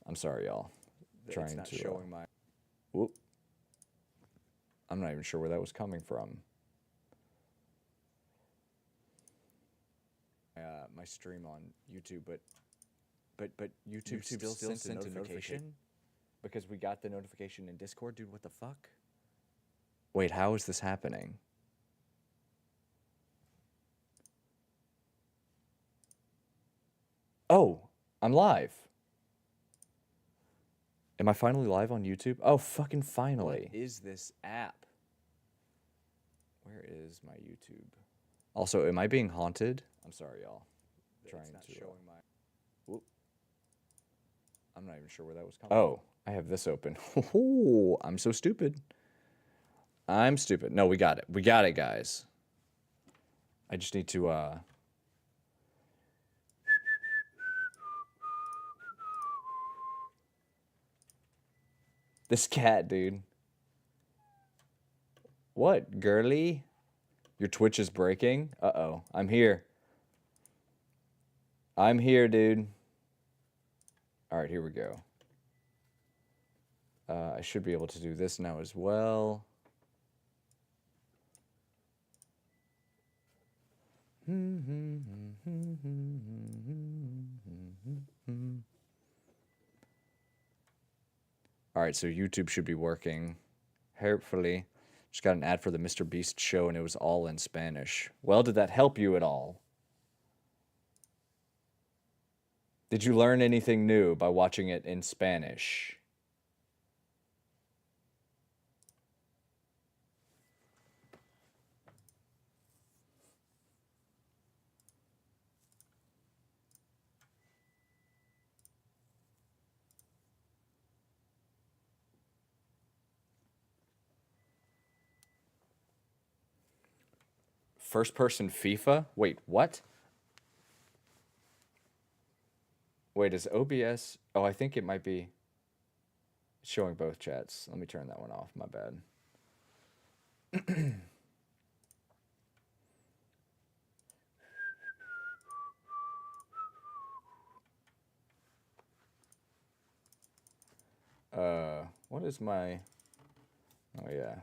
I'm sorry, y'all. It's not showing my... Whoop. I'm not even sure where that was coming from. My stream on YouTube, but YouTube still sent a notification? Because we got the notification in Discord? Dude, what the fuck? Wait, how is this happening? Oh, I'm live. Am I finally live on YouTube? Oh, fucking finally. What is this app? Where is my YouTube? Also, am I being haunted? I'm sorry, y'all. Trying not to, showing my... Whoop. I'm not even sure where that was coming Oh, I have this open. Oh, I'm so stupid. I'm stupid. No, we got it. We got it, guys. I just need to, This cat, dude. What, girly? Your Twitch is breaking? Uh-oh. I'm here. I'm here, dude. All right, here we go. I should be able to do this now as well. All right, so YouTube should be working. Hopefully. Just got an ad for the Mr. Beast show, and it was all in Spanish. Well, did that help you at all? Did you learn anything new by watching it in Spanish? First-person FIFA? Wait, what? Wait, is OBS... Oh, I think it might be showing both chats. Let me turn that one off. My bad. What is my... Oh, yeah.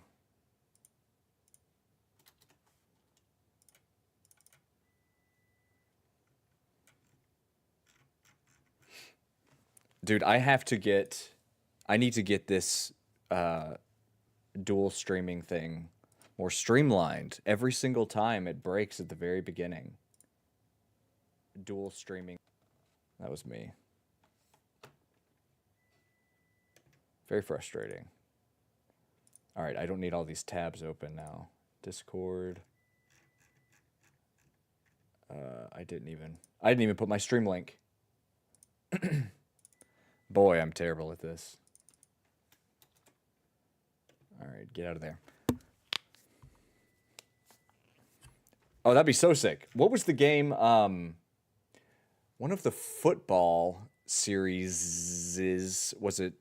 Dude, I need to get this dual streaming thing more streamlined. Every single time it breaks at the very beginning. Dual streaming. That was me. Very frustrating. All right, I don't need all these tabs open now. Discord. I didn't even put my stream link. Boy, I'm terrible at this. All right, get out of there. Oh, that'd be so sick. What was the game? One of the football series, was it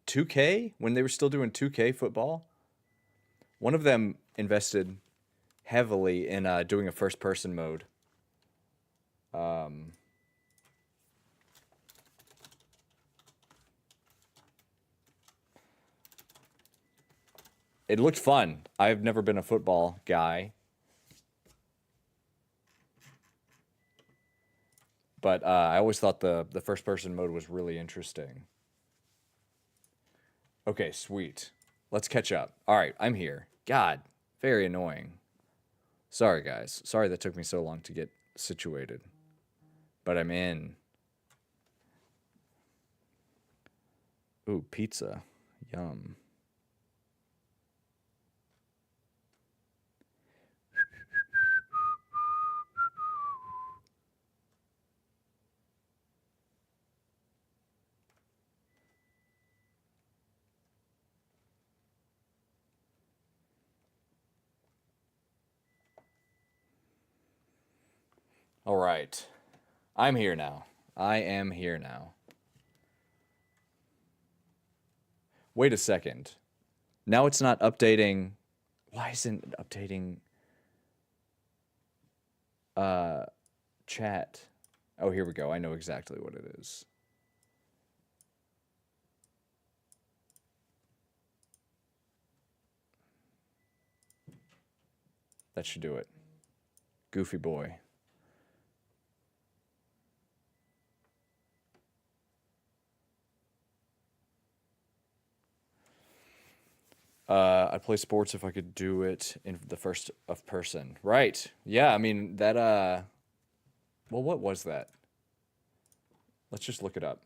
2K? When they were still doing 2K football? One of them invested heavily in doing a first-person mode. It looked fun. I've never been a football guy. But I always thought the first-person mode was really interesting. Okay, sweet. Let's catch up. All right, I'm here. God, very annoying. Sorry, guys. Sorry that took me so long to get situated. But I'm in. Ooh, pizza. Yum. All right. I'm here now. I am here now. Wait a second. Now it's not updating. Why isn't it updating chat? Oh, here we go. I know exactly what it is. That should do it. Goofy boy. I'd play sports if I could do it in the first of person. Right. Yeah, I mean, that, well, what was that? Let's just look it up.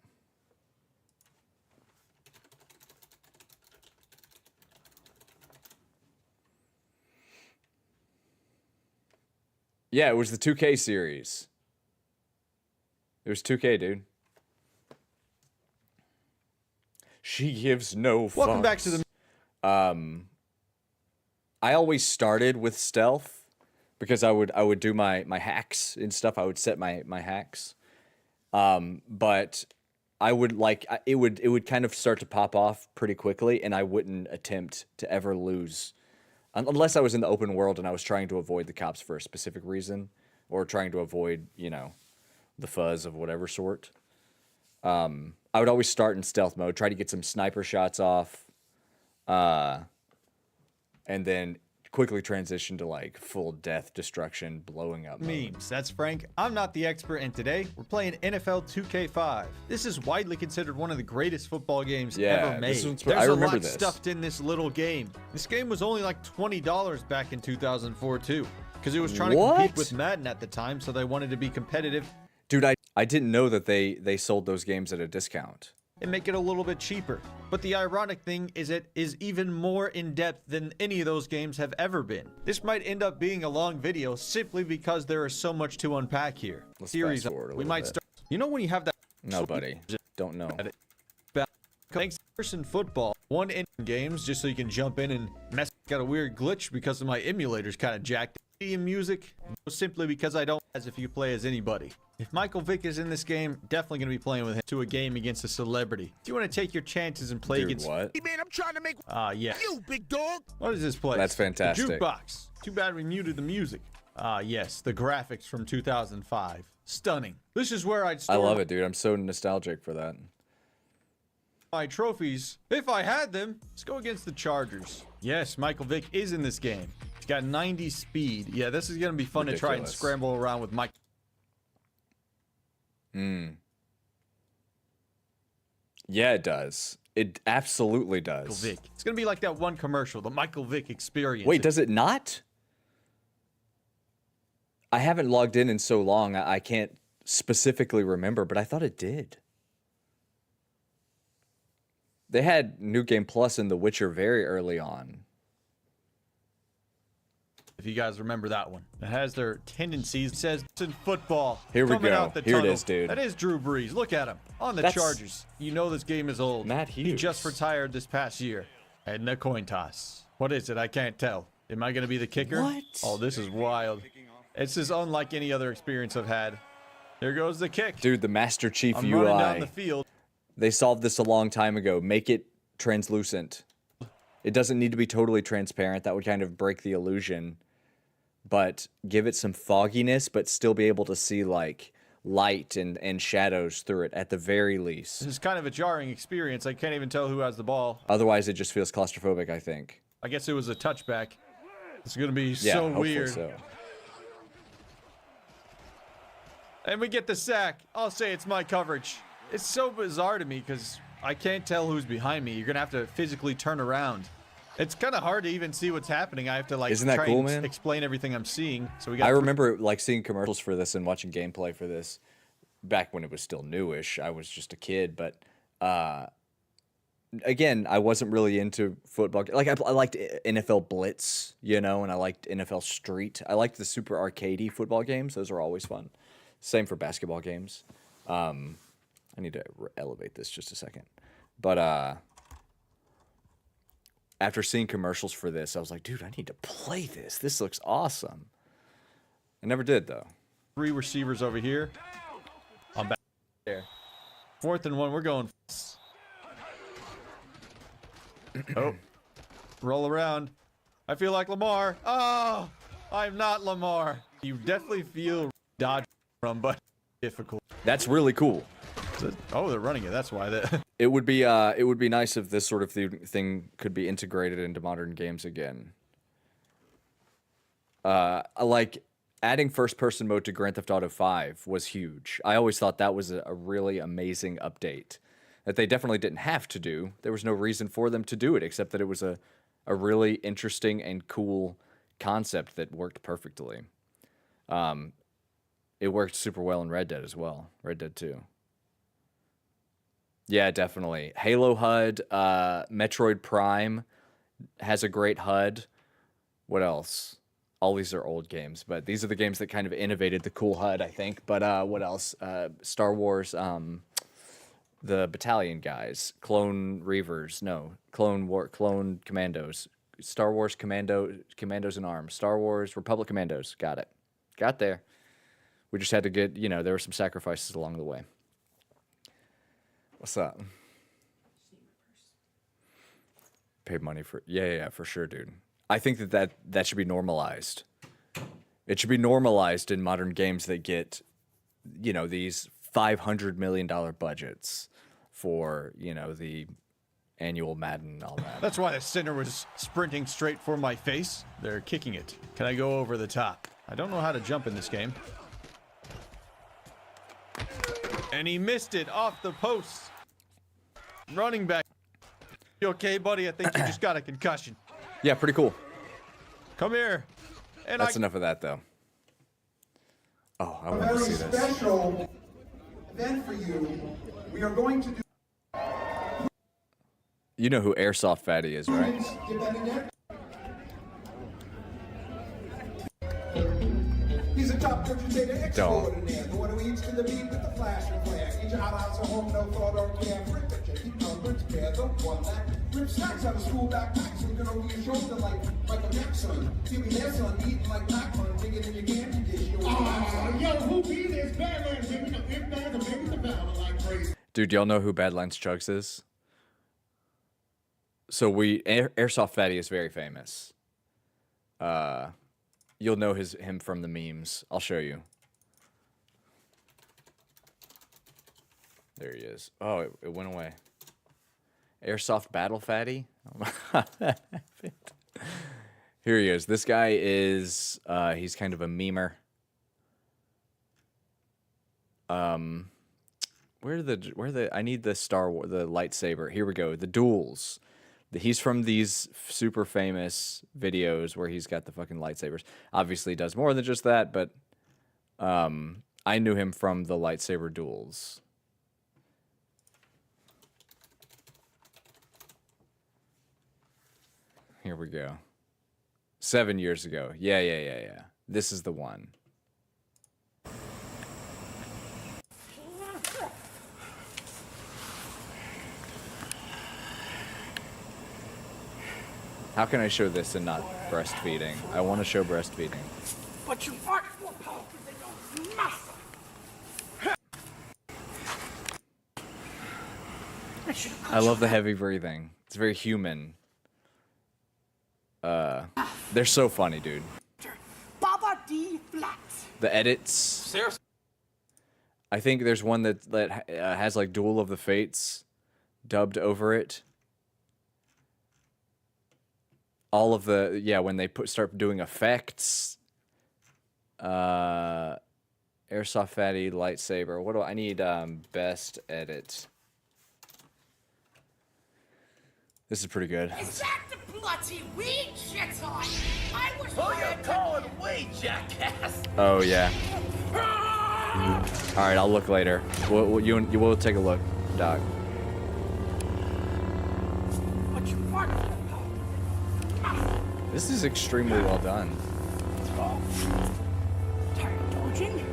Yeah, it was the 2K series. It was 2K, dude. She gives no fucks. Welcome back to the... I always started with stealth because I would do my hacks and stuff. I would set my hacks. But I would it would kind of start to pop off pretty quickly, and I wouldn't attempt to ever lose unless I was in the open world and I was trying to avoid the cops for a specific reason, or trying to avoid, you know, the fuzz of whatever sort. I would always start in stealth mode, try to get some sniper shots off, and then quickly transition to like full death destruction, blowing up mode. Memes. That's Frank. I'm not the expert, and today we're playing NFL 2K5. This is widely considered one of the greatest football games ever made. I remember this stuffed in this little game. This game was only like $20 back in 2004 too, because it was trying to compete with Madden at the time, so they wanted to be competitive. Dude, I didn't know that they sold those games at a discount. And make it a little bit cheaper. But the ironic thing is it is even more in-depth than any of those games have ever been. This might end up being a long video simply because there is so much to unpack here. Let's Series, fast forward a we little might bit. start. You know when you have that... No, buddy. Don't know. Thanks person football. One in games just so you can jump in and mess. Got a weird glitch because of my emulators kind of jacked. Music simply because I don't as if you play as anybody. If Michael Vick is in this game, definitely gonna be playing with him to a game against a celebrity. Do you want to take your chances and play against? What? Hey man, I'm trying to make Yeah. you big dog. What is this place? That's fantastic. The jukebox. Too bad we muted the music. Yes, the graphics from 2005. Stunning. This is where I'd store I love it, dude. I'm so nostalgic for that. my trophies. If I had them, let's go against the Chargers. Yes, Michael Vick is in this game. He's got 90 speed. Yeah, this is gonna be fun to try and Ridiculous. scramble around with Mike. Yeah, it does. It absolutely does. Michael Vick. It's gonna be like that one commercial, the Michael Vick experience. Wait, does it not? I haven't logged in so long, I can't specifically remember, but I thought it did. They had New Game Plus in The Witcher very early on. If you guys remember that one, it has their tendencies. It says it's in football. Here we Coming go. Out the Here it tunnel. is, dude. That is Drew Brees. Look at him on the That's- Chargers. You know this game is old. Matt He Hughes. just retired this past year. And the coin toss. What is it? I can't tell. Am I going to be the kicker? What? Oh, this is wild. It's just unlike any other experience I've had. There goes the kick. Dude, the Master Chief I'm UI. running down the field. They solved this a long time ago. Make it translucent. It doesn't need to be totally transparent. That would kind of break the illusion. But give it some fogginess, but still be able to see like light and shadows through it at the very least. This is kind of a jarring experience. I can't even tell who has the ball. Otherwise, it just feels claustrophobic, I think. I guess it was a touchback. It's going to be Yeah, so hopefully weird. so. And we get the sack. I'll say it's my coverage. It's so bizarre to me because I can't tell who's behind me. You're going to have to physically turn around. It's kind of hard to even see what's happening. I have to like Isn't that try cool, and man? explain everything I'm seeing. So we got I remember like seeing commercials for this and watching gameplay for this back when it was still newish. I was just a kid, but again, I wasn't really into football. Like I liked NFL Blitz, you know, and I liked NFL Street. I liked the super arcadey football games. Those are always fun. Same for basketball games. I need to elevate this just a second. But after seeing commercials for this, I was like, dude, I need to play this. This looks awesome. I never did, though. 3 receivers over here. I'm back there. 4th and 1. We're going. Oh. Roll around. I feel like Lamar. Oh, I'm not Lamar. You definitely feel dodge from, but difficult. That's really cool. Oh, they're running it. That's why that. It would be nice if this sort of thing could be integrated into modern games again. Like adding first-person mode to Grand Theft Auto 5 was huge. I always thought that was a really amazing update that they definitely didn't have to do. There was no reason for them to do it except that it was a really interesting and cool concept that worked perfectly. It worked super well in Red Dead as well. Red Dead 2. Yeah, definitely. Halo HUD, Metroid Prime has a great HUD. What else? All these are old games, but these are the games that kind of innovated the cool HUD, I think. But what else? Star Wars, the Battalion guys, Clone Reavers, no, Clone Commandos, Star Wars Commandos in Arms, Star Wars Republic Commandos. Got it. Got there. We just had to get, there were some sacrifices along the way. What's up? Paid money for, yeah, for sure, dude. I think that should be normalized. It should be normalized in modern games that get, these $500 million budgets for, the annual Madden and all that. That's why the center was sprinting straight for my face. They're kicking it. Can I go over the top? I don't know how to jump in this game. And he missed it off the post. Running back. You okay, buddy? I think you just got a concussion. Yeah, pretty cool. Come here. And That's enough of that, though. Oh, I want to see this. A very special event for you. We are going to do. You know who Airsoft Fatty is, right? He's a top data extraordinaire. The one who eats to the beat with the flash and flare. Each outhouse at home, no thought or care. Rip it, keep numbers, bear the one that rips snacks out of school backpacks. Looking over your shoulder like Michael Jackson. Feel me there, son, eating like popcorn. Digging in your candy dish. Yo, who be this? Badlands, baby. The big band, the baby, the battle like crazy. Dude, y'all know who Badlands Chugs is? So Airsoft Fatty is very famous. You'll know him from the memes. I'll show you. There he is. Oh, it went away. Airsoft Battle Fatty? Here he is. This guy is, he's kind of a memer. I need the the lightsaber. Here we go. The duels. He's from these super famous videos where he's got the fucking lightsabers. Obviously, he does more than just that, but I knew him from the lightsaber duels. Here we go. 7 years ago. Yeah. This is the one. How can I show this and not breastfeeding? I want to show breastfeeding. But you aren't more powerful than your master. I love the heavy breathing. It's very human. They're so funny, dude. Baba D flat. The edits. Seriously? I think there's one that has like Duel of the Fates dubbed over it. All of the when they start doing effects. Airsoft Fatty lightsaber. What do I need? Best edit. This is pretty good. Is that the bloody weed shit on? I was you calling weed, jackass? Oh yeah. All right, I'll look later. You will take a look, Doc. But you aren't more powerful. This is extremely well done. Tired of dodging?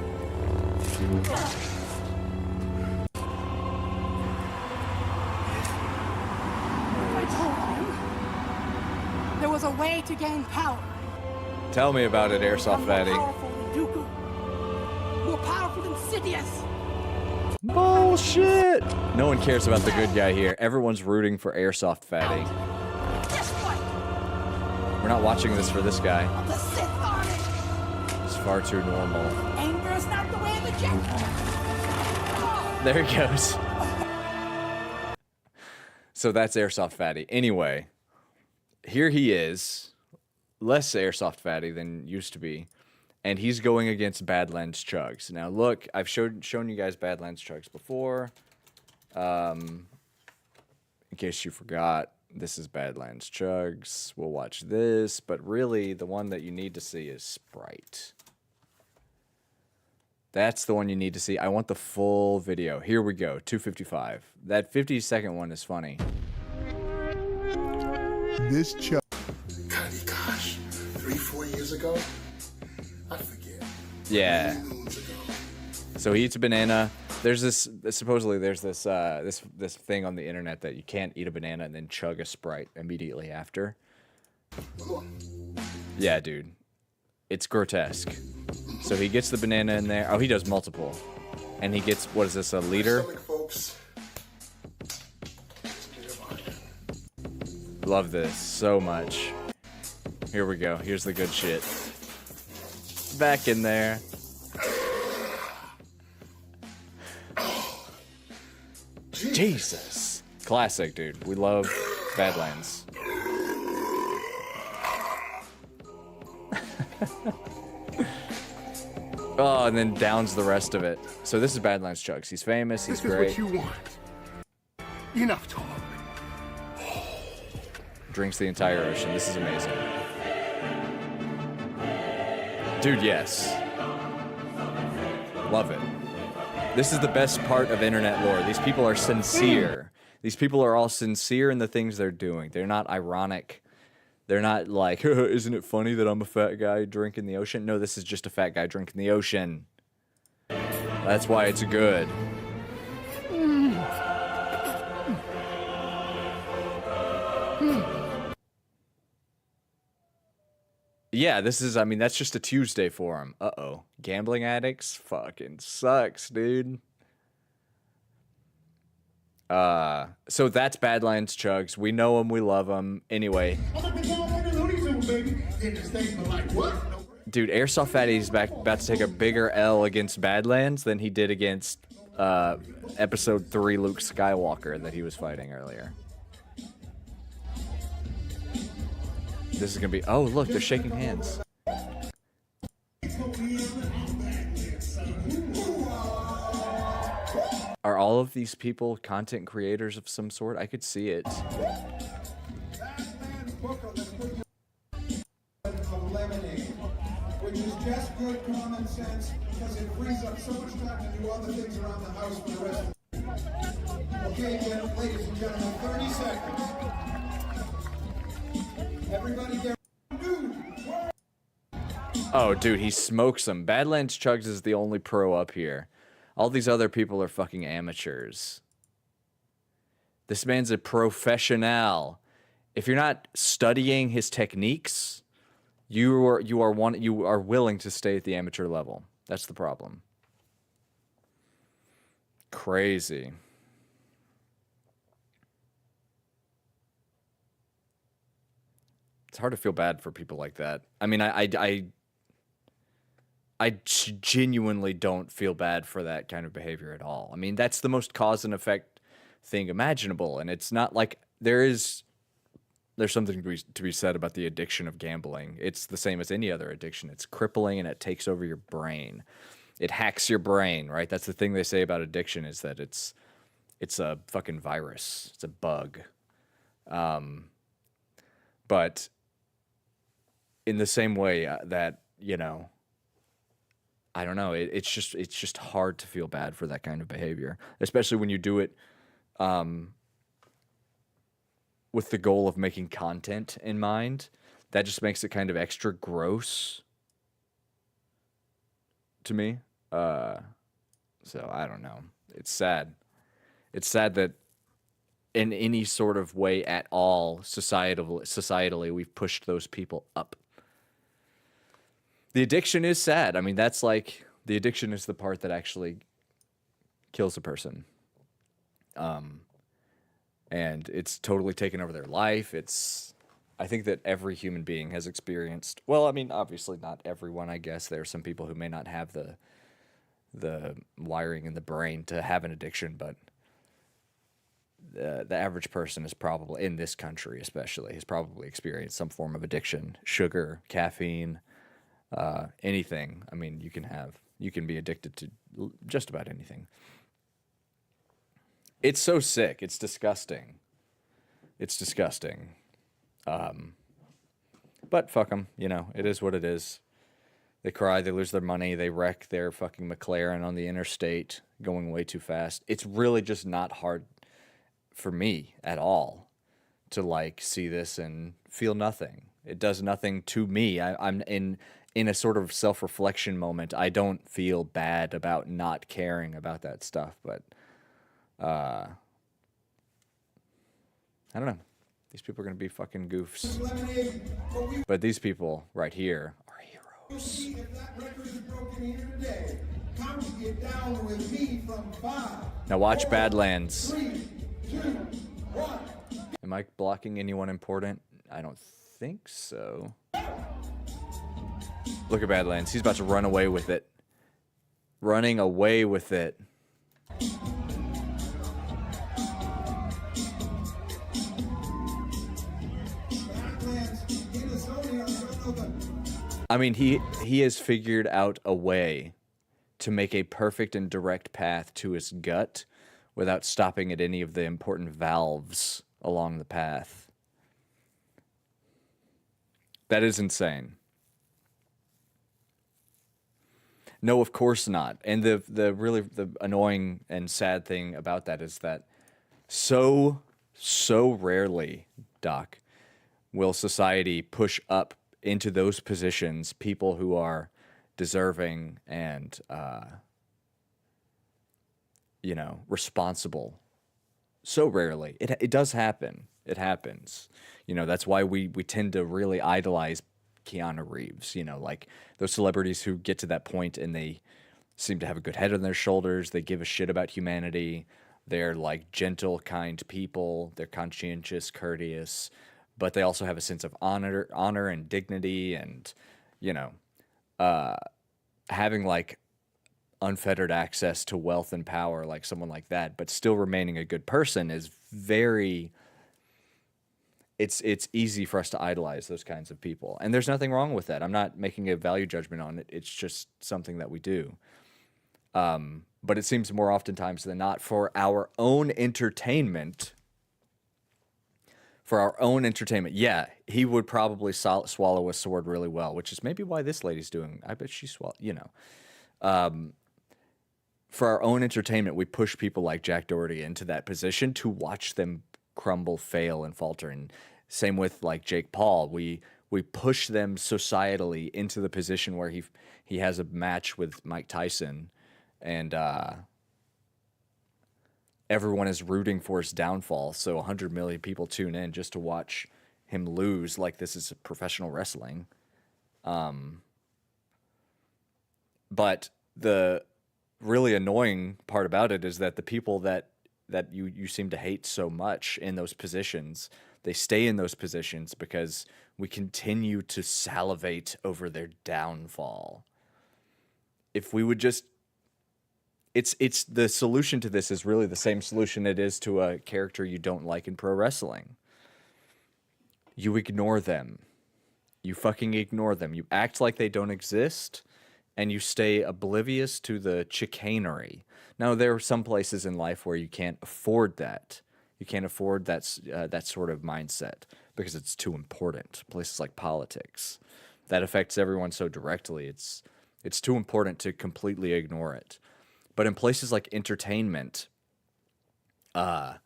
I told you there was a way to gain power. Tell me about it, Airsoft Fatty. More powerful than Dooku. More powerful than Sidious. Bullshit! No one cares about the good guy here. Everyone's rooting for Airsoft Fatty. Guess what? We're not watching this for this guy. The Sith Army. It's far too normal. Anger is not the way of the Jedi. There he goes. So that's Airsoft Fatty. Anyway, here he is. less airsoft fatty than used to be, and he's going against Badlands Chugs. Now look, I've shown you guys Badlands Chugs before. In case you forgot, this is Badlands Chugs. We'll watch this, but really the one that you need to see is Sprite. That's the one you need to see. I want the full video. Here we go, 255. That 50-second one is funny. This chug. Gosh, 3-4 years ago? I forget. Yeah. So he eats a banana. There's this supposedly there's this this thing on the internet that you can't eat a banana and then chug a Sprite immediately after. Yeah, dude. It's grotesque. So he gets the banana in there. Oh, he does multiple. And he gets, what is this, a liter? Love this so much. Here we go. Here's the good shit. Back in there. Jesus. Classic, dude. We love Badlands. Oh, and then downs the rest of it. So this is Badlands Chugs. He's famous. He's great. This is what you want. Enough talk. Drinks the entire ocean. This is amazing. Dude, yes. Love it. This is the best part of internet lore. These people are sincere. These people are all sincere in the things they're doing. They're not ironic. They're not like, isn't it funny that I'm a fat guy drinking the ocean? No, this is just a fat guy drinking the ocean. That's why it's good. Yeah, this is, I mean, that's just a Tuesday for him. Uh-oh. Gambling addicts? Fucking sucks, dude. So that's Badlands Chugs. We know him, we love him. Anyway. Dude, Airsoft Fatty's about to take a bigger L against Badlands than he did against Episode 3 Luke Skywalker that he was fighting earlier. This is gonna be, oh look, they're shaking hands. Are all of these people content creators of some sort? I could see it. Which is just good common sense because it frees up so much time to do other things around the house for the rest of the day. Okay, ladies and gentlemen, 30 seconds. Everybody get Oh, dude, he smokes them. Badlands Chugs is the only pro up here. All these other people are fucking amateurs. This man's a professional. If you're not studying his techniques, you are willing to stay at the amateur level. That's the problem. Crazy. It's hard to feel bad for people like that. I mean, I genuinely don't feel bad for that kind of behavior at all. I mean, that's the most cause and effect thing imaginable, and it's not like there's something to be said about the addiction of gambling. It's the same as any other addiction. It's crippling and it takes over your brain. It hacks your brain, right? That's the thing they say about addiction is that it's a fucking virus. It's a bug. But in the same way that, you know, I don't know, it's just hard to feel bad for that kind of behavior, especially when you do it with the goal of making content in mind. That just makes it kind of extra gross to me. So I don't know. It's sad. It's sad that in any sort of way at all, societally, we've pushed those people up. The addiction is sad. I mean, that's like, the addiction is the part that actually kills a person. And it's totally taken over their life. I think that every human being has experienced, well, I mean, obviously not everyone, I guess. There are some people who may not have the wiring in the brain to have an addiction, but the average person is probably, in this country especially, has probably experienced some form of addiction. Sugar, caffeine, anything. I mean, you can be addicted to just about anything. It's so sick. It's disgusting. It's disgusting. But fuck them. You know, it is what it is. They cry, they lose their money, they wreck their fucking McLaren on the interstate going way too fast. It's really just not hard for me at all to like see this and feel nothing. It does nothing to me. I'm in a sort of self-reflection moment. I don't feel bad about not caring about that stuff, but I don't know. These people are going to be fucking goofs. But these people right here are heroes. If that record is broken here today, count to get down with me from 5. Now watch Badlands. 3, 2, 1. Am I blocking anyone important? I don't think so. Look at Badlands. He's about to run away with it. Running away with it. I mean, he has figured out a way to make a perfect and direct path to his gut without stopping at any of the important valves along the path. That is insane. No, of course not. And the really the annoying and sad thing about that is that so rarely, Doc, will society push up into those positions people who are deserving and responsible. So rarely. It does happen. It happens. You know, that's why we tend to really idolize Keanu Reeves, you know, like those celebrities who get to that point and they seem to have a good head on their shoulders. They give a shit about humanity. They're like gentle, kind people. They're conscientious, courteous, but they also have a sense of honor and dignity and, you know, having like unfettered access to wealth and power like someone like that, but still remaining a good person is very... It's easy for us to idolize those kinds of people. And there's nothing wrong with that. I'm not making a value judgment on it. It's just something that we do. But it seems more oftentimes than not for our own entertainment. Yeah, he would probably swallow a sword really well, which is maybe why this lady's doing. I bet she swallowed, you know. For our own entertainment, we push people like Jack Doherty into that position to watch them crumble, fail, and falter. And same with like Jake Paul. We push them societally into the position where he has a match with Mike Tyson, and everyone is rooting for his downfall. So 100 million people tune in just to watch him lose like this is professional wrestling. But the really annoying part about it is that the people that you seem to hate so much in those positions, they stay in those positions because we continue to salivate over their downfall. If we would just... It's the solution to this is really the same solution it is to a character you don't like in pro wrestling. You ignore them. You fucking ignore them. You act like they don't exist, and you stay oblivious to the chicanery. Now, there are some places in life where you can't afford that. You can't afford that sort of mindset because it's too important. Places like politics. That affects everyone so directly. It's too important to completely ignore it. But in places like entertainment, the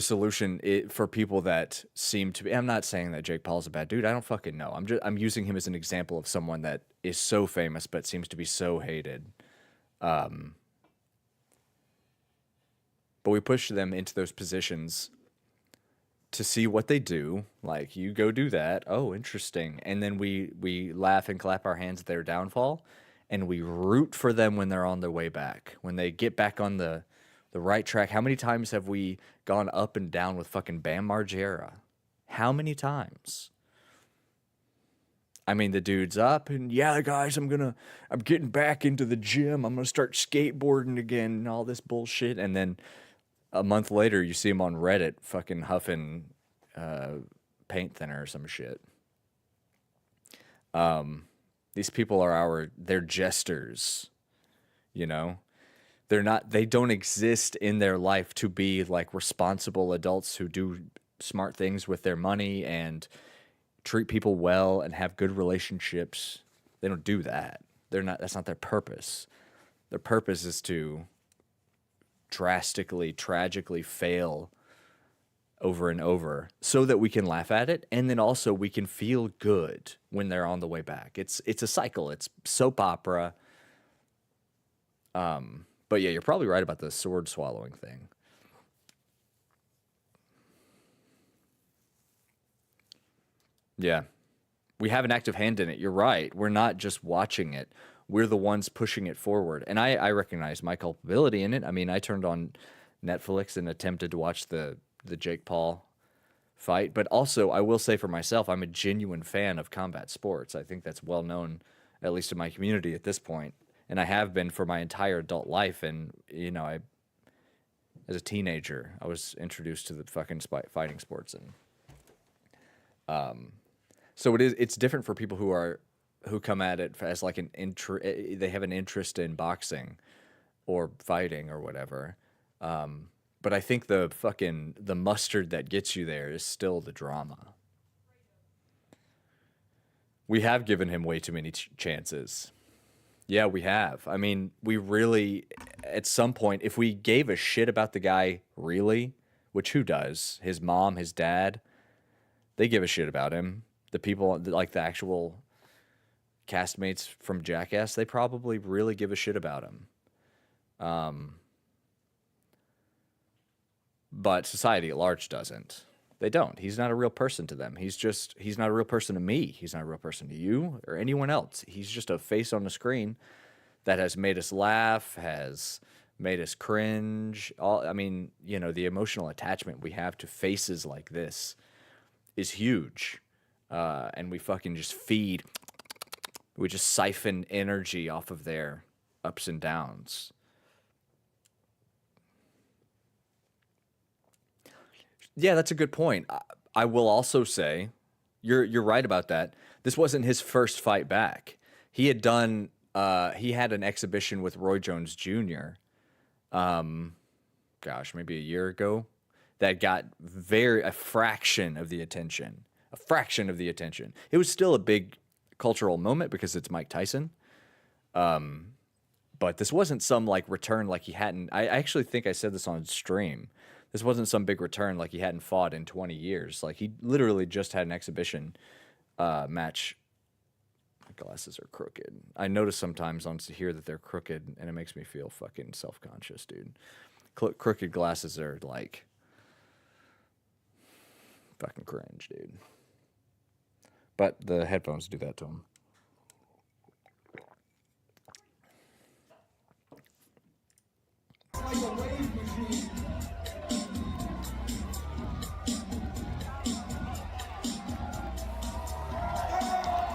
solution for people that seem to be... I'm not saying that Jake Paul's a bad dude. I don't fucking know. I'm using him as an example of someone that is so famous but seems to be so hated. But we push them into those positions to see what they do. Like, you go do that. Oh, interesting. And then we laugh and clap our hands at their downfall, and we root for them when they're on their way back. When they get back on the right track. How many times have we gone up and down with fucking Bam Margera? How many times? I mean, the dude's up and, yeah, guys, I'm getting back into the gym. I'm going to start skateboarding again and all this bullshit. And then A month later, you see him on Reddit fucking huffing paint thinner or some shit. These people are they're jesters, you know? They don't exist in their life to be like responsible adults who do smart things with their money and treat people well and have good relationships. They don't do that. That's not their purpose. Their purpose is to drastically, tragically fail over and over so that we can laugh at it, and then also we can feel good when they're on the way back. It's a cycle. It's soap opera. But yeah, you're probably right about the sword swallowing thing. Yeah. We have an active hand in it. You're right. We're not just watching it. We're the ones pushing it forward. And I recognize my culpability in it. I mean, I turned on Netflix and attempted to watch the Jake Paul fight. But also, I will say for myself, I'm a genuine fan of combat sports. I think that's well known, at least in my community at this point. And I have been for my entire adult life. And, you know, as a teenager, I was introduced to the fucking fighting sports. And so it's different for people who come at it as like they have an interest in boxing or fighting or whatever. But I think the mustard that gets you there is still the drama. We have given him way too many chances. Yeah, we have. I mean, we really, at some point, if we gave a shit about the guy really, which who does? His mom, his dad, they give a shit about him. The people, like the actual castmates from Jackass, they probably really give a shit about him. But society at large doesn't. They don't. He's not a real person to them. He's not a real person to me. He's not a real person to you or anyone else. He's just a face on the screen that has made us laugh, has made us cringe. I mean, you know, the emotional attachment we have to faces like this is huge. And we fucking just we just siphon energy off of their ups and downs. Yeah, that's a good point. I will also say, you're right about that. This wasn't his first fight back. He had an exhibition with Roy Jones Jr. Maybe a year ago, that got a fraction of the attention. A fraction of the attention. It was still a big cultural moment because it's Mike Tyson. But this wasn't some like return like he hadn't. I actually think I said this on stream. This wasn't some big return like he hadn't fought in 20 years. Like he literally just had an exhibition match. My glasses are crooked. I notice sometimes on here that they're crooked, and it makes me feel fucking self-conscious, dude. Crooked glasses are like fucking cringe, dude. But the headphones do that to them.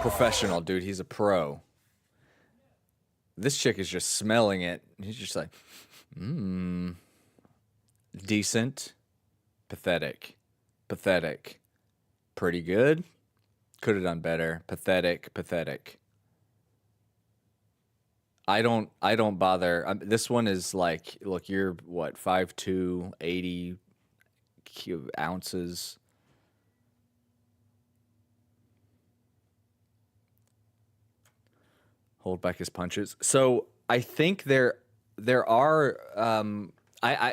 Professional, dude. He's a pro. This chick is just smelling it. He's just like, decent, pathetic, pretty good. Could have done better. Pathetic. I don't bother. This one is like, look, you're what, 5'2", 80 ounces. Hold back his punches. So I think there are,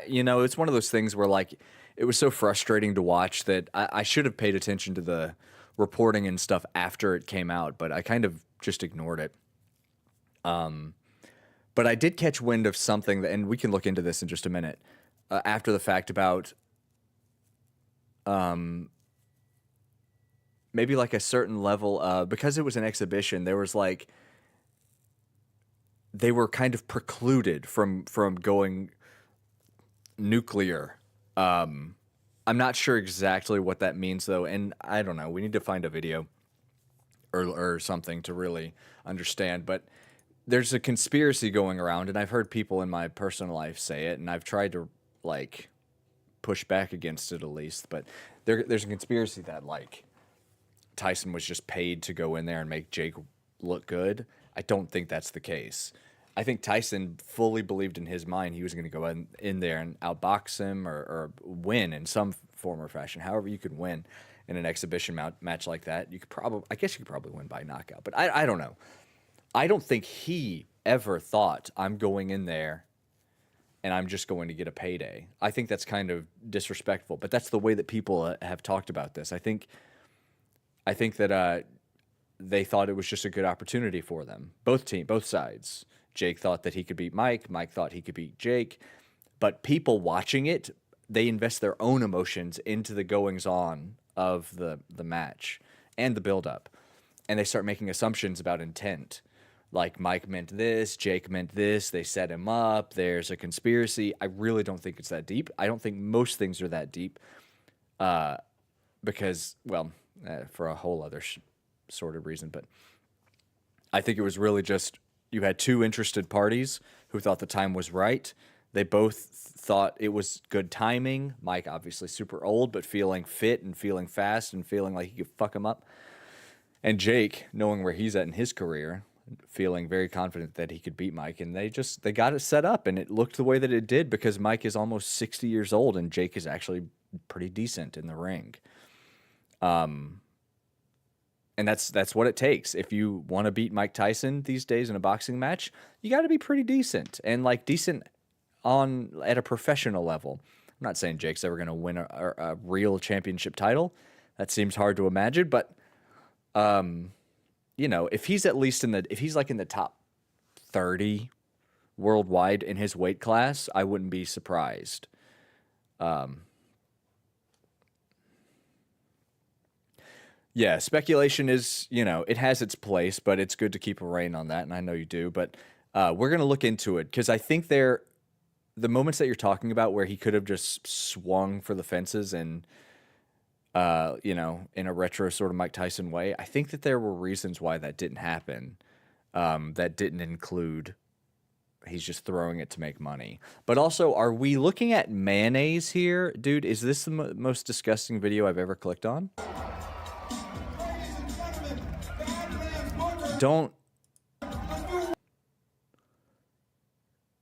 you know, it's one of those things where like, it was so frustrating to watch that I should have paid attention to the reporting and stuff after it came out, but I kind of just ignored it. But I did catch wind of something, and we can look into this in just a minute, after the fact about maybe like a certain level, because it was an exhibition, there was like, they were kind of precluded from going nuclear. I'm not sure exactly what that means, though, and I don't know. We need to find a video or something to really understand. But there's a conspiracy going around, and I've heard people in my personal life say it, and I've tried to, like, push back against it at least. But there's a conspiracy that like Tyson was just paid to go in there and make Jake look good. I don't think that's the case. I think Tyson fully believed in his mind he was going to go in there and outbox him or win in some form or fashion. However you could win in an exhibition match like that, I guess you could probably win by knockout. But I don't know. I don't think he ever thought I'm going in there and I'm just going to get a payday. I think that's kind of disrespectful, but that's the way that people have talked about this. I think that they thought it was just a good opportunity for them. Both sides. Jake thought that he could beat Mike. Mike thought he could beat Jake. But people watching it, they invest their own emotions into the goings-on of the match and the build-up. And they start making assumptions about intent. Like, Mike meant this, Jake meant this, they set him up, there's a conspiracy. I really don't think it's that deep. I don't think most things are that deep because, well, for a whole other sort of reason. But I think it was really just you had two interested parties who thought the time was right. They both thought it was good timing. Mike, obviously super old, but feeling fit and feeling fast and feeling like he could fuck him up. And Jake, knowing where he's at in his career, feeling very confident that he could beat Mike. And they got it set up, and it looked the way that it did because Mike is almost 60 years old, and Jake is actually pretty decent in the ring. And that's what it takes. If you want to beat Mike Tyson these days in a boxing match, you got to be pretty decent and like decent at a professional level. I'm not saying Jake's ever going to win a real championship title. That seems hard to imagine, but you know, if he's at least if he's like in the top 30 worldwide in his weight class, I wouldn't be surprised. Yeah, speculation is, you know, it has its place, but it's good to keep a rein on that, and I know you do. But we're going to look into it because I think the moments that you're talking about where he could have just swung for the fences and, you know, in a retro sort of Mike Tyson way, I think that there were reasons why that didn't happen. That didn't include he's just throwing it to make money. But also, are we looking at mayonnaise here? Dude, is this the most disgusting video I've ever clicked on?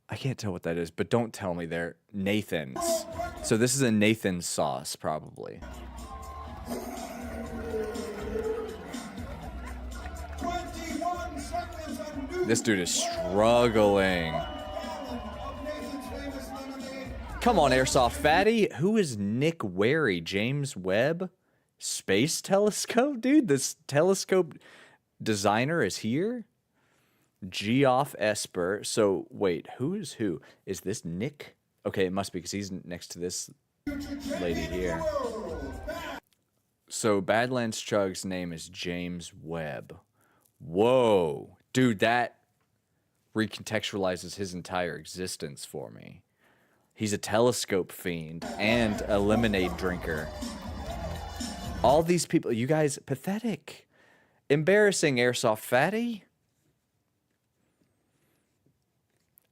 I can't tell what that is, but don't tell me they're Nathan's. So this is a Nathan's sauce, probably. This dude is struggling. Come on, Airsoft Fatty. Who is Nick Wary? James Webb? Space Telescope? Dude, this telescope designer is here. Geoff Esper. So wait, who is who? Is this Nick? Okay, it must be because he's next to this lady here. So Badlands Chug's name is James Webb. Whoa, dude, that recontextualizes his entire existence for me. He's a telescope fiend and a lemonade drinker. All these people, you guys, pathetic. Embarrassing, Airsoft Fatty.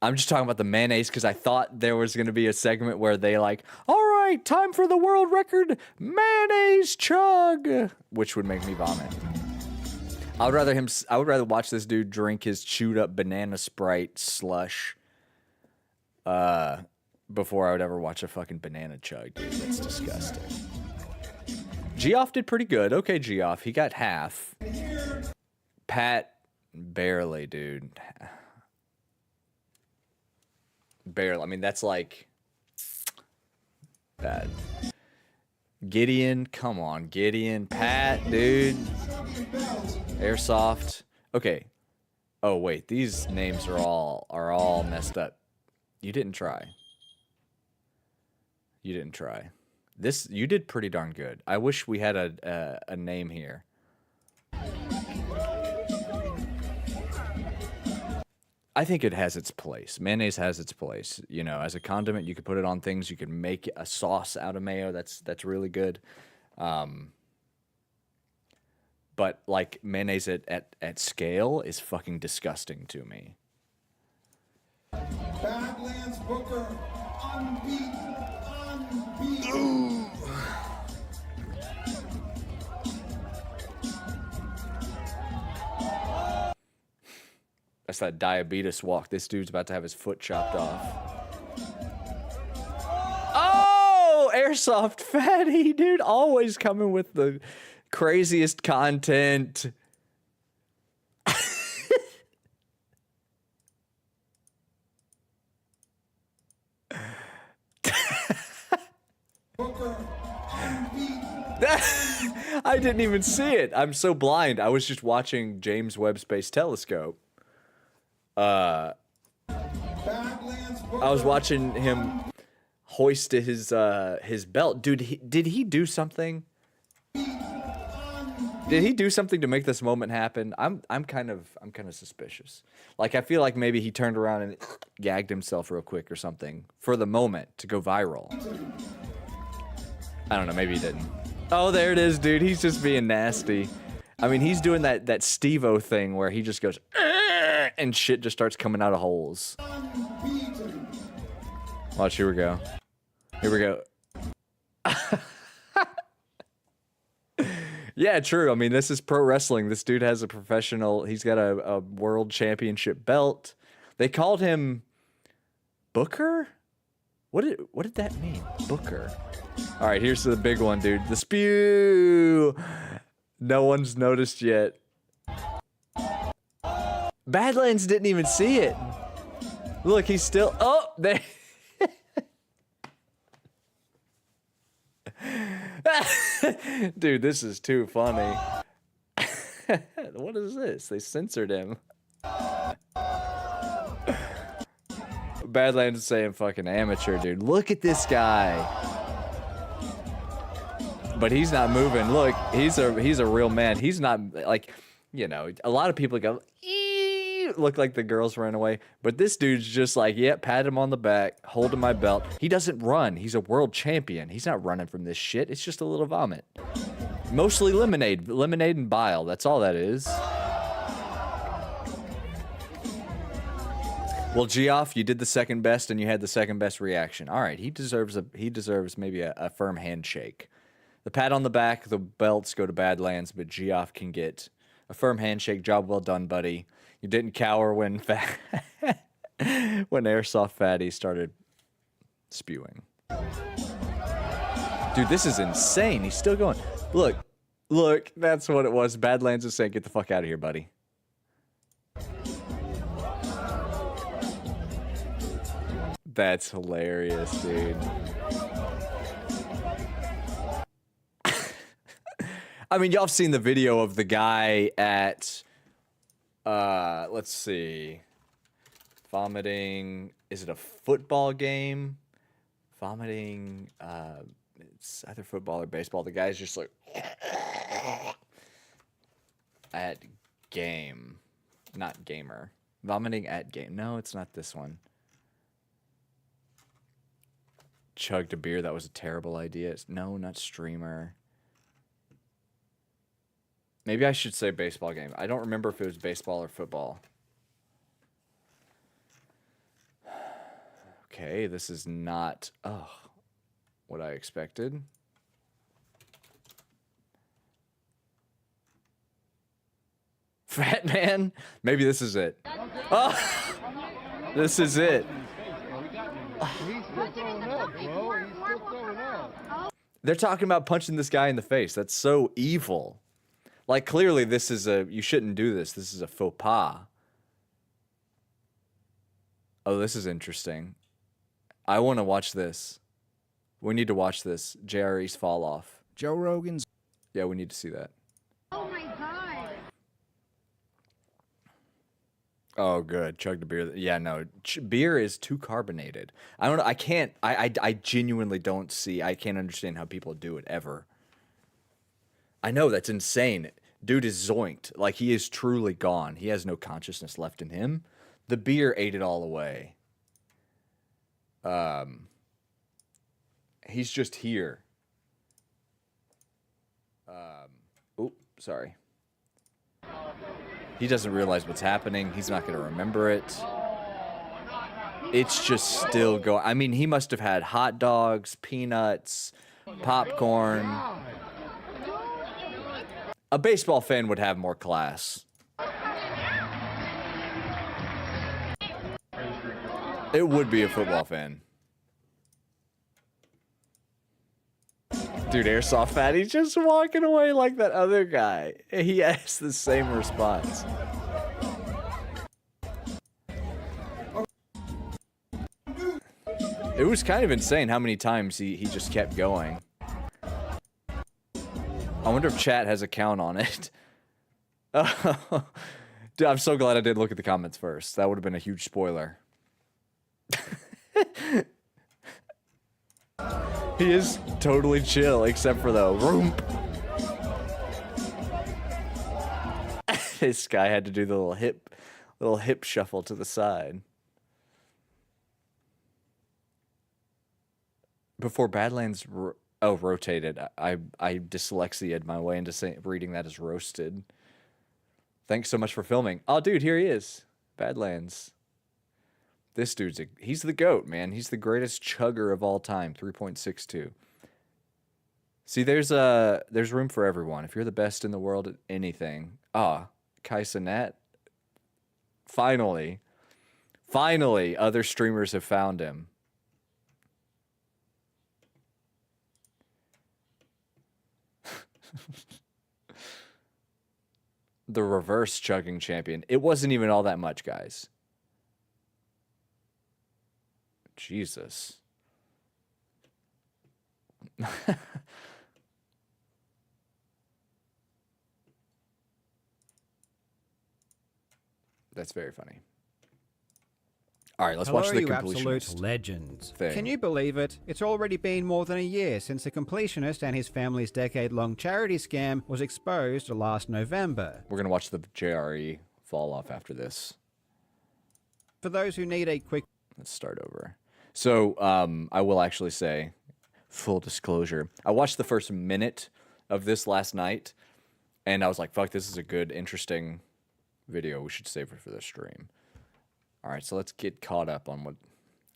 I'm just talking about the mayonnaise because I thought there was going to be a segment where they like, all right, time for the world record mayonnaise chug, which would make me vomit. I would rather watch this dude drink his chewed up banana Sprite slush before I would ever watch a fucking banana chug, dude. That's disgusting. Geoff did pretty good. Okay, Geoff. He got half. Pat, barely, dude. Barely. I mean, that's like bad. Gideon, come on, Gideon. Pat, dude. Airsoft. Okay. Oh wait, these names are all messed up. You didn't try. You didn't try. You did pretty darn good. I wish we had a name here. I think it has its place. Mayonnaise has its place. You know, as a condiment, you could put it on things. You can make a sauce out of mayo. That's really good. But like mayonnaise at scale is fucking disgusting to me. Badlands Booker, unbeaten. That's that diabetes walk. This dude's about to have his foot chopped off. Oh, Airsoft Fatty, dude. Always coming with the craziest content. I didn't even see it. I'm so blind. I was just watching James Webb Space Telescope. I was watching him hoist his belt. Dude, did he do something? Did he do something to make this moment happen? I'm kind of suspicious. Like, I feel like maybe he turned around and gagged himself real quick or something for the moment to go viral. I don't know, maybe he didn't. Oh, there it is, dude. He's just being nasty. I mean, he's doing that Steve-O thing where he just goes, and shit just starts coming out of holes. Watch, here we go. Here we go. Yeah, true. I mean, this is pro wrestling. This dude has a professional, he's got a world championship belt. They called him Booker? What did that mean? Booker. All right, here's the big one, dude. The spew. No one's noticed yet. Badlands didn't even see it. Look, he's still. Oh, there. Dude, this is too funny. What is this? They censored him. Badlands is saying fucking amateur, dude. Look at this guy. But he's not moving. Look, he's a real man. He's not like, you know, a lot of people go, "Ee," look like the girls ran away. But this dude's just like, yeah, pat him on the back, holding my belt. He doesn't run. He's a world champion. He's not running from this shit. It's just a little vomit. Mostly lemonade. Lemonade and bile. That's all that is. Well, Geoff, you did the second best and you had the second best reaction. All right, he deserves maybe a firm handshake. The pat on the back, the belts go to Badlands, but Geoff can get a firm handshake. Job well done, buddy. You didn't cower when when Airsoft Fatty started spewing. Dude, this is insane. He's still going. Look, that's what it was. Badlands is saying, get the fuck out of here, buddy. That's hilarious, dude. I mean, y'all have seen the video of the guy at, let's see, vomiting. Is it a football game? Vomiting, it's either football or baseball. The guy's just like, at game, not gamer. Vomiting at game. No, it's not this one. Chugged a beer. That was a terrible idea. No, not streamer. Maybe I should say baseball game. I don't remember if it was baseball or football. Okay, this is not what I expected. Fat man? Maybe this is it. Oh, this is it. They're talking about punching this guy in the face. That's so evil. Like, clearly this is you shouldn't do this. This is a faux pas. Oh, this is interesting. I want to watch this. We need to watch this. JRE's fall off. Joe Rogan's. Yeah, we need to see that. Oh my god. Oh, good. Chugged a beer. Yeah, no. Beer is too carbonated. I don't know. I can't. I genuinely don't see. I can't understand how people do it ever. I know, that's insane. Dude is zoinked. Like, he is truly gone. He has no consciousness left in him. The beer ate it all away. He's just here. Oh, sorry. He doesn't realize what's happening. He's not going to remember it. It's just still going. I mean, he must have had hot dogs, peanuts, popcorn. A baseball fan would have more class. It would be a football fan. Dude, Airsoft Fatty's just walking away like that other guy. He has the same response. It was kind of insane how many times he just kept going. I wonder if chat has a count on it. Dude, I'm so glad I did look at the comments first. That would have been a huge spoiler. He is totally chill, except for the room. This guy had to do the little hip shuffle to the side. Before Badlands rotated, I dyslexiated my way into reading that as roasted. Thanks so much for filming. Oh, dude, here he is. Badlands. This dude's he's the GOAT, man. He's the greatest chugger of all time. 3.62. See, there's room for everyone. If you're the best in the world at anything. Kai Cenat. Finally, other streamers have found him. The reverse chugging champion. It wasn't even all that much, guys. Jesus. That's very funny. All right, let's watch the you completionist absolute legends. thing. Can you believe it? It's already been more than a year since the completionist and his family's decade-long charity scam was exposed last November. We're going to watch the JRE fall off after this. For those who need a quick... Let's start over. So, I will actually say, full disclosure, I watched the first minute of this last night, and I was like, fuck, this is a good, interesting video. We should save it for the stream. All right, so let's get caught up on what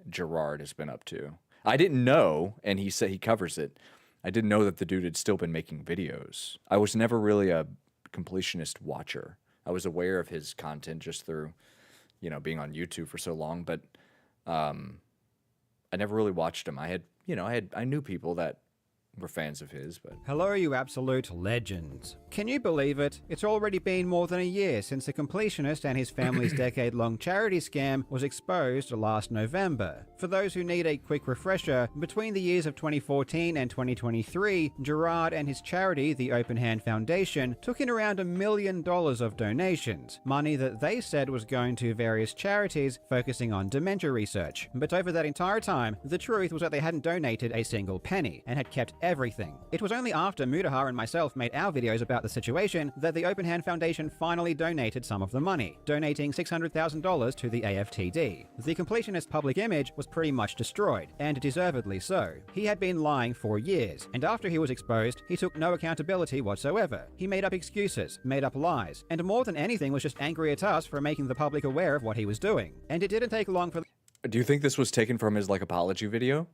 Gerard has been up to. I didn't know, and he said he covers it, I didn't know that the dude had still been making videos. I was never really a completionist watcher. I was aware of his content just through, being on YouTube for so long, but I never really watched him. I knew people that were fans of his, but... Hello, you absolute legends. Can you believe it? It's already been more than a year since the completionist and his family's decade-long charity scam was exposed last November. For those who need a quick refresher, between the years of 2014 and 2023, Gerard and his charity, the Open Hand Foundation, took in around $1 million of donations, money that they said was going to various charities focusing on dementia research. But over that entire time, the truth was that they hadn't donated a single penny, and had kept everything. It was only after Mudahar and myself made our videos about the situation that the Open Hand Foundation finally donated some of the money, donating $600,000 to the AFTD. The completionist public image was pretty much destroyed, and deservedly so. He had been lying for years, and after he was exposed, he took no accountability whatsoever. He made up excuses, made up lies, and more than anything was just angry at us for making the public aware of what he was doing. And it didn't take long for... Do you think this was taken from his, apology video?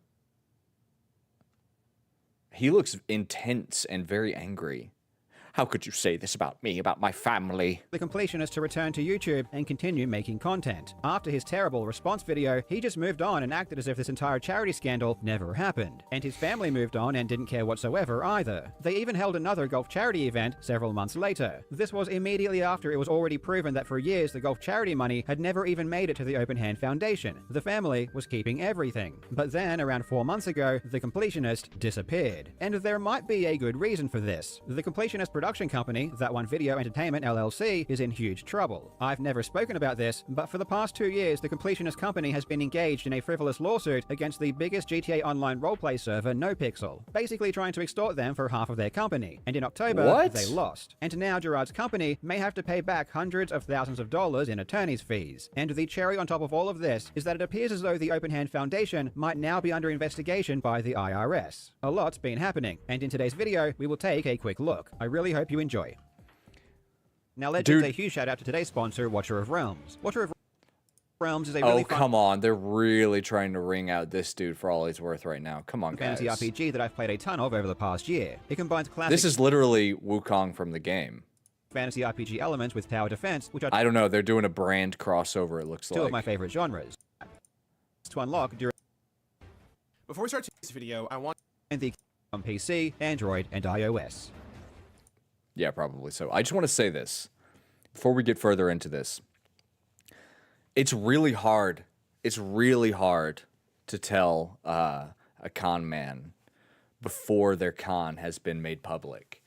He looks intense and very angry. How could you say this about me, about my family? The completionist to return to YouTube and continue making content. After his terrible response video, he just moved on and acted as if this entire charity scandal never happened. And his family moved on and didn't care whatsoever either. They even held another golf charity event several months later. This was immediately after it was already proven that for years the golf charity money had never even made it to the Open Hand Foundation. The family was keeping everything. But then, around 4 months ago, the completionist disappeared. And there might be a good reason for this. The completionist production company, That One Video Entertainment LLC, is in huge trouble. I've never spoken about this, but for the past 2 years, the completionist company has been engaged in a frivolous lawsuit against the biggest GTA Online roleplay server, NoPixel, basically trying to extort them for half of their company. And in October, they lost. And now Gerard's company may have to pay back hundreds of thousands of dollars in attorney's fees. And the cherry on top of all of this is that it appears as though the Open Hand Foundation might now be under investigation by the IRS. A lot's been happening, and in today's video, we will take a quick look. I really hope you enjoy. Now, Legends, a huge shout out to today's sponsor, Watcher of Realms. Watcher of Realms is a really fun... come on. They're really trying to wring out this dude for all he's worth right now. Come on, guys. Fantasy RPG that I've played a ton of over the past year. It combines classic... This is literally Wukong from the game. Fantasy RPG elements with tower defense, which are... I don't know. They're doing a brand crossover, it looks like. Two of my favorite genres. to unlock during Before we start this video, I want the on PC, Android, and iOS. Yeah, probably so. I just want to say this before we get further into this. It's really hard. It's really hard to tell a con man before their con has been made public.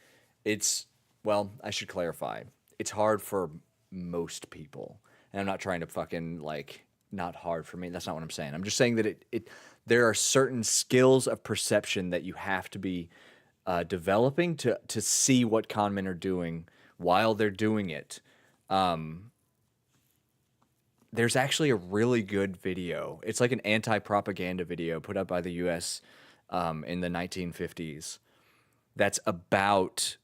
Well, I should clarify. It's hard for most people. And I'm not trying to fucking, like, not hard for me. That's not what I'm saying. I'm just saying that there are certain skills of perception that you have to be developing to see what con men are doing while they're doing it. There's actually a really good video. It's like an anti-propaganda video put up by the U.S. In the 1950s that's about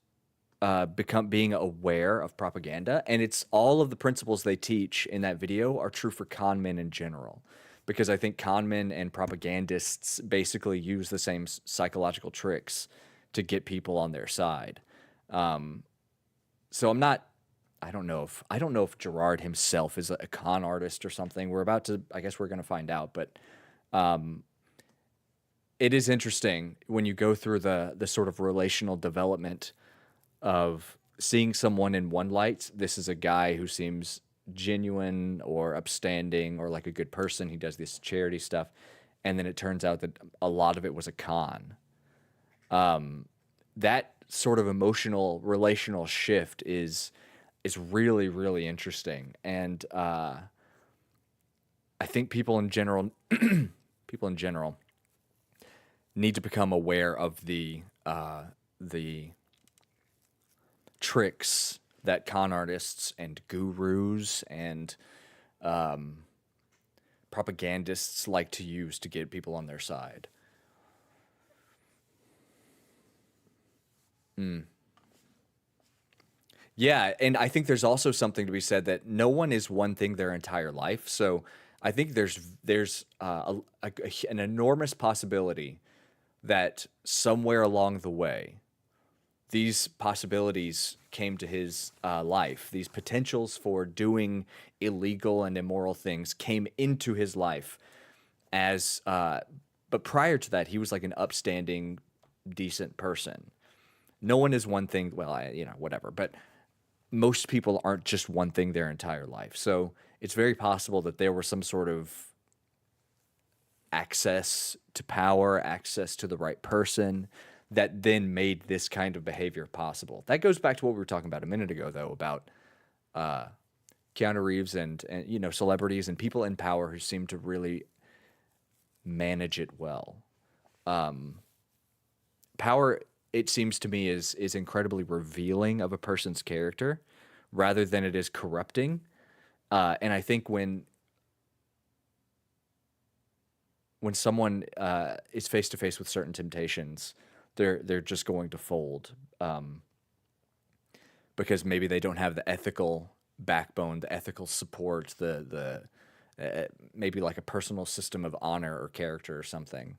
being aware of propaganda, and it's all of the principles they teach in that video are true for con men in general, because I think con men and propagandists basically use the same psychological tricks to get people on their side. So I don't know if Gerard himself is a con artist or something. I guess we're going to find out, but it is interesting when you go through the sort of relational development of seeing someone in one light. This is a guy who seems genuine or upstanding or like a good person. He does this charity stuff. And then it turns out that a lot of it was a con. That sort of emotional relational shift is really, really interesting. And I think people in general need to become aware of the tricks that con artists and gurus and propagandists like to use to get people on their side. Yeah, and I think there's also something to be said that no one is one thing their entire life. So I think there's an enormous possibility that somewhere along the way, these possibilities came to his life. These potentials for doing illegal and immoral things came into his life but prior to that, he was like an upstanding, decent person. No one is one thing. Well, whatever. But most people aren't just one thing their entire life. So it's very possible that there was some sort of access to power, access to the right person that then made this kind of behavior possible. That goes back to what we were talking about a minute ago, though, about Keanu Reeves and celebrities and people in power who seem to really manage it well. Power, it seems to me, is incredibly revealing of a person's character rather than it is corrupting. And I think when someone is face to face with certain temptations, they're just going to fold because maybe they don't have the ethical backbone, the ethical support, the maybe like a personal system of honor or character or something.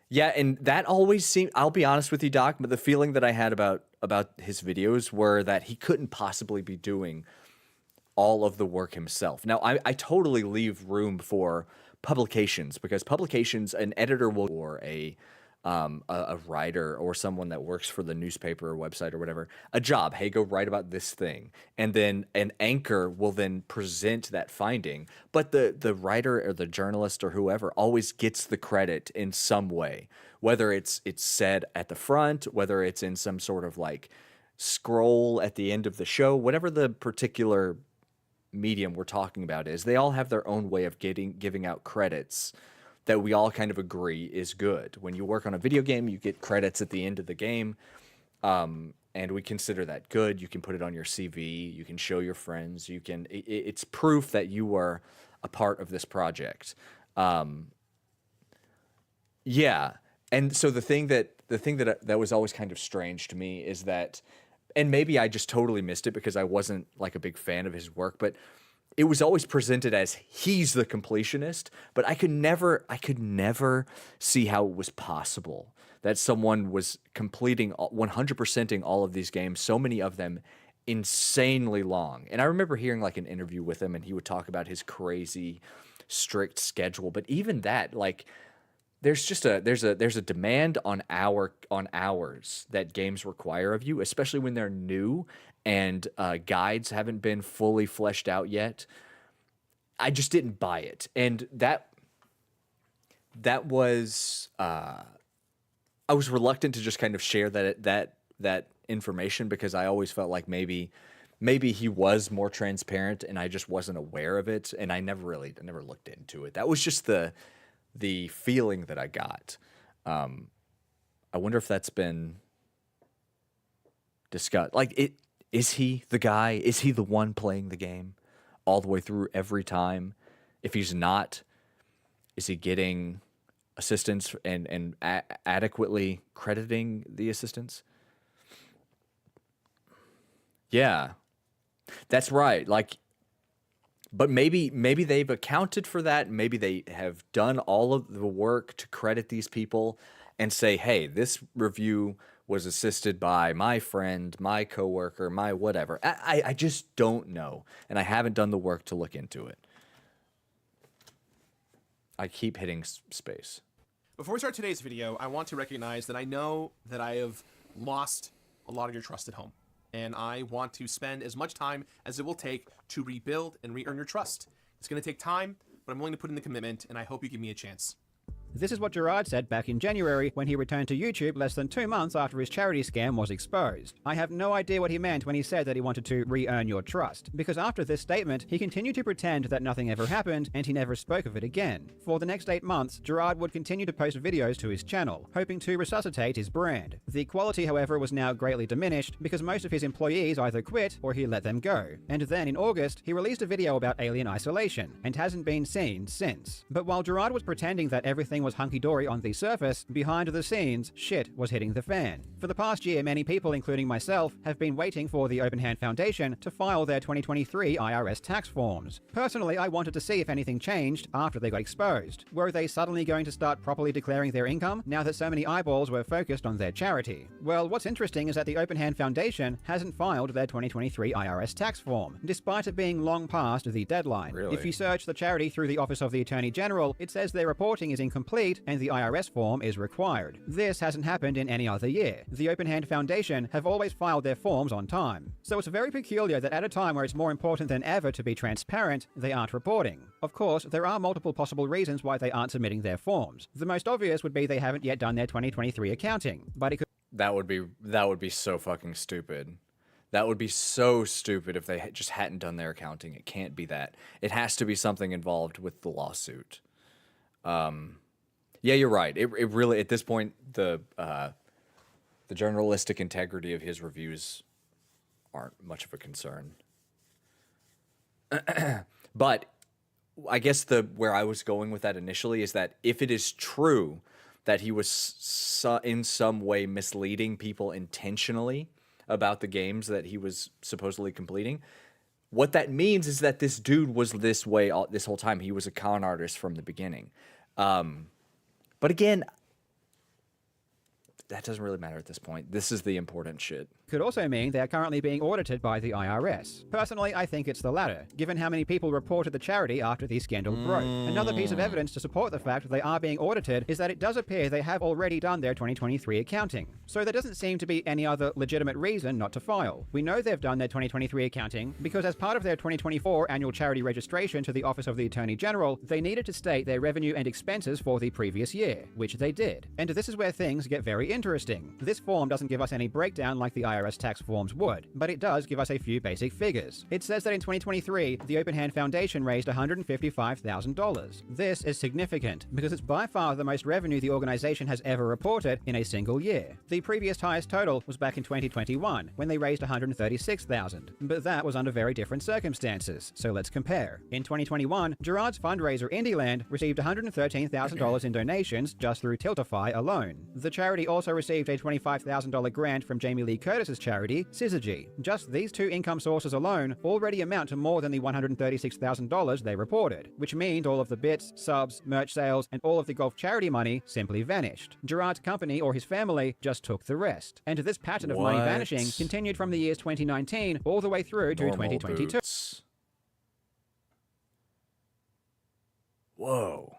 Yeah, and that always seemed, I'll be honest with you, Doc, but the feeling that I had about his videos were that he couldn't possibly be doing all of the work himself. Now, I totally leave room for publications, because publications, an editor will, or a writer or someone that works for the newspaper or website or whatever, a job. Hey, go write about this thing. And then an anchor will then present that finding. But the writer or the journalist or whoever always gets the credit in some way, whether it's said at the front, whether it's in some sort of like scroll at the end of the show, whatever the particular medium we're talking about is, they all have their own way of giving out credits that we all kind of agree is good. When you work on a video game, you get credits at the end of the game, and we consider that good. You can put it on your CV. You can show your friends. It's proof that you were a part of this project. Yeah, and so the thing that was always kind of strange to me is that, and maybe I just totally missed it because I wasn't like a big fan of his work, but it was always presented as he's the completionist, but I could never see how it was possible that someone was completing 100%ing all of these games, so many of them, insanely long. And I remember hearing like an interview with him, and he would talk about his crazy strict schedule. But even that, like, there's a demand on hours that games require of you, especially when they're new and guides haven't been fully fleshed out yet. I just didn't buy it, and that was I was reluctant to just kind of share that information, because I always felt like maybe he was more transparent and I just wasn't aware of it, and I never looked into it. That was just the feeling that I got. I wonder if that's been discussed. Like, is he the guy? Is he the one playing the game all the way through every time? If he's not, is he getting assistance and adequately crediting the assistance? Yeah, that's right. Like, but maybe they've accounted for that. Maybe they have done all of the work to credit these people and say, hey, this review was assisted by my friend, my coworker, my whatever. I just don't know, and I haven't done the work to look into it. I keep hitting space. Before we start today's video, I want to recognize that I know that I have lost a lot of your trust at home, and I want to spend as much time as it will take to rebuild and re-earn your trust. It's going to take time, but I'm willing to put in the commitment, and I hope you give me a chance. This is what Gerard said back in January when he returned to YouTube less than 2 months after his charity scam was exposed. I have no idea what he meant when he said that he wanted to re-earn your trust, because after this statement, he continued to pretend that nothing ever happened and he never spoke of it again. For the next 8 months, Gerard would continue to post videos to his channel, hoping to resuscitate his brand. The quality, however, was now greatly diminished because most of his employees either quit or he let them go. And then in August, he released a video about alien isolation and hasn't been seen since. But while Gerard was pretending that everything was hunky-dory on the surface, behind the scenes, shit was hitting the fan. For the past year, many people, including myself, have been waiting for the Open Hand Foundation to file their 2023 IRS tax forms. Personally, I wanted to see if anything changed after they got exposed. Were they suddenly going to start properly declaring their income now that so many eyeballs were focused on their charity? Well, what's interesting is that the Open Hand Foundation hasn't filed their 2023 IRS tax form, despite it being long past the deadline. Really? If you search the charity through the Office of the Attorney General, it says their reporting is incomplete and the IRS form is required. This hasn't happened in any other year. The Open Hand Foundation have always filed their forms on time. So it's very peculiar that at a time where it's more important than ever to be transparent, they aren't reporting. Of course, there are multiple possible reasons why they aren't submitting their forms. The most obvious would be they haven't yet done their 2023 accounting, but it could That would be so fucking stupid. That would be so stupid if they just hadn't done their accounting. It can't be that. It has to be something involved with the lawsuit. Yeah, you're right. It really, at this point, the journalistic integrity of his reviews aren't much of a concern. But I guess where I was going with that initially is that if it is true that he was in some way misleading people intentionally about the games that he was supposedly completing, what that means is that this dude was this way this whole time. He was a con artist from the beginning. But again, that doesn't really matter at this point. This is the important shit. could also mean they are currently being audited by the IRS. Personally, I think it's the latter, given how many people reported the charity after the scandal broke. Another piece of evidence to support the fact that they are being audited is that it does appear they have already done their 2023 accounting. So there doesn't seem to be any other legitimate reason not to file. We know they've done their 2023 accounting because as part of their 2024 annual charity registration to the Office of the Attorney General, they needed to state their revenue and expenses for the previous year, which they did. And this is where things get very interesting. This form doesn't give us any breakdown like the IRS tax forms would, but it does give us a few basic figures. It says that in 2023, the Open Hand Foundation raised $155,000. This is significant because it's by far the most revenue the organization has ever reported in a single year. The previous highest total was back in 2021, when they raised $136,000, but that was under very different circumstances, so let's compare. In 2021, Gerard's fundraiser Indieland received $113,000 in donations just through Tiltify alone. The charity also received a $25,000 grant from Jamie Lee Curtis's Texas charity, Syzygy. Just these two income sources alone already amount to more than the $136,000 they reported, which means all of the bits, subs, merch sales, and all of the golf charity money simply vanished. Gerard's company or his family just took the rest. And this pattern of money vanishing continued from the years 2019 all the way through to 2022. Boots. Whoa.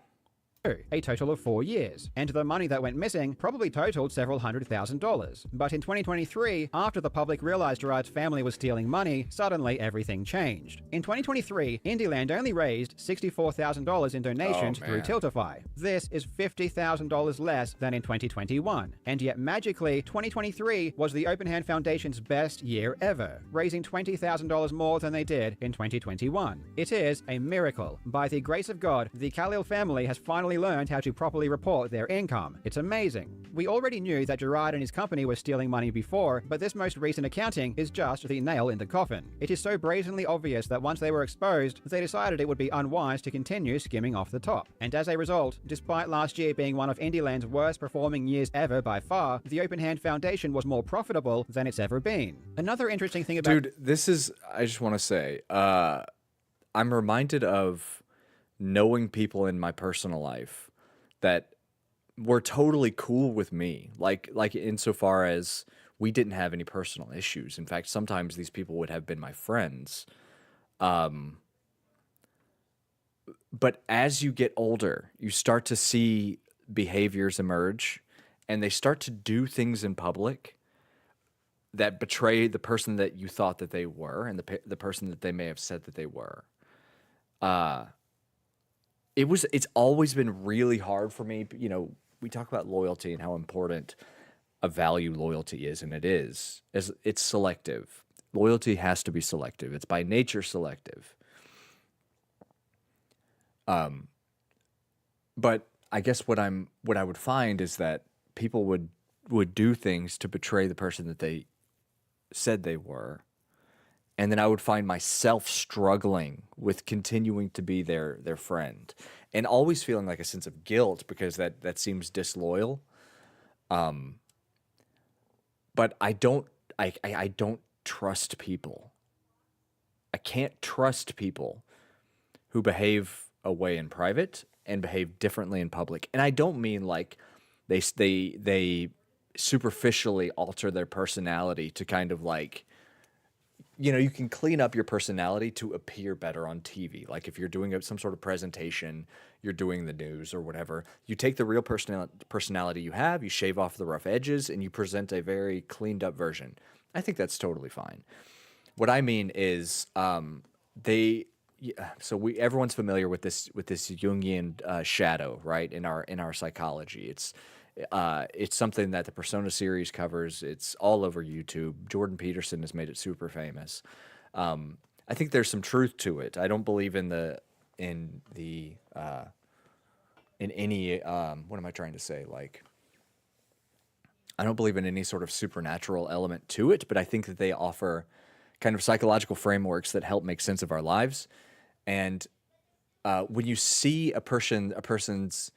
A total of 4 years, and the money that went missing probably totaled several $100,000. But in 2023, after the public realized Gerard's family was stealing money, suddenly everything changed. In 2023, Indieland only raised $64,000 in donations through Tiltify. This is $50,000 less than in 2021, and yet magically, 2023 was the Open Hand Foundation's best year ever, raising $20,000 more than they did in 2021. It is a miracle. By the grace of God, the Khalil family has finally learned how to properly report their income. It's amazing. We already knew that Gerard and his company were stealing money before, but this most recent accounting is just the nail in the coffin. It is so brazenly obvious that once they were exposed, they decided it would be unwise to continue skimming off the top. And as a result, despite last year being one of Indieland's worst performing years ever by far, the Open Hand Foundation was more profitable than it's ever been. Another interesting thing about— Dude, this is, I just want to say, I'm reminded of knowing people in my personal life that were totally cool with me, like insofar as we didn't have any personal issues. In fact, sometimes these people would have been my friends. But as you get older, you start to see behaviors emerge, and they start to do things in public that betray the person that you thought that they were, and the person that they may have said that they were. It's always been really hard for me. You know, we talk about loyalty and how important a value loyalty is, and it is. It's selective. Loyalty has to be selective. It's by nature selective. But I guess what I would find is that people would do things to betray the person that they said they were. And then I would find myself struggling with continuing to be their friend, and always feeling like a sense of guilt because that seems disloyal. But I don't trust people. I can't trust people who behave a way in private and behave differently in public. And I don't mean like they superficially alter their personality to kind of like, you know, you can clean up your personality to appear better on TV. Like if you're doing some sort of presentation, you're doing the news or whatever, you take the real personality you have, you shave off the rough edges, and you present a very cleaned up version. I think that's totally fine. What I mean is everyone's familiar with this Jungian shadow, right? In our psychology. It's something that the Persona series covers. It's all over YouTube. Jordan Peterson has made it super famous. I think there's some truth to it. I don't believe in any what am I trying to say? Like, I don't believe in any sort of supernatural element to it, but I think that they offer kind of psychological frameworks that help make sense of our lives. And when you see a person's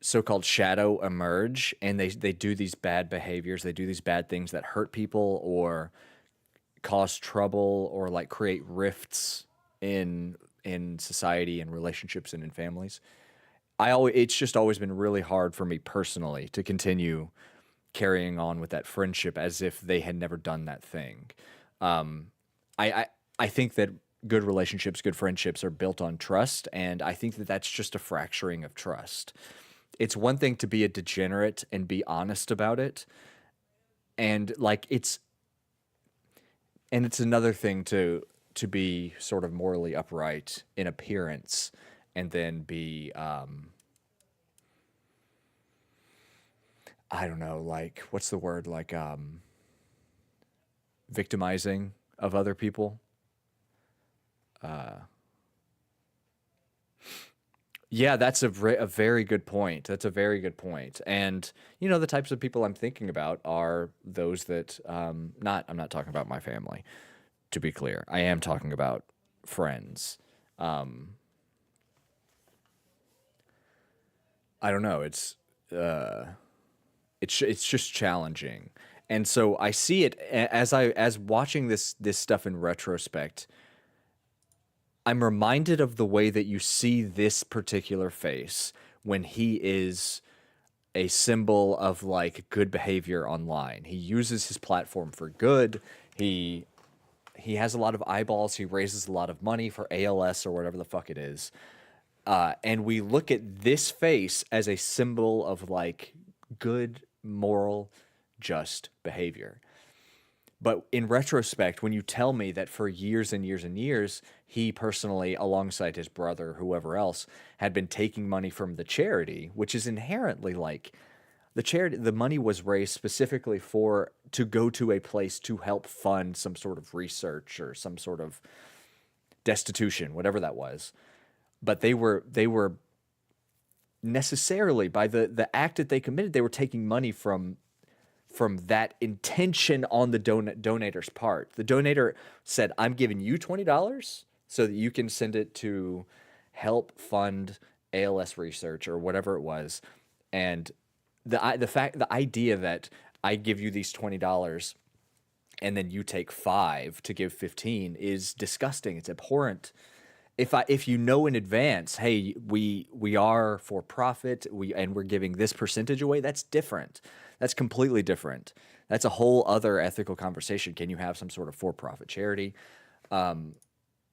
so-called shadow emerge, and they do these bad behaviors, they do these bad things that hurt people or cause trouble or like create rifts in society and relationships and in families. It's just always been really hard for me personally to continue carrying on with that friendship as if they had never done that thing. I think that good relationships, good friendships are built on trust, and I think that that's just a fracturing of trust. It's one thing to be a degenerate and be honest about it, and it's another thing to be sort of morally upright in appearance, and then be I don't know, like, what's the word, like victimizing of other people. Yeah, that's a very good point. That's a very good point. And, you know, the types of people I'm thinking about are those that, I'm not talking about my family, to be clear. I am talking about friends. I don't know. It's just challenging. And so I see it as watching this stuff in retrospect. I'm reminded of the way that you see this particular face when he is a symbol of like good behavior online. He uses his platform for good. He has a lot of eyeballs. He raises a lot of money for ALS or whatever the fuck it is. And we look at this face as a symbol of like good, moral, just behavior. But in retrospect, when you tell me that for years and years and years, he personally, alongside his brother, whoever else, had been taking money from the charity, which is inherently like the charity, the money was raised specifically to go to a place to help fund some sort of research or some sort of destitution, whatever that was. But they were necessarily, by the act that they committed, they were taking money from that intention on the donator's part. The donator said, I'm giving you $20 so that you can send it to help fund ALS research or whatever it was. And the idea that I give you these $20 and then you take 5 to give 15 is disgusting. It's abhorrent. If you know in advance, hey, we are for profit, and we're giving this percentage away, that's different. That's completely different. That's a whole other ethical conversation. Can you have some sort of for-profit charity?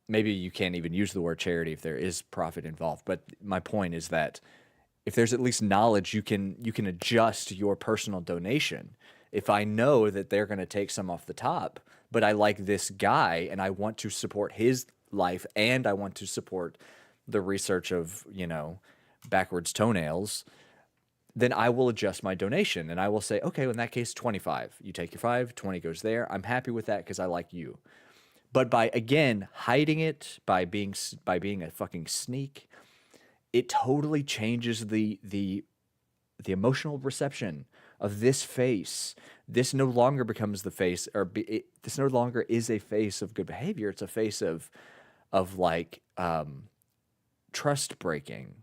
Maybe you can't even use the word charity if there is profit involved. But my point is that if there's at least knowledge, you can adjust your personal donation. If I know that they're going to take some off the top, but I like this guy and I want to support his life and I want to support the research of, backwards toenails, then I will adjust my donation and I will say, okay, in that case, 25. You take your 5, 20 goes there. I'm happy with that because I like you. But by, again, hiding it, by being a fucking sneak, it totally changes the emotional reception of this face. This no longer becomes the face, this no longer is a face of good behavior. It's a face of like trust breaking,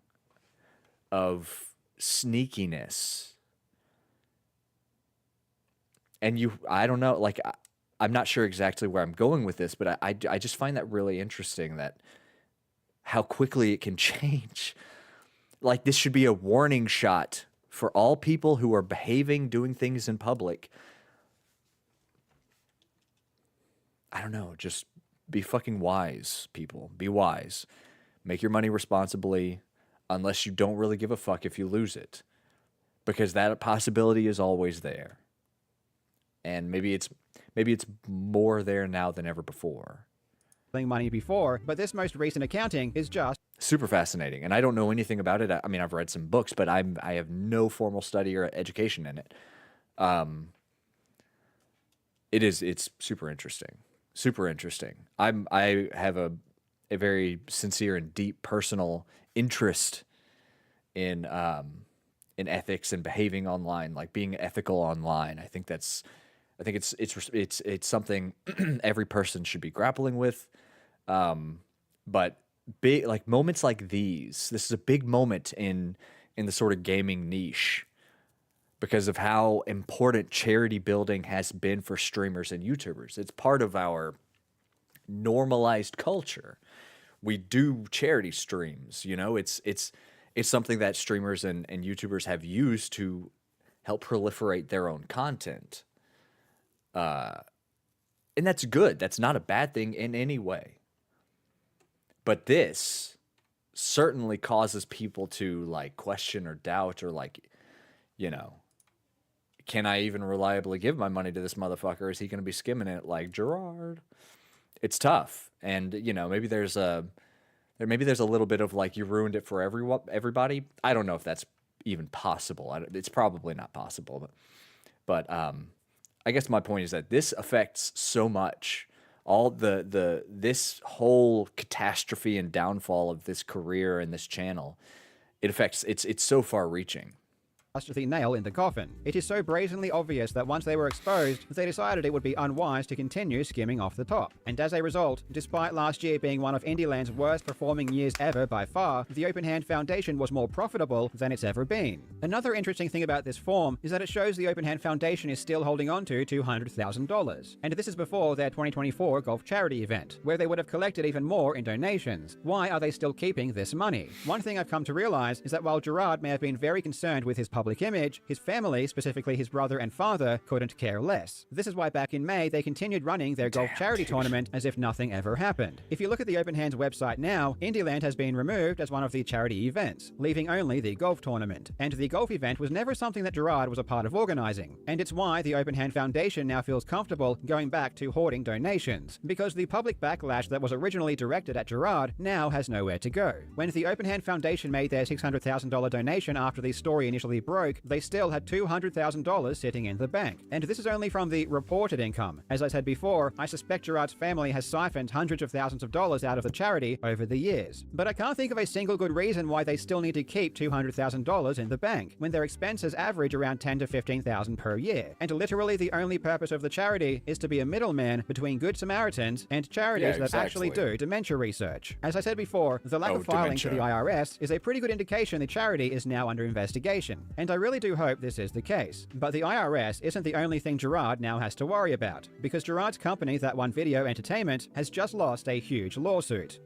of sneakiness. And I don't know, like, I'm not sure exactly where I'm going with this, but I just find that really interesting, that how quickly it can change. Like, this should be a warning shot for all people who are doing things in public. I don't know, just be fucking wise, people. Be wise. Make your money responsibly, unless you don't really give a fuck if you lose it. Because that possibility is always there. And maybe it's more there now than ever before. Money before, but this most recent accounting is just super fascinating. And I don't know anything about it. I mean, I've read some books, but I have no formal study or education in it. It's super interesting. Super interesting. I have a very sincere and deep personal interest in ethics and behaving online, like being ethical online. I think it's something every person should be grappling with. But big, like, moments like this is a big moment in the sort of gaming niche, because of how important charity building has been for streamers and YouTubers. It's part of our normalized culture. We do charity streams, it's something that streamers and YouTubers have used to help proliferate their own content. And that's good. That's not a bad thing in any way. But this certainly causes people to, like, question or doubt, or, like, can I even reliably give my money to this motherfucker? Is he going to be skimming it like Gerard? It's tough. And, maybe there's a little bit of, like, you ruined it for everybody. I don't know if that's even possible. It's probably not possible. But I guess my point is that this affects so much. All this whole catastrophe and downfall of this career and this channel, it's so far reaching. just the nail in the coffin. It is so brazenly obvious that once they were exposed, they decided it would be unwise to continue skimming off the top. And as a result, despite last year being one of Indieland's worst performing years ever by far, the Open Hand Foundation was more profitable than it's ever been. Another interesting thing about this form is that it shows the Open Hand Foundation is still holding on to $200,000. And this is before their 2024 golf charity event, where they would have collected even more in donations. Why are they still keeping this money? One thing I've come to realize is that while Gerard may have been very concerned with his public image, his family, specifically his brother and father, couldn't care less. This is why back in May, they continued running their golf charity tournament as if nothing ever happened. If you look at the Open Hands website now, Indieland has been removed as one of the charity events, leaving only the golf tournament. And the golf event was never something that Gerard was a part of organizing. And it's why the Open Hand Foundation now feels comfortable going back to hoarding donations, because the public backlash that was originally directed at Gerard now has nowhere to go. When the Open Hand Foundation made their $600,000 donation after the story initially broke, they still had $200,000 sitting in the bank. And this is only from the reported income. As I said before, I suspect Gerard's family has siphoned hundreds of thousands of dollars out of the charity over the years. But I can't think of a single good reason why they still need to keep $200,000 in the bank, when their expenses average around $10,000 to $15,000 per year. And literally the only purpose of the charity is to be a middleman between Good Samaritans and charities that actually do dementia research. As I said before, the lack of filing to the IRS is a pretty good indication the charity is now under investigation. And I really do hope this is the case. But the IRS isn't the only thing Gerard now has to worry about, because Gerard's company, That One Video Entertainment, has just lost a huge lawsuit.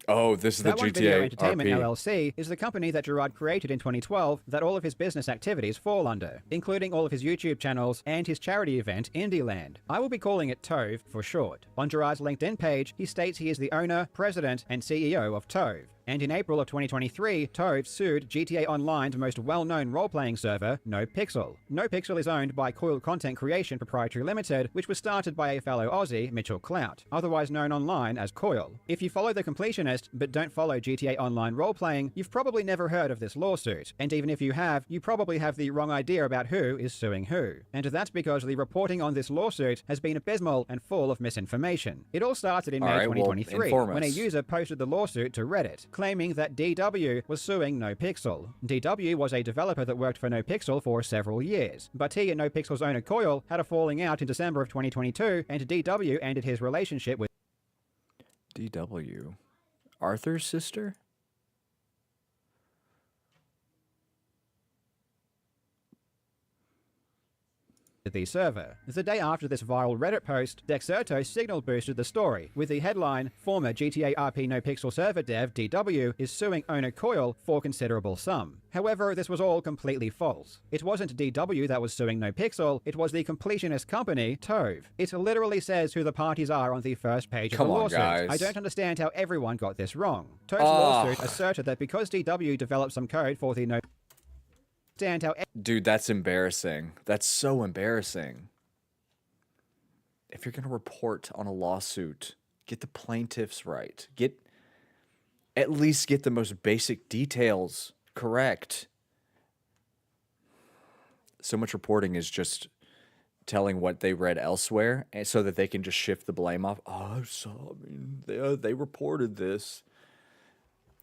Oh, this is the That One Video GTA Entertainment RP. LLC is the company that Gerard created in 2012 that all of his business activities fall under, including all of his YouTube channels and his charity event, Indieland. I will be calling it Tove for short. On Gerard's LinkedIn page, he states he is the owner, president, and CEO of Tove. And in April of 2023, Tove sued GTA Online's most well-known role-playing server, NoPixel. NoPixel is owned by Coil Content Creation Proprietary Limited, which was started by a fellow Aussie, Mitchell Clout, otherwise known online as Coil. If you follow The Completionist, but don't follow GTA Online role-playing, you've probably never heard of this lawsuit. And even if you have, you probably have the wrong idea about who is suing who. And that's because the reporting on this lawsuit has been abysmal and full of misinformation. It all started in May 2023, when a user posted the lawsuit to Reddit, claiming that DW was suing NoPixel. DW was a developer that worked for NoPixel for several years, but he and NoPixel's owner Coil had a falling out in December of 2022, and DW ended his relationship with DW? Arthur's sister? the server. The day after this viral Reddit post, Dexerto signal boosted the story with the headline, "Former GTA RP NoPixel server dev DW is suing owner Coil for considerable sum." However, this was all completely false. It wasn't DW that was suing NoPixel, it was the completionist company, Tove. It literally says who the parties are on the first page of the lawsuit. Guys. I don't understand how everyone got this wrong. Tove's lawsuit asserted that because DW developed some code for the Dude, that's embarrassing. That's so embarrassing. If you're going to report on a lawsuit, get the plaintiffs right. At least get the most basic details correct. So much reporting is just telling what they read elsewhere, and so that they can just shift the blame off. They reported this.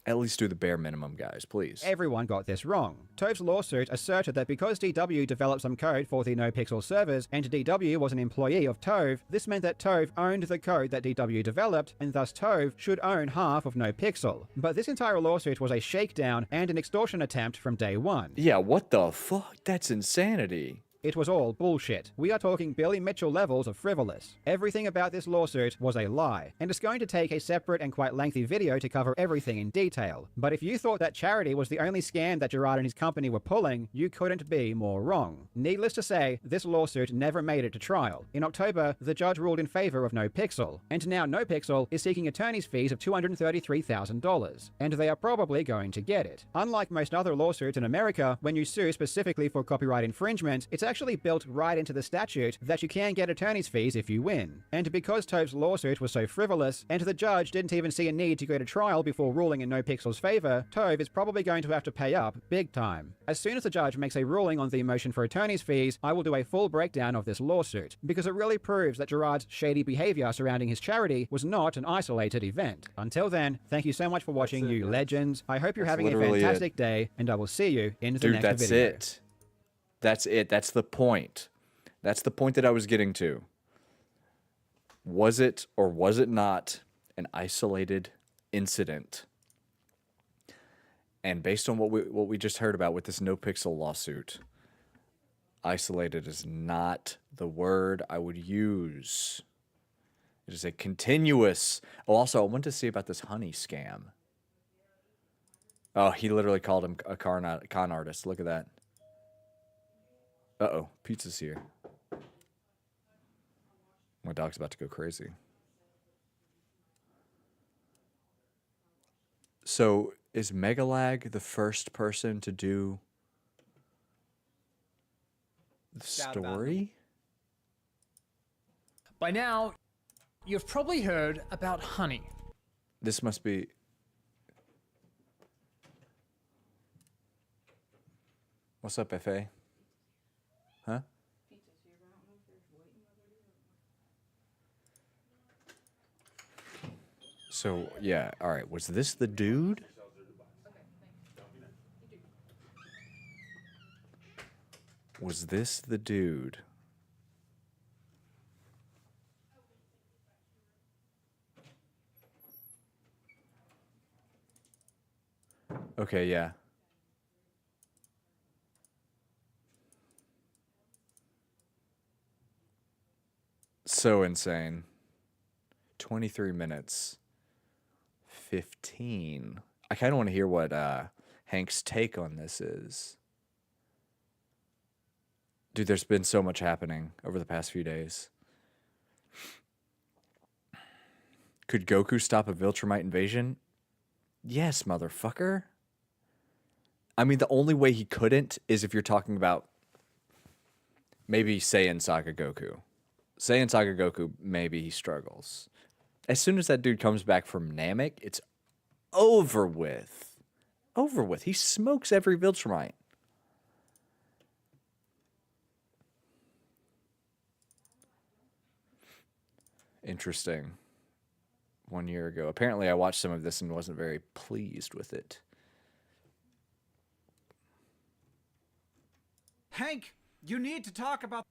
At least do the bare minimum, guys, please. Everyone got this wrong. Tove's lawsuit asserted that because DW developed some code for the NoPixel servers, and DW was an employee of Tove, this meant that Tove owned the code that DW developed, and thus Tove should own half of NoPixel. But this entire lawsuit was a shakedown and an extortion attempt from day one. Yeah, what the fuck? That's insanity. It was all bullshit. We are talking Billy Mitchell levels of frivolous. Everything about this lawsuit was a lie, and it's going to take a separate and quite lengthy video to cover everything in detail. But if you thought that charity was the only scam that Gerard and his company were pulling, you couldn't be more wrong. Needless to say, this lawsuit never made it to trial. In October, the judge ruled in favor of NoPixel, and now NoPixel is seeking attorney's fees of $233,000, and they are probably going to get it. Unlike most other lawsuits in America, when you sue specifically for copyright infringement, it's actually built right into the statute that you can get attorney's fees if you win. And because Tove's lawsuit was so frivolous, and the judge didn't even see a need to go to trial before ruling in NoPixel's favor, Tove is probably going to have to pay up big time. As soon as the judge makes a ruling on the motion for attorney's fees, I will do a full breakdown of this lawsuit, because it really proves that Gerard's shady behavior surrounding his charity was not an isolated event. Until then, thank you so much for watching, you legends. I hope you're having a fantastic day, and I will see you in the next video. Dude, that's it. That's the point. That's the point that I was getting to. Was it or was it not an isolated incident? And based on what we just heard about with this NoPixel lawsuit, isolated is not the word I would use. It is a continuous. Oh, also, I wanted to see about this honey scam. Oh, he literally called him a con artist. Look at that. Uh-oh, pizza's here. My dog's about to go crazy. So, is Megalag the first person to do the story? By now, you've probably heard about honey. This must be... What's up, FA? Huh? So, yeah, all right. Was this the dude? Was this the dude? Okay, yeah. So insane. 23 minutes. 15. I kind of want to hear what Hank's take on this is. Dude, there's been so much happening over the past few days. Could Goku stop a Viltrumite invasion? Yes, motherfucker. I mean, the only way he couldn't is if you're talking about maybe Saiyan Saga Goku. Saiyan Saga Goku, maybe he struggles. As soon as that dude comes back from Namek, it's over with. Over with. He smokes every Viltrumite. Interesting. 1 year ago. Apparently, I watched some of this and wasn't very pleased with it. Hank, you need to talk about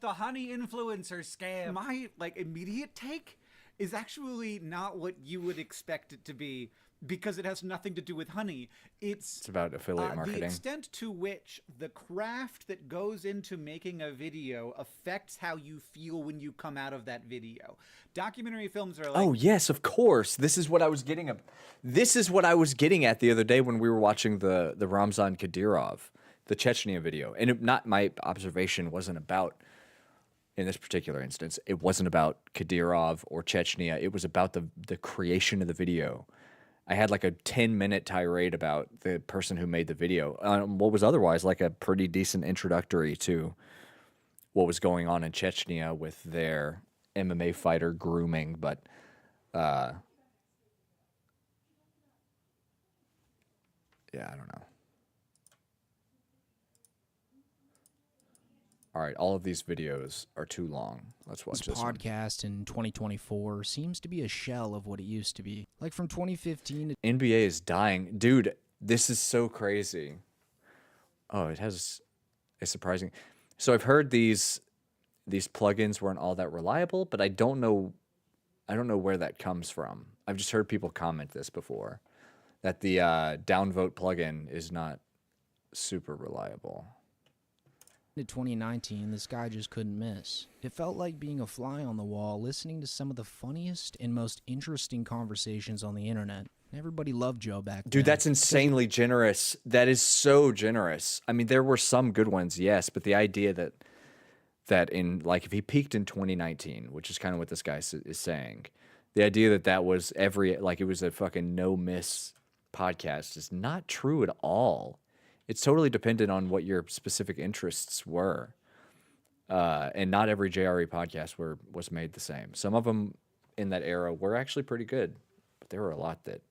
the honey influencer scam. My immediate take is actually not what you would expect it to be, because it has nothing to do with honey. It's about affiliate marketing. The extent to which the craft that goes into making a video affects how you feel when you come out of that video. Documentary films are like... Oh, yes, of course. This is what I was getting at. This is what I was getting at the other day when we were watching the Ramzan Kadyrov, the Chechnya video. And not my observation wasn't about, in this particular instance, it wasn't about Kadyrov or Chechnya. It was about the creation of the video. I had like a 10-minute tirade about the person who made the video. What was otherwise like a pretty decent introductory to what was going on in Chechnya with their MMA fighter grooming. But yeah, I don't know. All right, all of these videos are too long. Let's watch this one. Podcast in 2024 seems to be a shell of what it used to be. Like from 2015 to... NBA is dying. Dude, this is so crazy. Oh, it has a surprising... So I've heard these plugins weren't all that reliable, but I don't know where that comes from. I've just heard people comment this before, that the downvote plugin is not super reliable. In 2019, this guy just couldn't miss. It felt like being a fly on the wall, listening to some of the funniest and most interesting conversations on the internet. Everybody loved Joe back then. Dude, that's insanely generous. That is so generous. I mean, there were some good ones, yes, but the idea that in, like, if he peaked in 2019, which is kind of what this guy is saying, the idea that was it was a fucking no-miss podcast is not true at all. It's totally dependent on what your specific interests were. And not every JRE podcast was made the same. Some of them in that era were actually pretty good, but there were a lot that.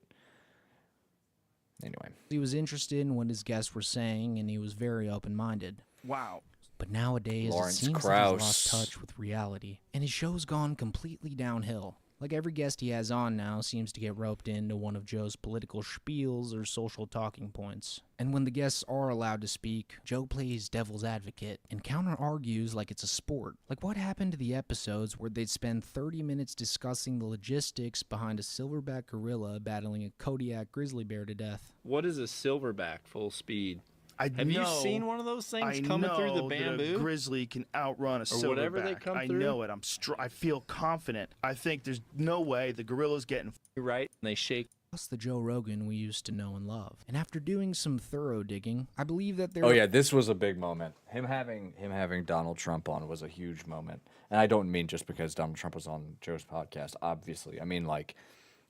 Anyway, he was interested in what his guests were saying, and he was very open-minded. Wow. But nowadays, Lawrence it seems like Krauss. he's lost touch with reality, and his show's gone completely downhill. Like every guest he has on now seems to get roped into one of Joe's political spiels or social talking points. And when the guests are allowed to speak, Joe plays devil's advocate and counter-argues like it's a sport. Like what happened to the episodes where they'd spend 30 minutes discussing the logistics behind a silverback gorilla battling a Kodiak grizzly bear to death? What is a silverback full speed? Have you know- seen one of those things I coming through the know that bamboo? a grizzly can outrun a silverback. Or whatever they come I through? know it. I feel confident. I think there's no way the gorilla's getting. Right? And they shake. Plus the Joe Rogan we used to know and love. And after doing some thorough digging, I believe that there oh yeah, this was a big moment. Him having Donald Trump on was a huge moment, and I don't mean just because Donald Trump was on Joe's podcast. Obviously, I mean like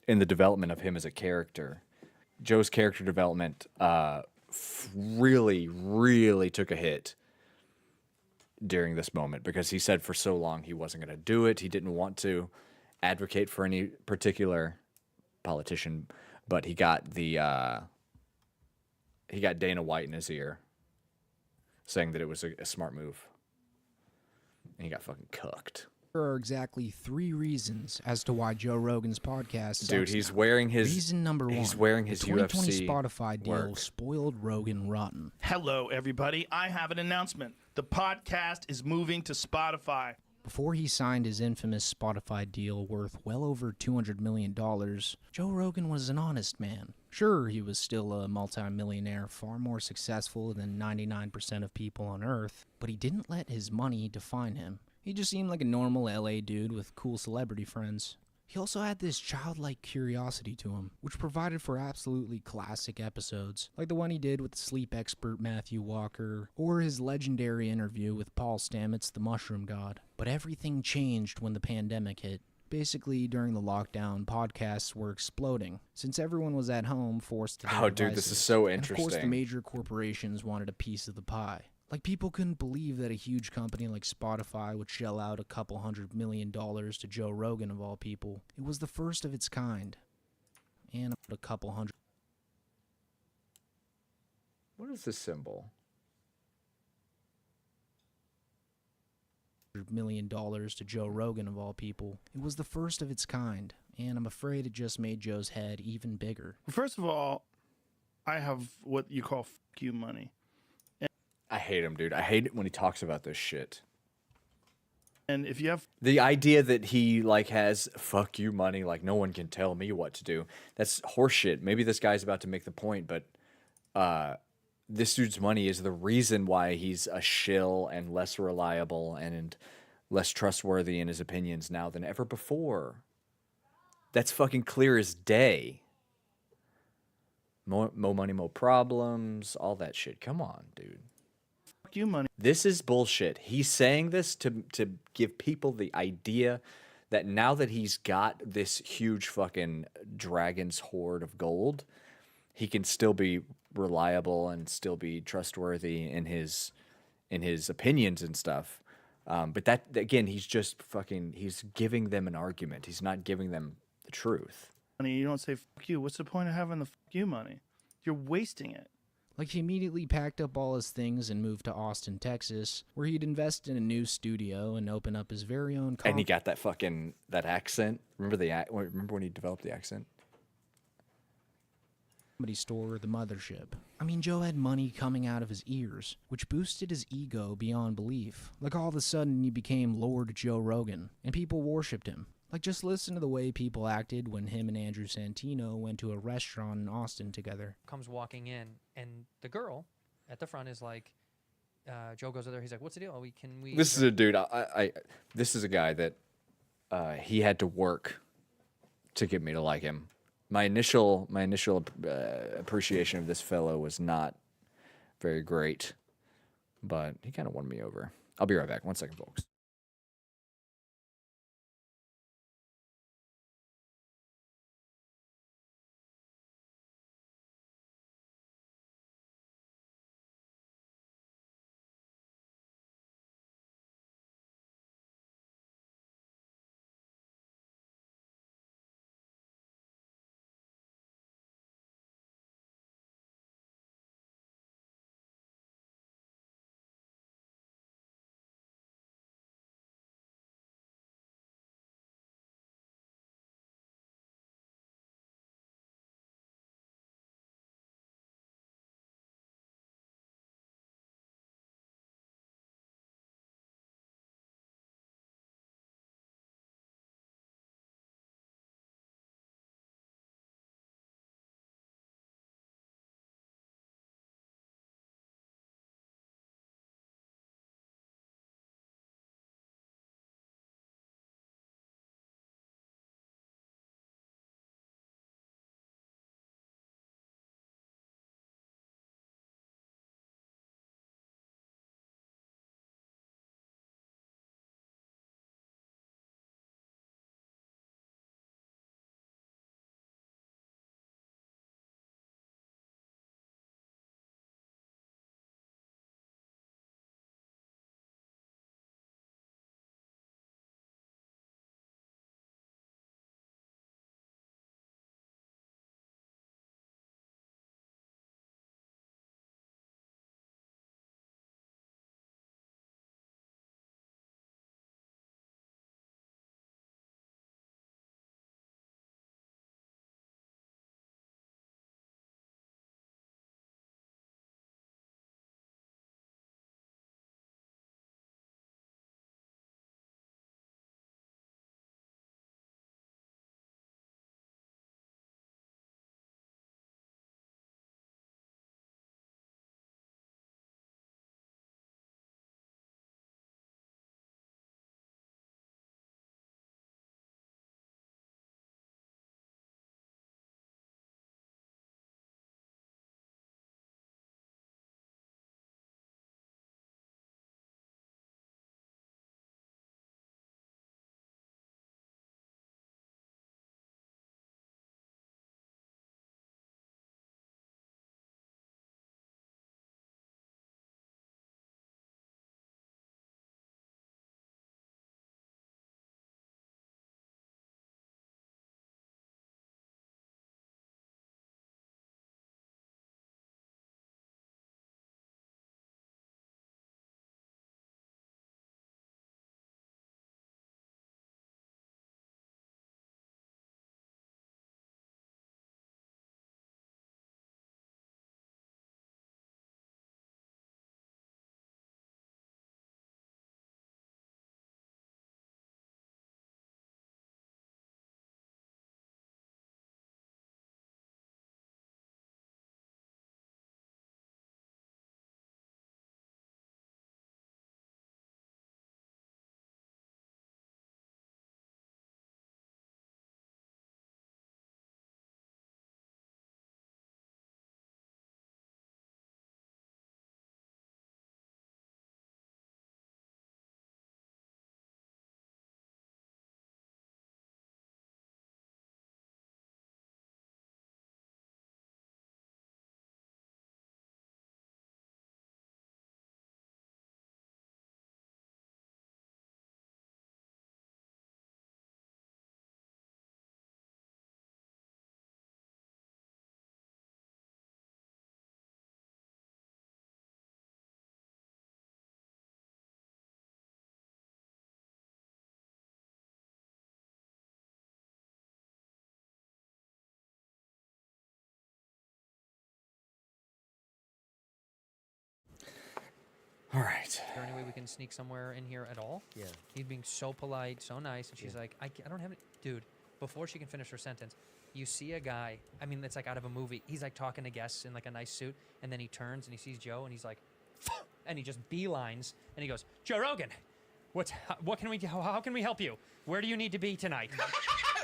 in the development of him as a character. Joe's character development really took a hit during this moment because he said for so long he wasn't going to do it. He didn't want to advocate for any particular politician, but he got Dana White in his ear saying that it was a smart move. And he got fucking cooked. There are exactly 3 reasons as to why Joe Rogan's podcast sucks. Dude, he's now. wearing his Reason number 1. He's wearing his the 2020 UFC Spotify deal work. spoiled Rogan rotten. Hello, everybody. I have an announcement. The podcast is moving to Spotify. Before he signed his infamous Spotify deal worth well over $200 million, Joe Rogan was an honest man. Sure, he was still a multimillionaire, far more successful than 99% of people on Earth, but he didn't let his money define him. He just seemed like a normal LA dude with cool celebrity friends. He also had this childlike curiosity to him, which provided for absolutely classic episodes, like the one he did with the sleep expert Matthew Walker, or his legendary interview with Paul Stamets, the Mushroom God. But everything changed when the pandemic hit. Basically, during the lockdown, podcasts were exploding, since everyone was at home forced to their Oh, dude, this is devices. so And of course, the interesting. major corporations wanted a piece of the pie. Like, people couldn't believe that a huge company like Spotify would shell out a couple $100 million to Joe Rogan, of all people. It was the first of its kind. And a couple $100 What is this symbol? million to Joe Rogan, of all people. It was the first of its kind. And I'm afraid it just made Joe's head even bigger. First of all, I have what you call "fuck you" money. I hate him, dude. I hate it when he talks about this shit. And if you have The idea that he like has fuck you money, like no one can tell me what to do. That's horseshit. Maybe this guy's about to make the point, but this dude's money is the reason why he's a shill and less reliable and less trustworthy in his opinions now than ever before. That's fucking clear as day. More money, more problems, all that shit. Come on, dude. fuck you money, This is bullshit. He's saying this to give people the idea that now that he's got this huge fucking dragon's hoard of gold, he can still be reliable and still be trustworthy in his opinions and stuff. But that again, he's giving them an argument. He's not giving them the truth. you don't say "fuck you." What's the point of having the "fuck you" money? You're wasting it. Like, he immediately packed up all his things and moved to Austin, Texas, where he'd invest in a new studio and open up his very own And he got that accent. Remember when he developed the accent? comedy store, The Mothership. I mean, Joe had money coming out of his ears, which boosted his ego beyond belief. Like, all of a sudden, he became Lord Joe Rogan, and people worshipped him. Like, just listen to the way people acted when him and Andrew Santino went to a restaurant in Austin together. Comes walking in, and the girl at the front is like, Joe goes over there. He's like, "What's the deal? This is a dude. This is a guy that he had to work to get me to like him. My initial appreciation of this fellow was not very great, but he kind of won me over. I'll be right back. 1 second, folks. All right. Is there any way we can sneak somewhere in here at all? Yeah. He's being so polite, so nice, and she's like, I don't have any. Dude, before she can finish her sentence, you see a guy. I mean, it's like out of a movie. He's like talking to guests in like a nice suit, and then he turns and he sees Joe, and he's like, and he just beelines, and he goes, Joe Rogan, what can we do? How can we help you? Where do you need to be tonight?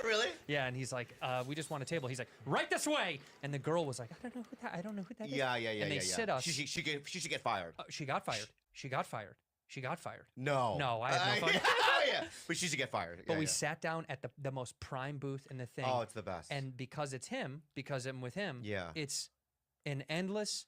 Really? Yeah, and he's like, we just want a table. He's like, right this way. And the girl was like, I don't know who that is. Yeah. And they sit us. She should get fired. She got fired. She got fired. She got fired. No. No, I have no fun. Yeah, but she should get fired. But Yeah, we yeah. sat down at the most prime booth in the thing. Oh, it's the best. And because it's him, because I'm with him, Yeah. it's an endless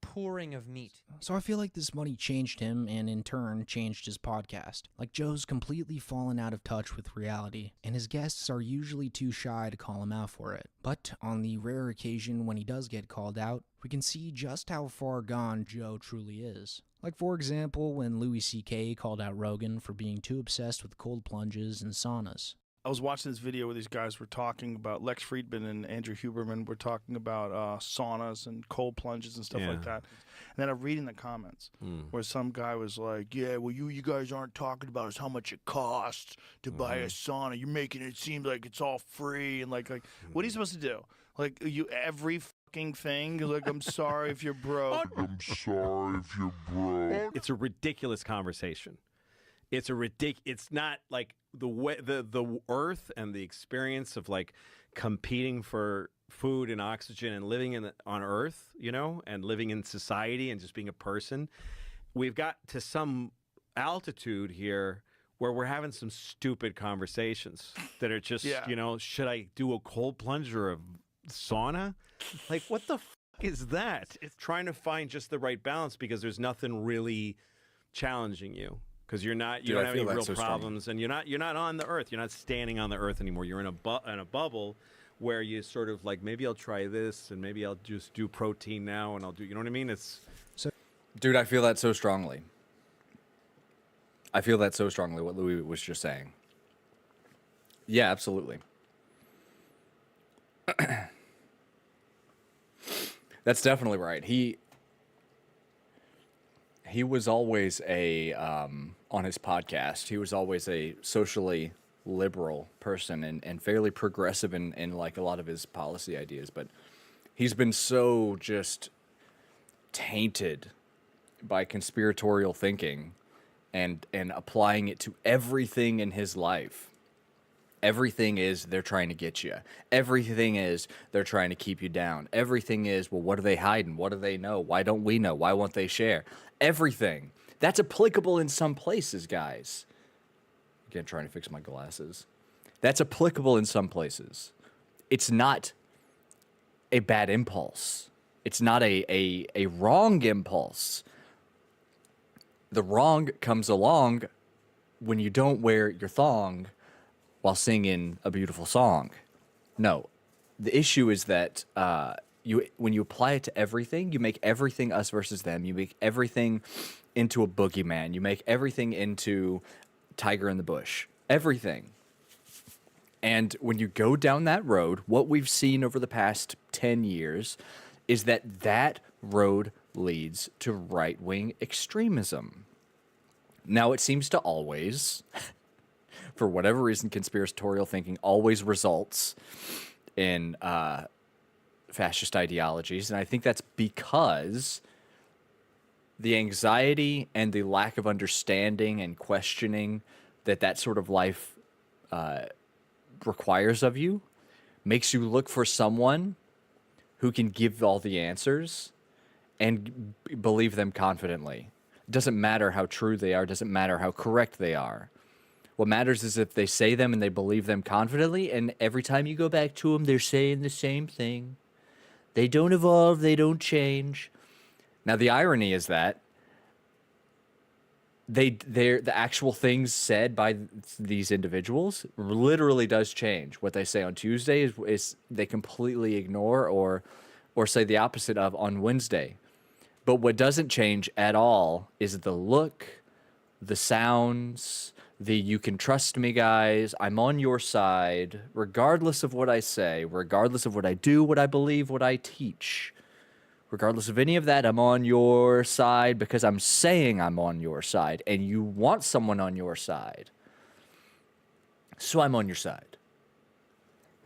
pouring of meat. So I feel like this money changed him and in turn changed his podcast. Like Joe's completely fallen out of touch with reality, and his guests are usually too shy to call him out for it. But on the rare occasion when he does get called out, we can see just how far gone Joe truly is. Like for example, when Louis C.K. called out Rogan for being too obsessed with cold plunges and saunas. I was watching this video where these guys were talking about, Lex Friedman and Andrew Huberman were talking about saunas and cold plunges and stuff like that. And then I'm reading the comments where some guy was like, yeah, well, you guys aren't talking about is how much it costs to buy a sauna. You're making it seem like it's all free. And like what are you supposed to do? Like every fucking thing? Like, I'm sorry if you're broke. I'm sorry if you're broke. It's a ridiculous conversation. It's not like the way the earth and the experience of like competing for food and oxygen and living on Earth, you know, and living in society and just being a person. We've got to some altitude here where we're having some stupid conversations that are just, you know, should I do a cold plunge or a sauna? Like, what the is that? It's trying to find just the right balance because there's nothing really challenging you. Because you don't have any real problems, and you're not on the earth. You're not standing on the earth anymore. You're in a bubble where you sort of like, maybe I'll try this, and maybe I'll just do protein now, and I'll do, you know what I mean? Dude, I feel that so strongly. I feel that so strongly. What Louis was just saying. Yeah, absolutely. That's definitely right. He was always on his podcast, he was always a socially liberal person and fairly progressive in like a lot of his policy ideas. But he's been so just tainted by conspiratorial thinking and applying it to everything in his life. Everything is they're trying to get you. Everything is they're trying to keep you down. Everything is, well, what are they hiding? What do they know? Why don't we know? Why won't they share? Everything. That's applicable in some places, guys. Again, trying to fix my glasses. That's applicable in some places. It's not a bad impulse. It's not a wrong impulse. The wrong comes along when you don't wear your thong while singing a beautiful song. No, the issue is that when you apply it to everything, you make everything us versus them. You make everything into a boogeyman. You make everything into tiger in the bush. Everything. And when you go down that road, what we've seen over the past 10 years is that road leads to right-wing extremism. Now, it seems to always, for whatever reason, conspiratorial thinking always results in fascist ideologies. And I think that's because the anxiety and the lack of understanding and questioning that sort of life requires of you makes you look for someone who can give all the answers and believe them confidently. It doesn't matter how true they are. It doesn't matter how correct they are. What matters is if they say them and they believe them confidently, and every time you go back to them, they're saying the same thing. They don't evolve. They don't change. Now, the irony is that the actual things said by these individuals literally does change. What they say on Tuesday is they completely ignore or say the opposite of on Wednesday. But what doesn't change at all is the look, the sounds, the you can trust me, guys, I'm on your side, regardless of what I say, regardless of what I do, what I believe, what I teach. Regardless of any of that, I'm on your side because I'm saying I'm on your side, and you want someone on your side. So I'm on your side.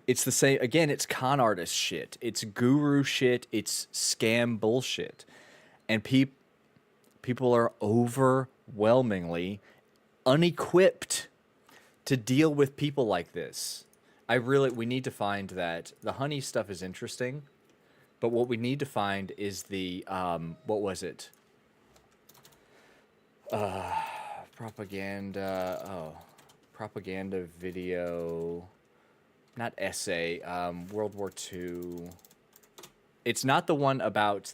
It's the same, again, it's con artist shit. It's guru shit. It's scam bullshit. And people are overwhelmingly unequipped to deal with people like this. We need to find that the honey stuff is interesting, but what we need to find is the, what was it? Propaganda video, not essay, World War II. It's not the one about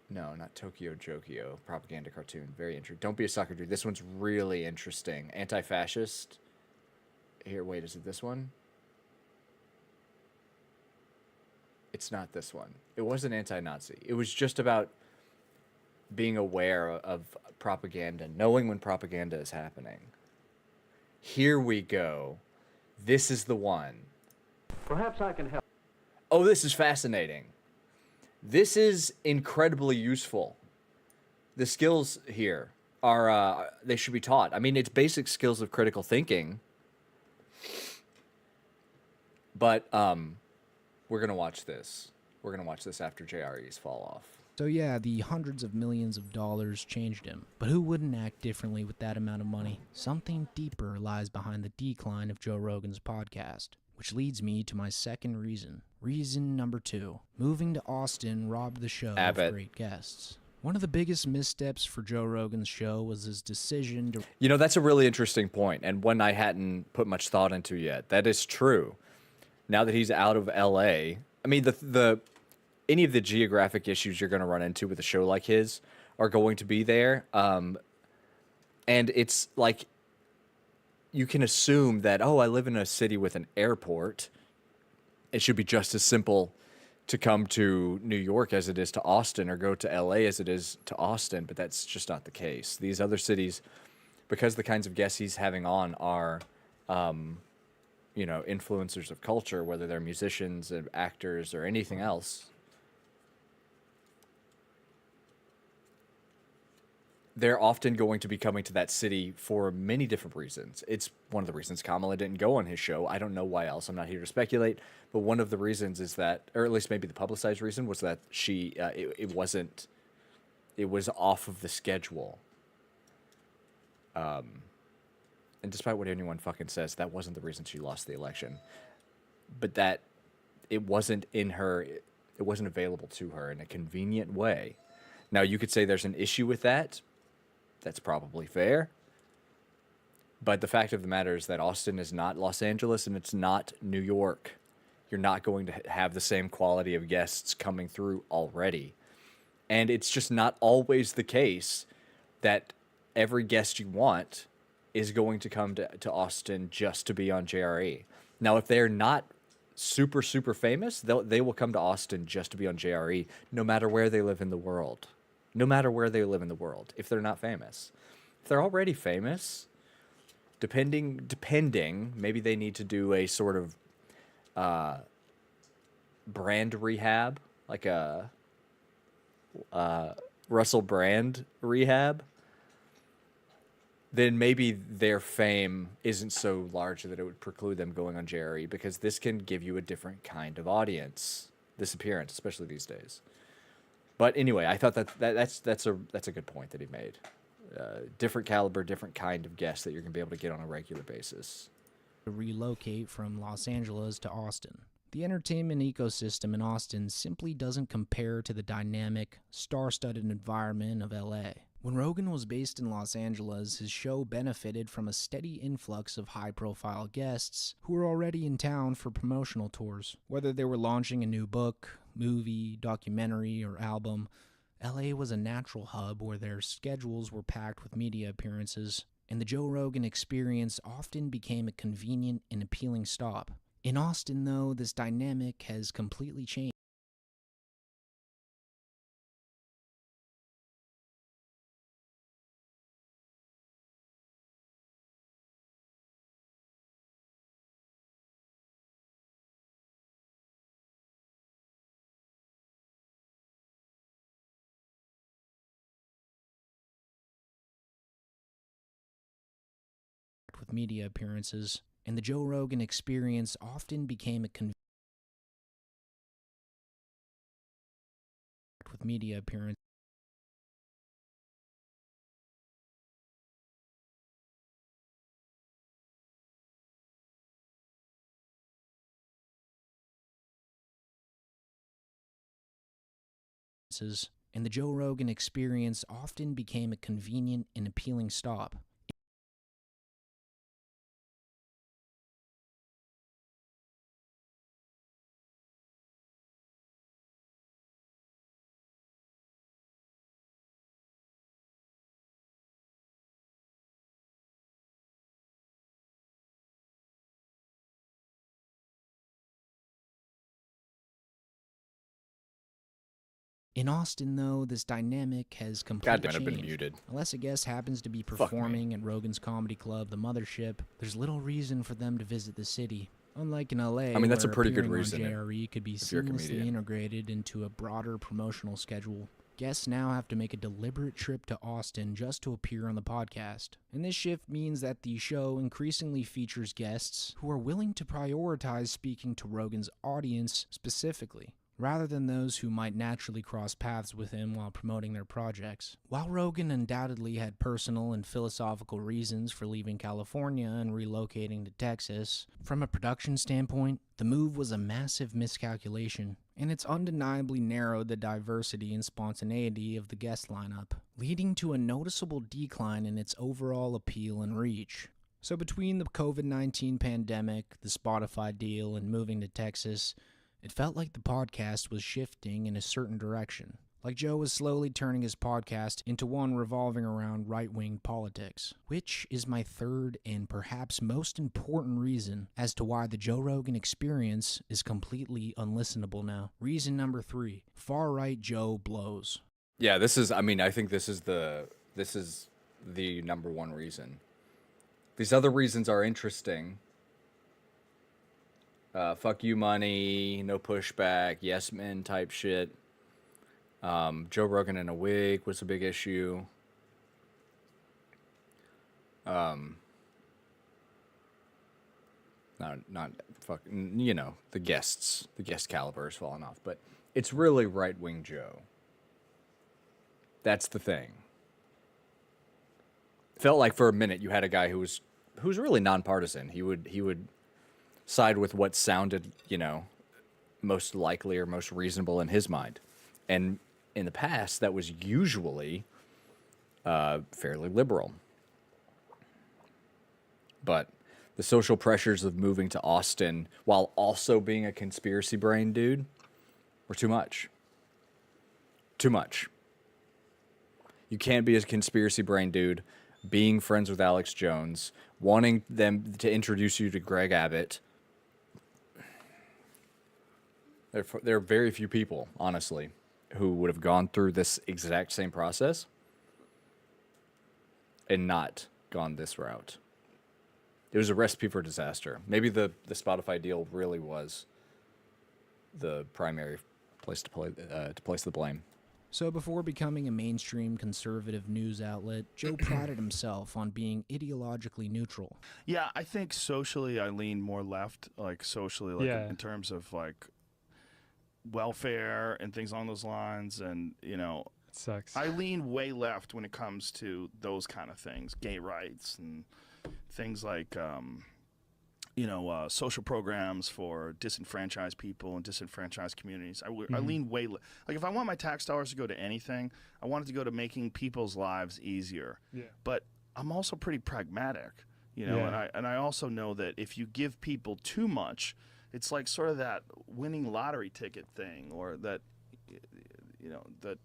no, not Tokyo Jokio, propaganda cartoon. Very interesting. Don't be a sucker, dude. This one's really interesting. Anti-fascist. Here, wait, is it this one? It's not this one. It wasn't anti-Nazi. It was just about being aware of propaganda, knowing when propaganda is happening. Here we go. This is the one. Perhaps I can help. Oh, this is fascinating. This is incredibly useful. The skills here are, they should be taught. I mean, it's basic skills of critical thinking. But we're going to watch this. We're going to watch this after JRE's fall off. So yeah, the hundreds of millions of dollars changed him. But who wouldn't act differently with that amount of money? Something deeper lies behind the decline of Joe Rogan's podcast. Which leads me to my second reason. Reason number 2. Moving to Austin robbed the show of great guests. One of the biggest missteps for Joe Rogan's show was his decision to... You know, that's a really interesting point, and one I hadn't put much thought into yet. That is true. Now that he's out of LA, I mean, any of the geographic issues you're going to run into with a show like his are going to be there. And it's like, you can assume that, oh, I live in a city with an airport. It should be just as simple to come to New York as it is to Austin, or go to LA as it is to Austin, but that's just not the case. These other cities, because the kinds of guests he's having on are, you know, influencers of culture, whether they're musicians and actors or anything else, they're often going to be coming to that city for many different reasons. It's one of the reasons Kamala didn't go on his show. I don't know why else. I'm not here to speculate. But one of the reasons is that, or at least maybe the publicized reason, was that it was off of the schedule. And despite what anyone fucking says, that wasn't the reason she lost the election. But that it wasn't available to her in a convenient way. Now, you could say there's an issue with that. That's probably fair. But the fact of the matter is that Austin is not Los Angeles and it's not New York. You're not going to have the same quality of guests coming through already. And it's just not always the case that every guest you want is going to come to Austin just to be on JRE. Now, if they're not super, super famous, they will come to Austin just to be on JRE, no matter where they live in the world. No matter where they live in the world, if they're not famous. If they're already famous, depending, maybe they need to do a sort of brand rehab, like a Russell Brand rehab, then maybe their fame isn't so large that it would preclude them going on JRE, because this can give you a different kind of audience, this appearance, especially these days. But anyway, I thought that's a good point that he made. Different caliber, different kind of guests that you're going to be able to get on a regular basis. To relocate from Los Angeles to Austin. The entertainment ecosystem in Austin simply doesn't compare to the dynamic, star-studded environment of LA. When Rogan was based in Los Angeles, his show benefited from a steady influx of high-profile guests who were already in town for promotional tours. Whether they were launching a new book, movie, documentary, or album, LA was a natural hub where their schedules were packed with media appearances, and the Joe Rogan Experience often became a convenient and appealing stop. In Austin, though, this dynamic has completely changed. with media appearances, and the Joe Rogan Experience often became a with media appearances. And the Joe Rogan Experience often became a convenient and appealing stop. In Austin, though, this dynamic has completely Goddamn, I've been changed. muted. Unless a guest happens to be Fuck me. performing at Rogan's comedy club, The Mothership, there's little reason for them to visit the city. Unlike in LA, I mean, that's a where pretty good appearing reason on JRE could be if you're a seamlessly comedian. integrated into a broader promotional schedule. Guests now have to make a deliberate trip to Austin just to appear on the podcast. And this shift means that the show increasingly features guests who are willing to prioritize speaking to Rogan's audience specifically, rather than those who might naturally cross paths with him while promoting their projects. While Rogan undoubtedly had personal and philosophical reasons for leaving California and relocating to Texas, from a production standpoint, the move was a massive miscalculation, and it's undeniably narrowed the diversity and spontaneity of the guest lineup, leading to a noticeable decline in its overall appeal and reach. So between the COVID-19 pandemic, the Spotify deal, and moving to Texas, it felt like the podcast was shifting in a certain direction, like Joe was slowly turning his podcast into one revolving around right-wing politics, which is my third and perhaps most important reason as to why the Joe Rogan Experience is completely unlistenable now. Reason number 3, far-right Joe blows. Yeah, this is. I mean, I think this is the number one reason. These other reasons are interesting. Fuck you money, no pushback, yes men type shit. Joe Rogan in a wig was a big issue. Not fucking, you know, the guest caliber is falling off, but it's really right-wing Joe. That's the thing. Felt like for a minute you had a guy who's really nonpartisan. He would side with what sounded, you know, most likely or most reasonable in his mind. And in the past, that was usually fairly liberal. But the social pressures of moving to Austin while also being a conspiracy brain dude were too much. Too much. You can't be a conspiracy brain dude, being friends with Alex Jones, wanting them to introduce you to Greg Abbott. There are very few people, honestly, who would have gone through this exact same process and not gone this route. It was a recipe for disaster. Maybe the Spotify deal really was the primary place to place the blame. So before becoming a mainstream conservative news outlet, Joe prided himself on being ideologically neutral. Yeah, I think socially I lean more left, like socially, like in terms of like welfare and things along those lines, and you know, it sucks. I lean way left when it comes to those kind of things, gay rights and things like social programs for disenfranchised people and disenfranchised communities. I lean way like if I want my tax dollars to go to anything, I want it to go to making people's lives easier. Yeah. But I'm also pretty pragmatic, you know, and I also know that if you give people too much, it's like sort of that winning lottery ticket thing, or that, you know, that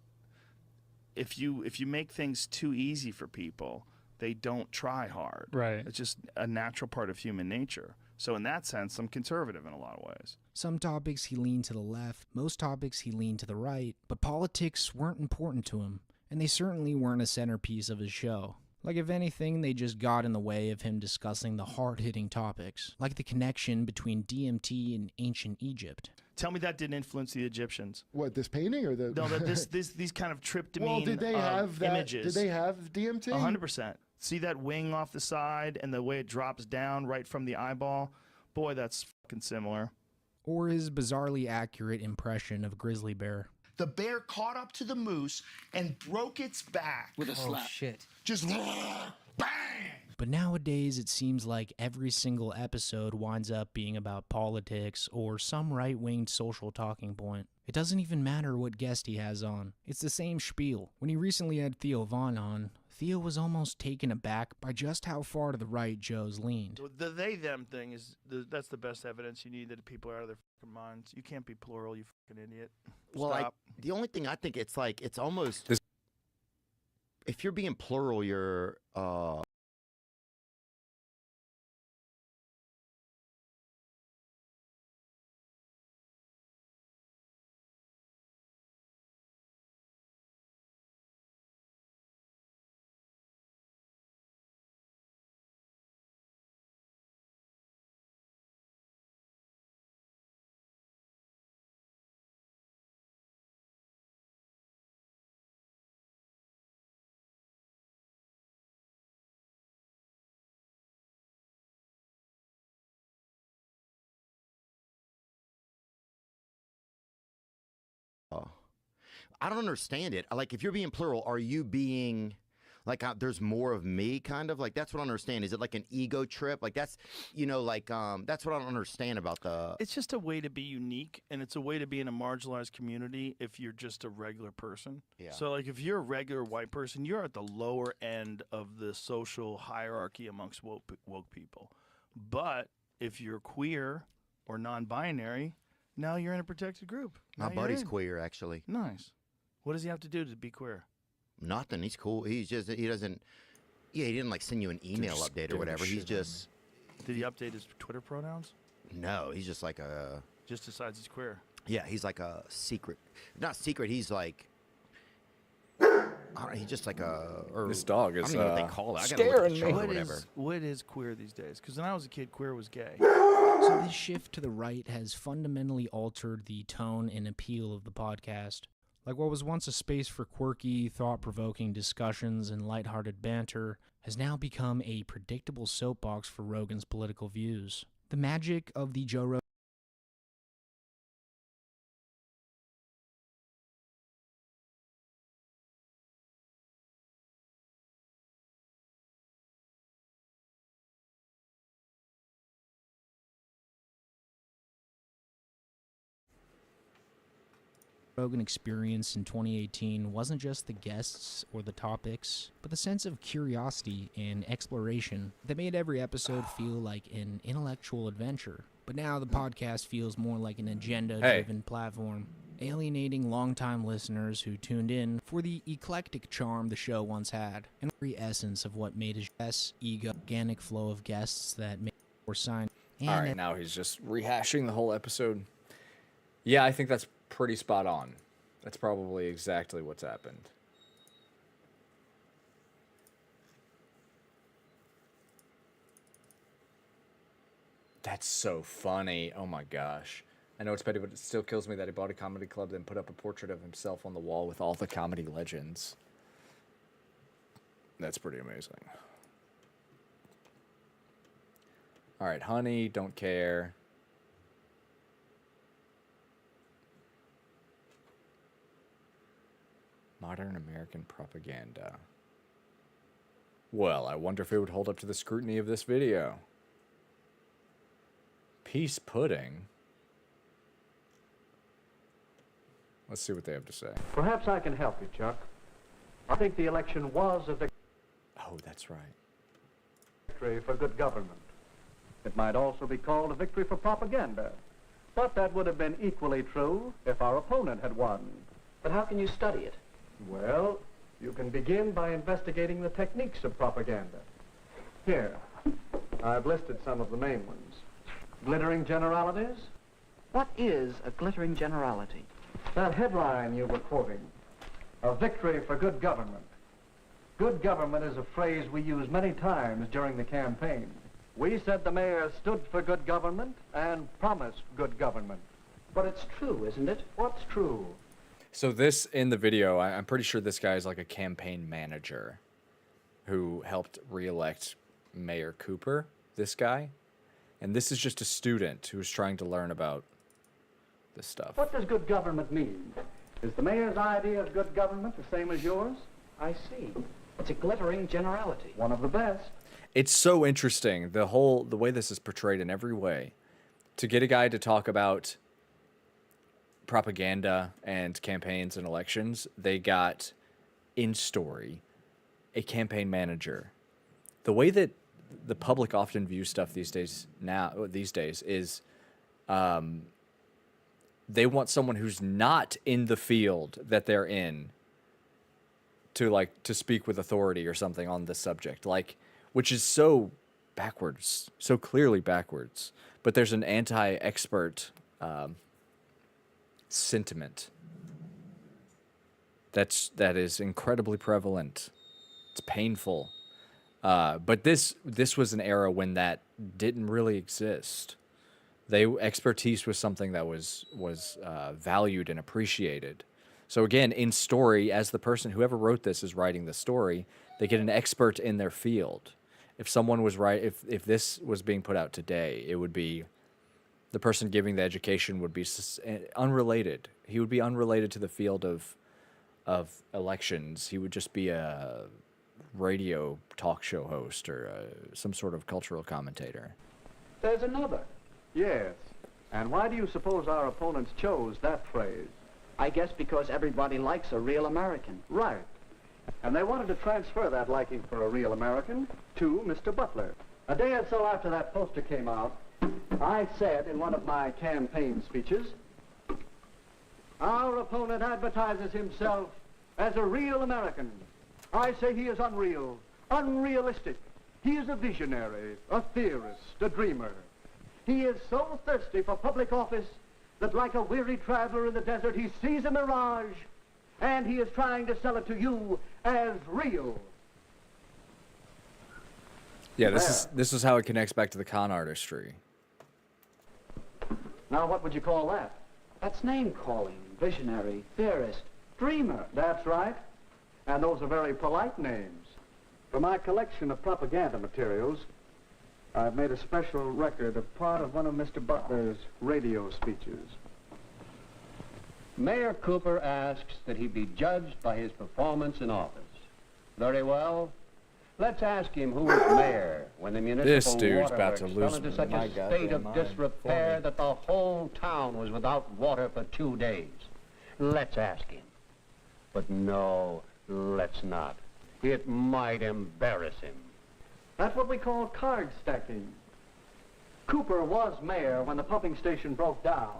if you make things too easy for people, they don't try hard. Right. It's just a natural part of human nature. So in that sense, I'm conservative in a lot of ways. Some topics he leaned to the left, most topics he leaned to the right, but politics weren't important to him, and they certainly weren't a centerpiece of his show. Like, if anything, they just got in the way of him discussing the hard-hitting topics, like the connection between DMT and ancient Egypt. Tell me that didn't influence the Egyptians. What, this painting or the? No, these kind of tryptamine well, did they have that? images. Did they have DMT? 100%. See that wing off the side and the way it drops down right from the eyeball? Boy, that's fucking similar. Or his bizarrely accurate impression of a grizzly bear. The bear caught up to the moose and broke its back with a slap. Shit. Just bang! But nowadays, it seems like every single episode winds up being about politics or some right-winged social talking point. It doesn't even matter what guest he has on. It's the same spiel. When he recently had Theo Vaughn on, Theo was almost taken aback by just how far to the right Joe's leaned. The they-them thing that's the best evidence you need that people are out of their fucking minds. You can't be plural, you fucking idiot. Well, Stop. the only thing I think it's like, it's almost, if you're being plural, you're, I don't understand it. Like, if you're being plural, are you being like, there's more of me, kind of? Like, that's what I don't understand. Is it like an ego trip? Like, that's, that's what I don't understand about the... It's just a way to be unique, and it's a way to be in a marginalized community if you're just a regular person. Yeah. So, like, if you're a regular white person, you're at the lower end of the social hierarchy amongst woke people. But if you're queer or non-binary, now you're in a protected group. My Now you're buddy's in. queer, actually. Nice. What does he have to do to be queer? Nothing. He's cool. He doesn't, he didn't like send you an email just update or doing whatever. He's shit on just, Did he update his Twitter pronouns? no, he's just like a, Just decides he's queer. yeah, he's like a secret, not secret, he's like, I don't know, he's just like a, or, This dog is, I don't know what they call it. I gotta look at scaring the me. chart or What whatever. what is queer these days? Because when I was a kid, queer was gay. So this shift to the right has fundamentally altered the tone and appeal of the podcast. Like what was once a space for quirky, thought-provoking discussions and lighthearted banter has now become a predictable soapbox for Rogan's political views. The magic of the Joe Rogan experience in 2018 wasn't just the guests or the topics, but the sense of curiosity and exploration that made every episode feel like an intellectual adventure. But now the podcast feels more like an agenda-driven platform, alienating longtime listeners who tuned in for the eclectic charm the show once had, and the very essence of what made his organic flow of guests that made or signed. All right, now he's just rehashing the whole episode. Yeah, I think that's pretty spot on. That's probably exactly what's happened. That's so funny. Oh my gosh. I know it's petty, but it still kills me that he bought a comedy club, then put up a portrait of himself on the wall with all the comedy legends. That's pretty amazing. All right, honey, don't care. Modern American propaganda. Well, I wonder if it would hold up to the scrutiny of this video. Peace pudding? Let's see what they have to say. Perhaps I can help you, Chuck. I think the election was a Oh, that's right. victory for good government. It might also be called a victory for propaganda. But that would have been equally true if our opponent had won. But how can you study it? Well, you can begin by investigating the techniques of propaganda. Here, I've listed some of the main ones. Glittering generalities? What is a glittering generality? That headline you were quoting, a victory for good government. Good government is a phrase we use many times during the campaign. We said the mayor stood for good government and promised good government. But it's true, isn't it? What's true? So this, in the video, I'm pretty sure this guy is like a campaign manager. who helped reelect Mayor Cooper, this guy. And this is just a student who's trying to learn about this stuff. What does good government mean? Is the mayor's idea of good government the same as yours? I see. It's a glittering generality. One of the best. It's so interesting, the way this is portrayed in every way. To get a guy to talk about propaganda and campaigns and elections, they got in story a campaign manager. The way that the public often views stuff these days is they want someone who's not in the field that they're in to speak with authority or something on this subject, which is so backwards, so clearly backwards. But there's an anti-expert sentiment that is incredibly prevalent. It's painful. But this was an era when that didn't really exist. Expertise was something that was valued and appreciated. So again, in story, as the person, whoever wrote this is writing the story, they get an expert in their field. If someone was if this was being put out today, it would be the person giving the education would be unrelated. He would be unrelated to the field of elections. He would just be a radio talk show host or some sort of cultural commentator. There's another. Yes. And why do you suppose our opponents chose that phrase? I guess because everybody likes a real American. Right. And they wanted to transfer that liking for a real American to Mr. Butler. A day or so after that poster came out, I said in one of my campaign speeches, our opponent advertises himself as a real American. I say he is unreal, unrealistic. He is a visionary, a theorist, a dreamer. He is so thirsty for public office that like a weary traveler in the desert, he sees a mirage, and he is trying to sell it to you as real. Yeah, this is how it connects back to the con artistry. Now, what would you call that? That's name-calling, visionary, theorist, dreamer. That's right. And those are very polite names. For my collection of propaganda materials, I've made a special record of part of one of Mr. Butler's radio speeches. Mayor Cooper asks that he be judged by his performance in office. Very well. Let's ask him who was mayor when the municipal waterworks fell into such a state of disrepair that the whole town was without water for 2 days. Let's ask him. But no, let's not. It might embarrass him. That's what we call card stacking. Cooper was mayor when the pumping station broke down,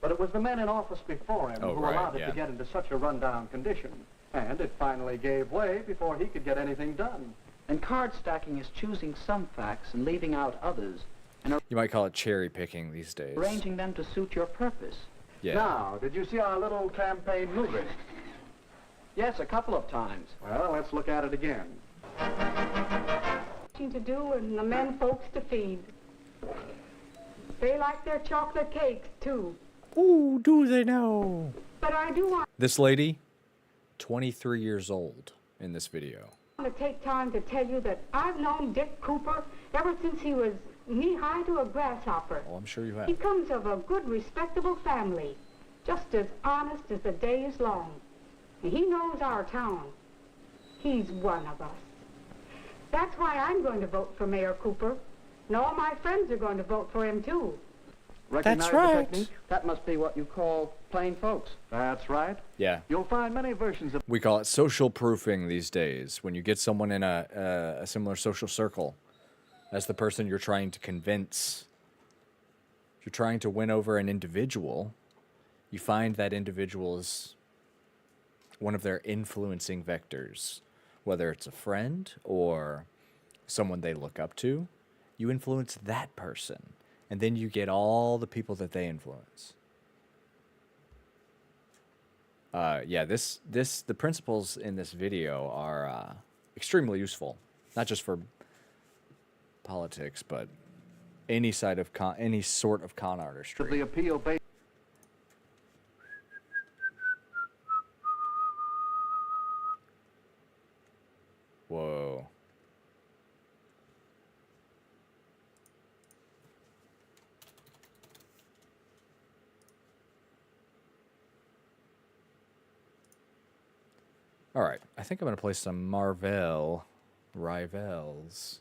but it was the men in office before him who allowed it to get into such a rundown condition. And it finally gave way before he could get anything done. And card stacking is choosing some facts and leaving out others, and You might call it cherry picking these days. arranging them to suit your purpose. Yeah. Now, did you see our little campaign movie? Yes, a couple of times. Well, let's look at it again. To do and the men folks to feed. They like their chocolate cakes too. Ooh, do they know? But I do want This lady, 23 years old in this video. to take time to tell you that I've known Dick Cooper ever since he was knee-high to a grasshopper. Oh, I'm sure you have. He comes of a good, respectable family, just as honest as the day is long. And he knows our town. He's one of us. That's why I'm going to vote for Mayor Cooper. And all my friends are going to vote for him, too. Recognize right. the technique? That must be what you call plain folks. That's right. Yeah. You'll find many versions of... We call it social proofing these days. When you get someone in a similar social circle as the person you're trying to convince, if you're trying to win over an individual, you find that individual is one of their influencing vectors. Whether it's a friend or someone they look up to, you influence that person. And then you get all the people that they influence. The principles in this video are extremely useful, not just for politics, but any sort of con artistry. The appeal based... Whoa. All right, I think I'm gonna play some Marvel Rivals.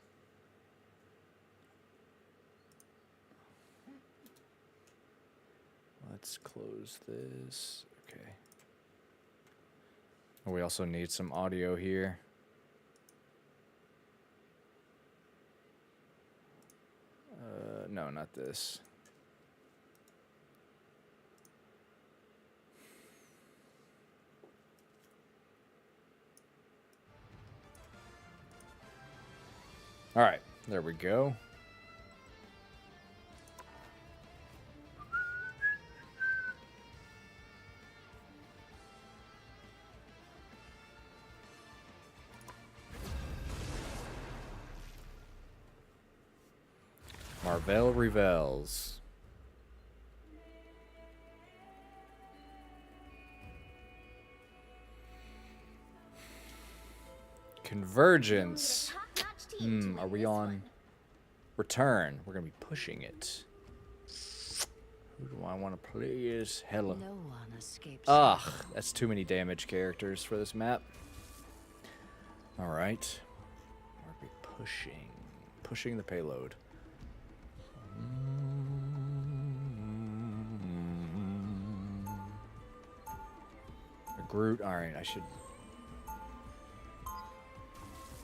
Let's close this. Okay. We also need some audio here. No, not this. All right, there we go. Marvel Revels. Convergence. Are we on return? We're gonna be pushing it. Who do I want to play as? Hella. No one escapes. Ugh, that's too many damage characters for this map. All right. Are we pushing? Pushing the payload. A Groot. All right, I should.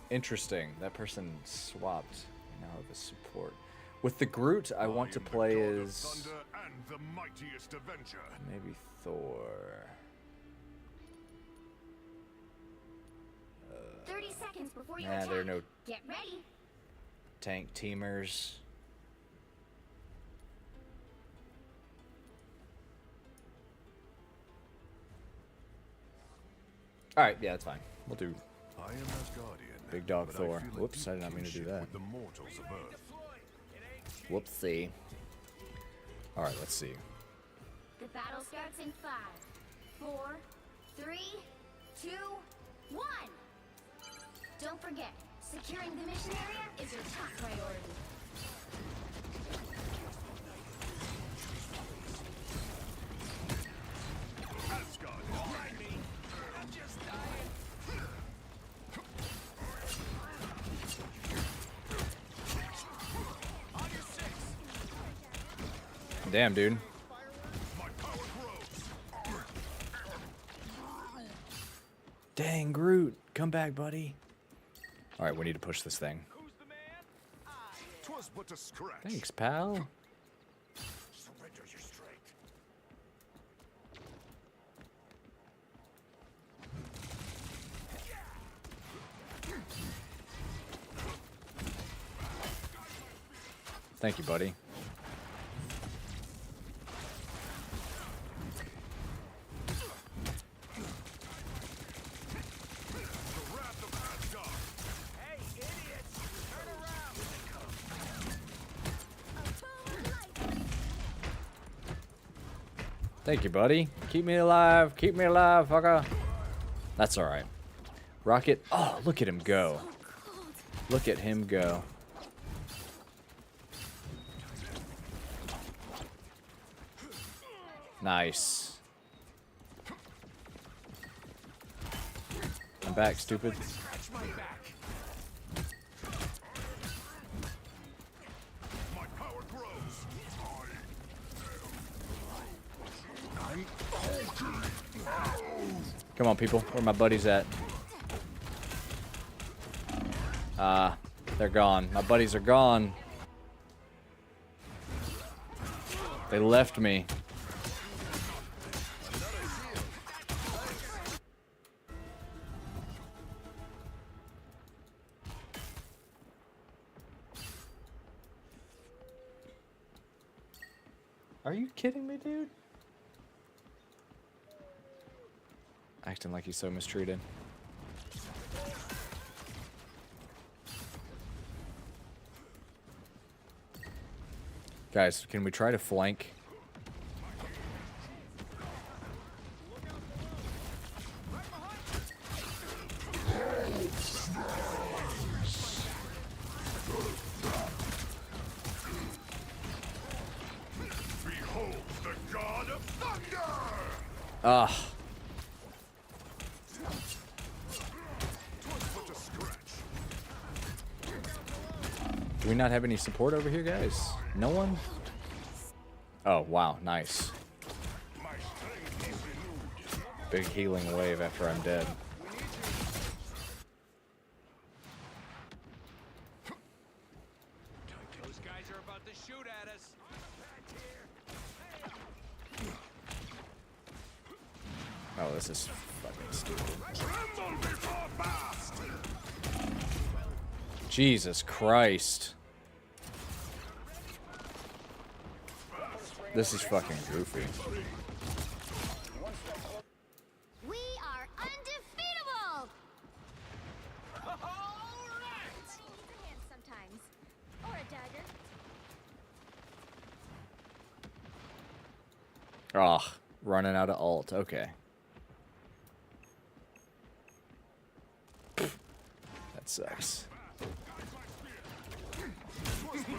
Interesting. That person swapped. Now I have a support. With the Groot, I want to play as maybe Thor. 30 seconds before you Nah, there are no Get ready. tank teamers. All right, yeah, that's fine. We'll do Big Dog Thor. Whoops, I did not mean to do that. Whoopsie. All right, let's see. The battle starts in 5, 4, 3, 2, 1. Don't forget, securing the mission area is your top priority. Damn, dude. Dang, Groot. Come back, buddy. All right, we need to push this thing. Thanks, pal. Thank you, buddy. Thank you, buddy. Keep me alive. Keep me alive, fucker. That's all right. Rocket. Oh, look at him go. Look at him go. Nice. I'm back, stupid. Come on, people. Where my buddies at? They're gone. My buddies are gone. They left me. Are you kidding me, dude? Acting like he's so mistreated. Guys, can we try to flank? Behold the god of thunder! Ah. Do we not have any support over here, guys? No one? Oh, wow. Nice. Big healing wave after I'm dead. Those guys are about to shoot at us. Oh, this is fucking stupid. Jesus Christ. This is fucking goofy. We are undefeatable! Alright! Needs a hand sometimes. Or a dagger. Ugh, running out of ult. Okay. That sucks.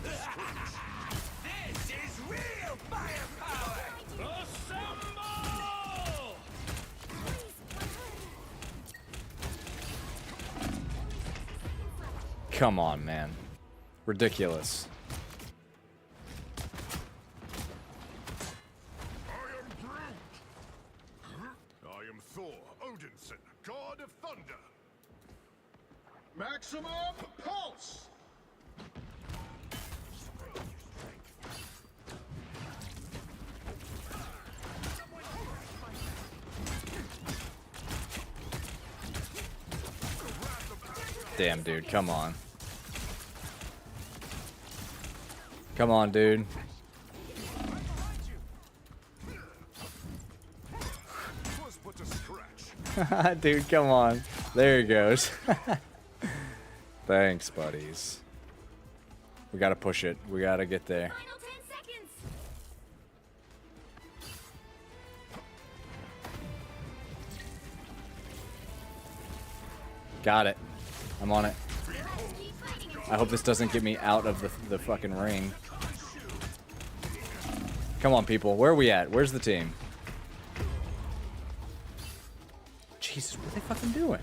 This is real firepower! Assemble! Come on, man. Ridiculous. I am Thor Odinson, god of thunder. Maximum pulse! Damn, dude. Come on. Come on, dude. Dude, come on. There he goes. Thanks, buddies. We gotta push it. We gotta get there. Got it. I'm on it. I hope this doesn't get me out of the fucking ring. Come on, people. Where are we at? Where's the team? Jesus, what are they fucking doing?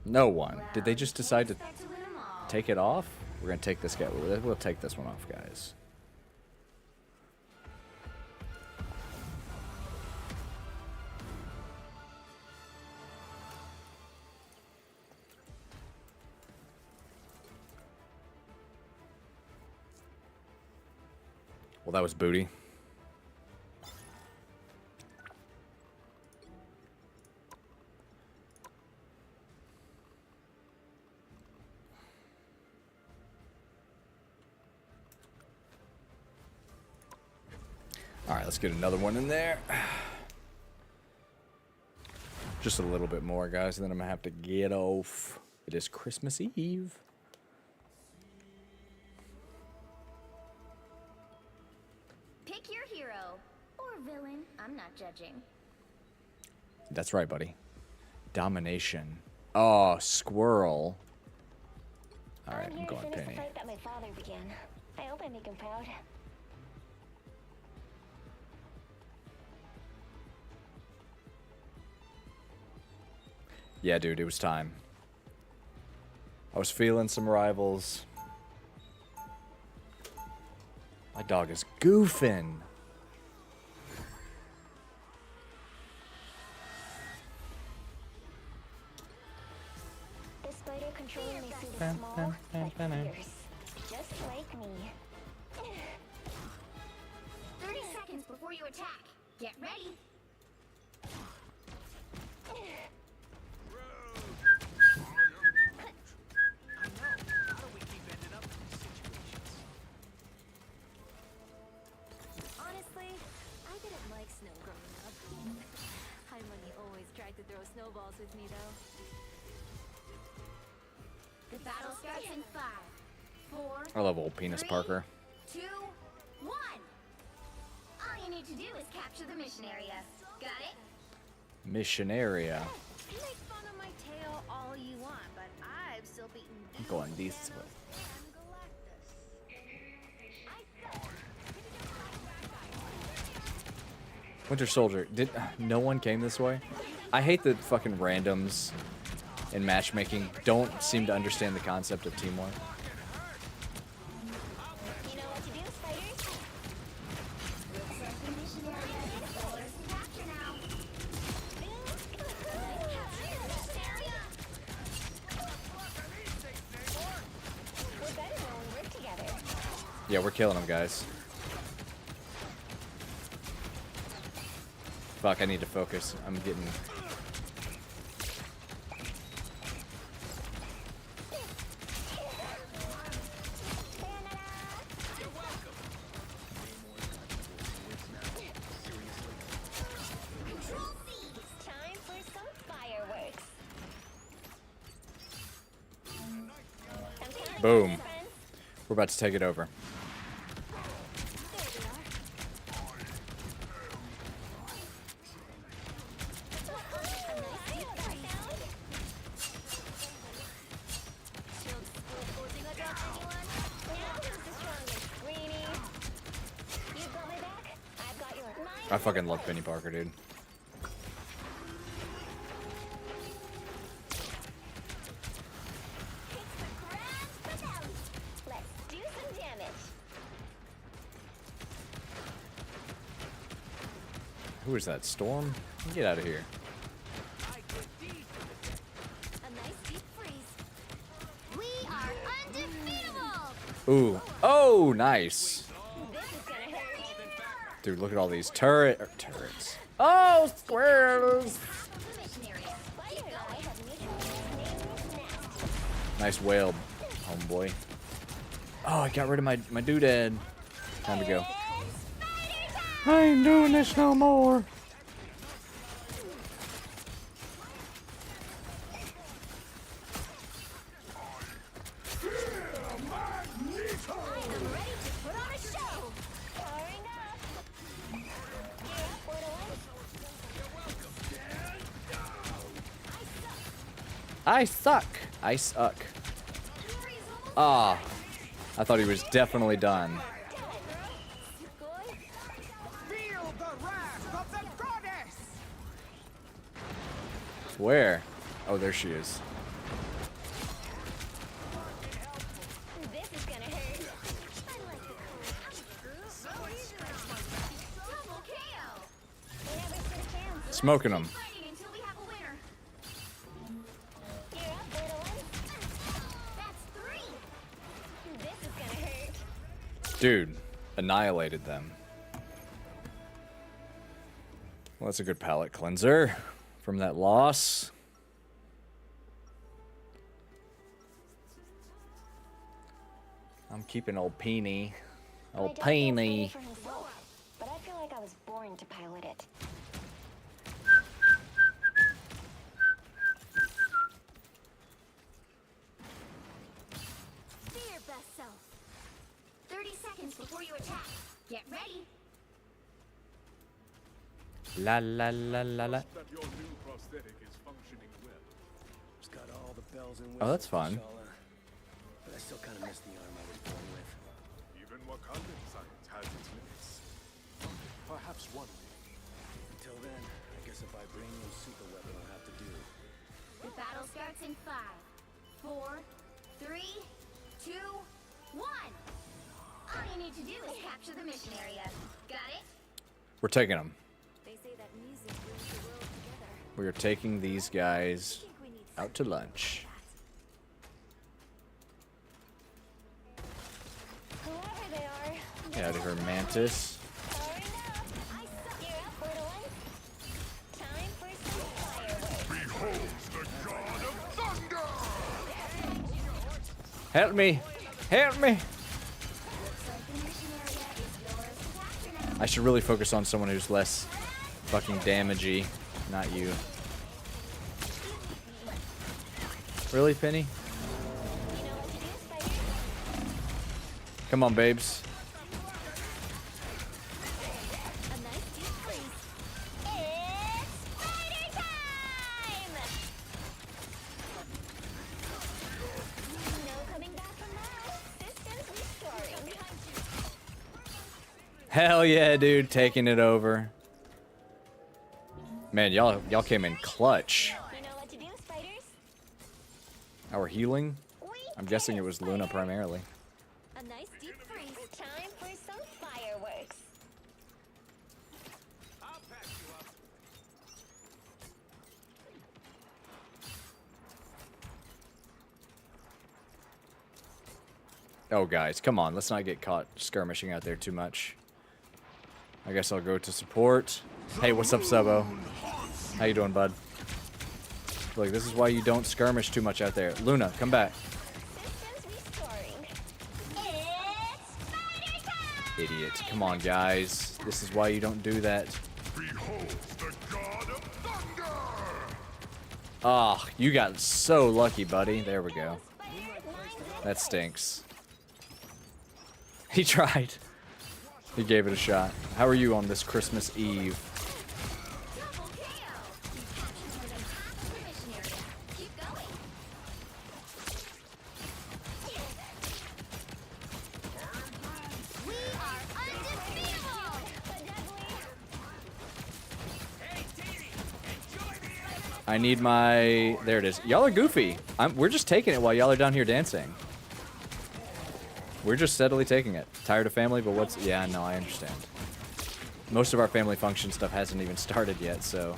No one. Did they just decide to take it off? We're gonna take this guy. We'll take this one off, guys. Well, that was booty. All right, let's get another one in there. Just a little bit more, guys, and then I'm gonna have to get off. It is Christmas Eve. Pick your hero. Or villain. I'm not judging. That's right, buddy. Domination. Oh, squirrel. All right, I'm going Penny. Fight that my father began. I hope I make him proud. Yeah, dude, it was time. I was feeling some rivals. My dog is goofing. This spider controlling may seem small, but fierce. Just like me. 30 seconds before you attack. Get ready. Honestly, I didn't like snow growing up. Harmony always tried to throw snowballs with me, though. The battle starts in 5, 4. I love old penis 3, Parker. 2, 1. All you need to do is capture the mission area. Got it? Mission area. You make fun of my tail all you want, but I've still beaten I'm going this way. Winter Soldier. Did no one came this way? I hate the fucking randoms in matchmaking don't seem to understand the concept of teamwork. Yeah, we're killing them, guys. Fuck, I need to focus. I'm getting... Boom. We're about to take it over. I fucking love Penny Parker, dude. Who is that? Storm? Get out of here. We are undefeatable. Ooh. Oh, nice. Dude, look at all these turrets. Oh, squirrels. Nice whale, homeboy. Oh, I got rid of my doodad. Time to go. I ain't doing this no more. I suck. I suck. Ah. I thought he was definitely done. Where? Oh, there she is. Smoking them. Dude, annihilated them. Well, that's a good palate cleanser from that loss. I'm keeping old Peony. Old Peony. But I feel like I was born to pilot it. Be your best self. 30 seconds before you attack. Get ready. La la la la la. Oh, that's fun. But I still kind of miss the arm I was born with. Even Wakandan science has its limits. Perhaps one day. Until then, I guess a vibranium super weapon will have to do. The battle starts in 5, 4, 3, 2, 1. All you need to do is capture the mission area. Got it? We're taking them. They say that music brings the world together. We are taking these guys out to lunch. Whoever they are. Get out of here, Mantis. Help me! Help me! I should really focus on someone who's less fucking damagey, not you. Really, Penny? Come on, babes. Hell yeah, dude, taking it over. Man, y'all came in clutch. Our healing? I'm guessing it was Luna primarily. A nice deep freeze. Time for some fireworks. Oh, guys, come on. Let's not get caught skirmishing out there too much. I guess I'll go to support. Hey, what's up, Subo? How you doing, bud? Look, this is why you don't skirmish too much out there. Luna, come back. Idiot. Come on, guys. This is why you don't do that. Ah, oh, you got so lucky, buddy. There we go. That stinks. He tried. He gave it a shot. How are you on this Christmas Eve? I need my... There it is. Y'all are goofy. We're just taking it while y'all are down here dancing. We're just steadily taking it. Tired of family, but what's... Yeah, no, I understand. Most of our family function stuff hasn't even started yet, so...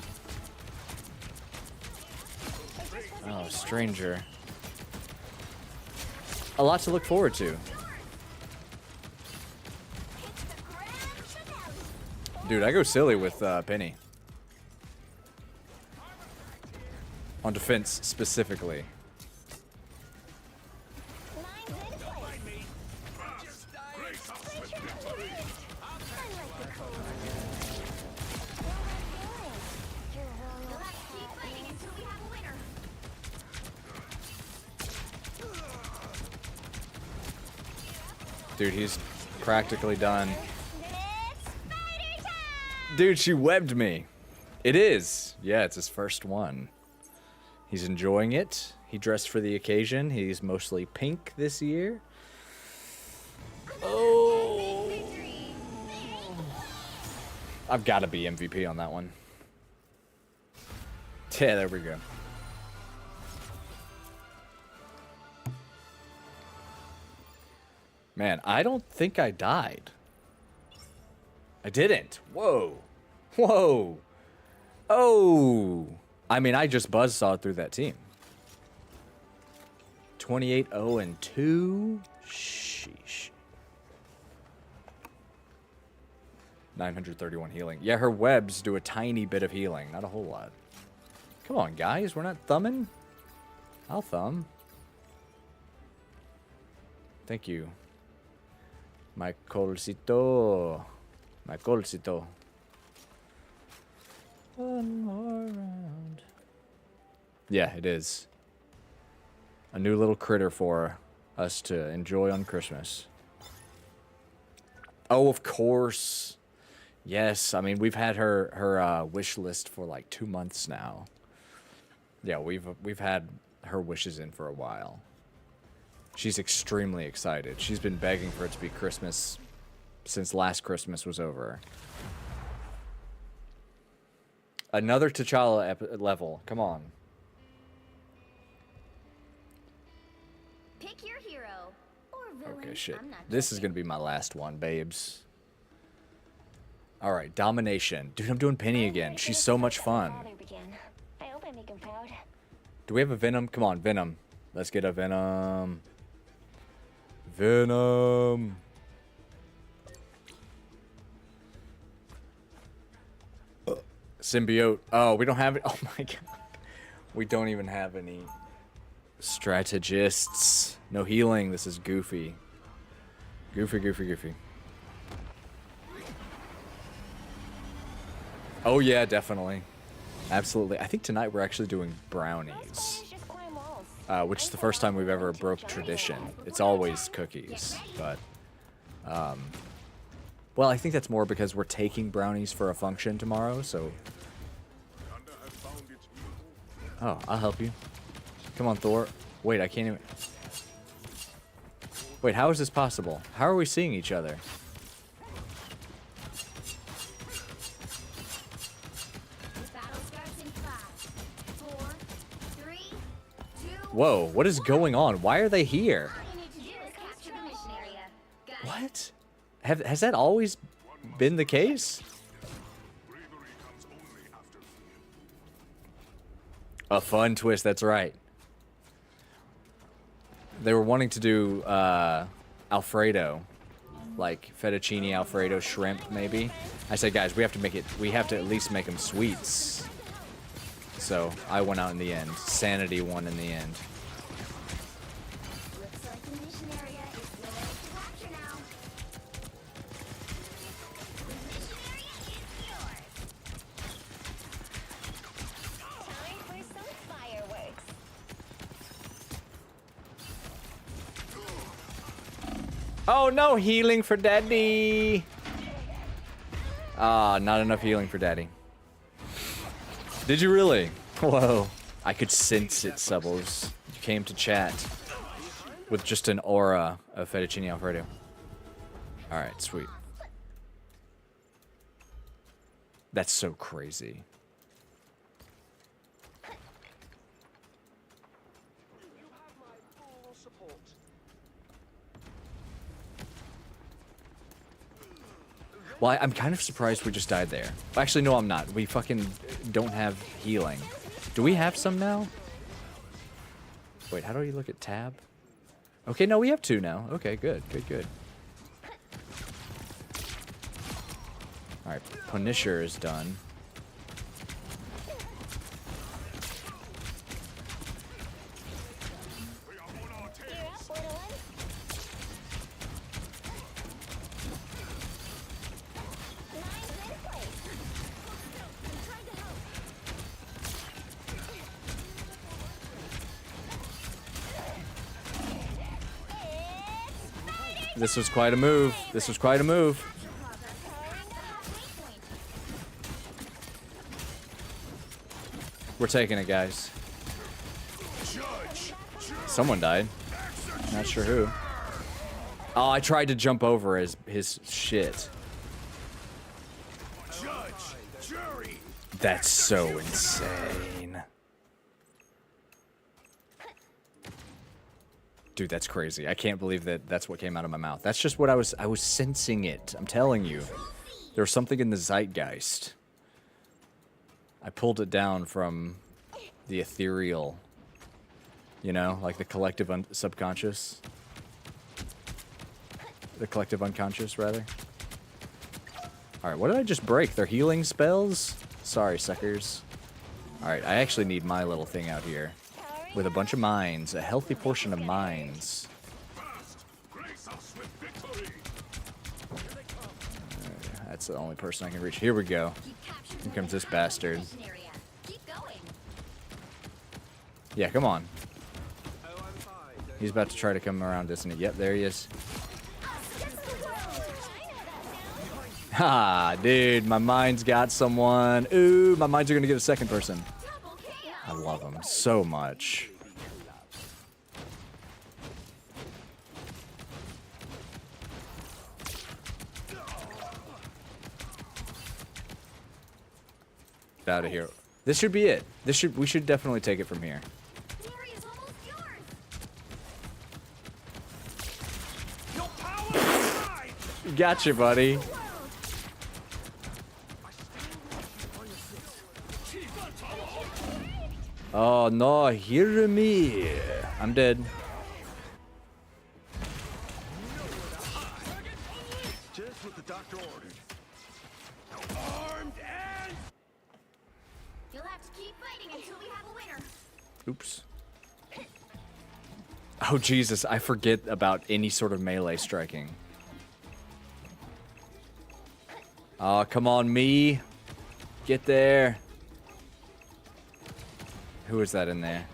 Oh, stranger. A lot to look forward to. Dude, I go silly with Penny. On defense, specifically. Dude, he's practically done. Dude, she webbed me. It is. Yeah, it's his first one. He's enjoying it. He dressed for the occasion. He's mostly pink this year. Oh. I've got to be MVP on that one. Yeah, there we go. Man, I don't think I died. I didn't. Whoa. Whoa. Oh. I mean, I just buzzsawed through that team. 28-0-2. Sheesh. 931 healing. Yeah, her webs do a tiny bit of healing. Not a whole lot. Come on, guys. We're not thumbing. I'll thumb. Thank you. My colcito. My colcito. One more round. Yeah, it is. A new little critter for us to enjoy on Christmas. Oh, of course. Yes, I mean, we've had her wish list for like 2 months now. Yeah, we've had her wishes in for a while. She's extremely excited. She's been begging for it to be Christmas since last Christmas was over. Another T'Challa level. Come on. Pick your hero or villain. Okay, shit. This is going to be my last one, babes. All right, domination. Dude, I'm doing Penny again. She's so much fun. I hope I make him proud. Do we have a Venom? Come on, Venom. Let's get a Venom. Venom. Symbiote. Oh, we don't have it. Oh my god. We don't even have any strategists. No healing. This is goofy. Goofy, goofy, goofy. Oh yeah, definitely. Absolutely. I think tonight we're actually doing brownies. Which is the first time we've ever broke tradition. It's always cookies, but... well, I think that's more because we're taking brownies for a function tomorrow, so... Oh, I'll help you. Come on, Thor. Wait, I can't even... Wait, how is this possible? How are we seeing each other? Battle starts in 5, 4, 3, 2, Whoa, what is going on? Why are they here? All you need to do is capture the mission area. Got it? What? Has that always been the case? A fun twist, that's right. They were wanting to do Alfredo, like fettuccine Alfredo shrimp, maybe. I said, guys, we have to at least make them sweets. So I went out in the end. Sanity won in the end. Looks like the mission area is yours to capture now. The mission area is yours. Time for some fireworks. Oh no, healing for daddy. Ah, not enough healing for daddy. Did you really? Whoa. I could sense it, Subbles. You came to chat with just an aura of fettuccine Alfredo. Alright, sweet. That's so crazy. Well, I'm kind of surprised we just died there. Actually, no, I'm not. We fucking don't have healing. Do we have some now? Wait, how do you look at tab? Okay, no, we have 2 now. Okay, good, good, good. Alright, Punisher is done. This was quite a move. This was quite a move. We're taking it, guys. Someone died. Not sure who. Oh, I tried to jump over his shit. That's so insane. Dude, that's crazy. I can't believe that that's what came out of my mouth. That's just what I was sensing it. I'm telling you. There was something in the zeitgeist. I pulled it down from the ethereal, you know, like the collective subconscious. The collective unconscious, rather. Alright, what did I just break? Their healing spells? Sorry, suckers. Alright, I actually need my little thing out here. With a bunch of mines. A healthy portion of mines. That's the only person I can reach. Here we go. Here comes this bastard. Yeah, come on. He's about to try to come around, isn't he? Yep, there he is. Ha, dude, my mind's got someone. Ooh, my mines are gonna get a second person. I love them so much. Out of here. This should be it. We should definitely take it from here. Gotcha, buddy. Oh no, hear me. I'm dead. Just what the doctor ordered. Armed and You'll have to keep fighting until we have a winner. Oops. Oh Jesus, I forget about any sort of melee striking. Oh, come on, me. Get there. Who is that in there?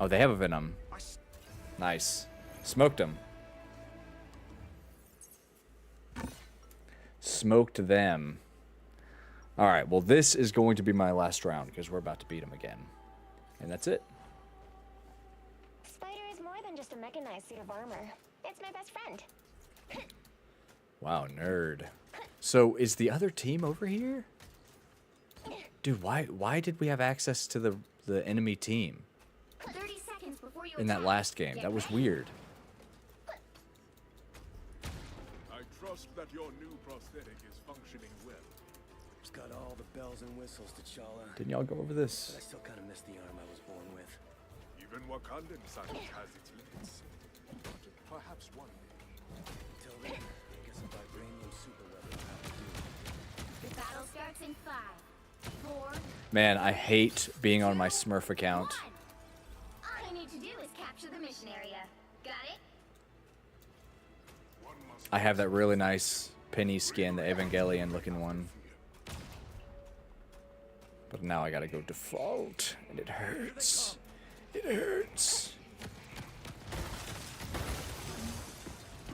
Oh, they have a Venom. Nice. Smoked him. Smoked them. Alright, well this is going to be my last round because we're about to beat him again. And that's it. Spider is more than just a mechanized suit of armor. It's my best friend. Wow, nerd. So is the other team over here? Dude, why did we have access to the enemy team? in that last game. That was weird. I trust that your new prosthetic is functioning well. It's got all the bells and whistles, T'Challa. Didn't y'all go over this? But I still kind of miss the arm I was born with. Even Wakandan science has its limits. But perhaps one day. Until then, I guess a vibranium super weapon will have to do. The battle starts in 5, 4. Man, I hate being on my Smurf account. All you need to do is capture the mission area. Got it? I have that really nice penny skin, the Evangelion looking one. But now I gotta go default, and it hurts. It hurts.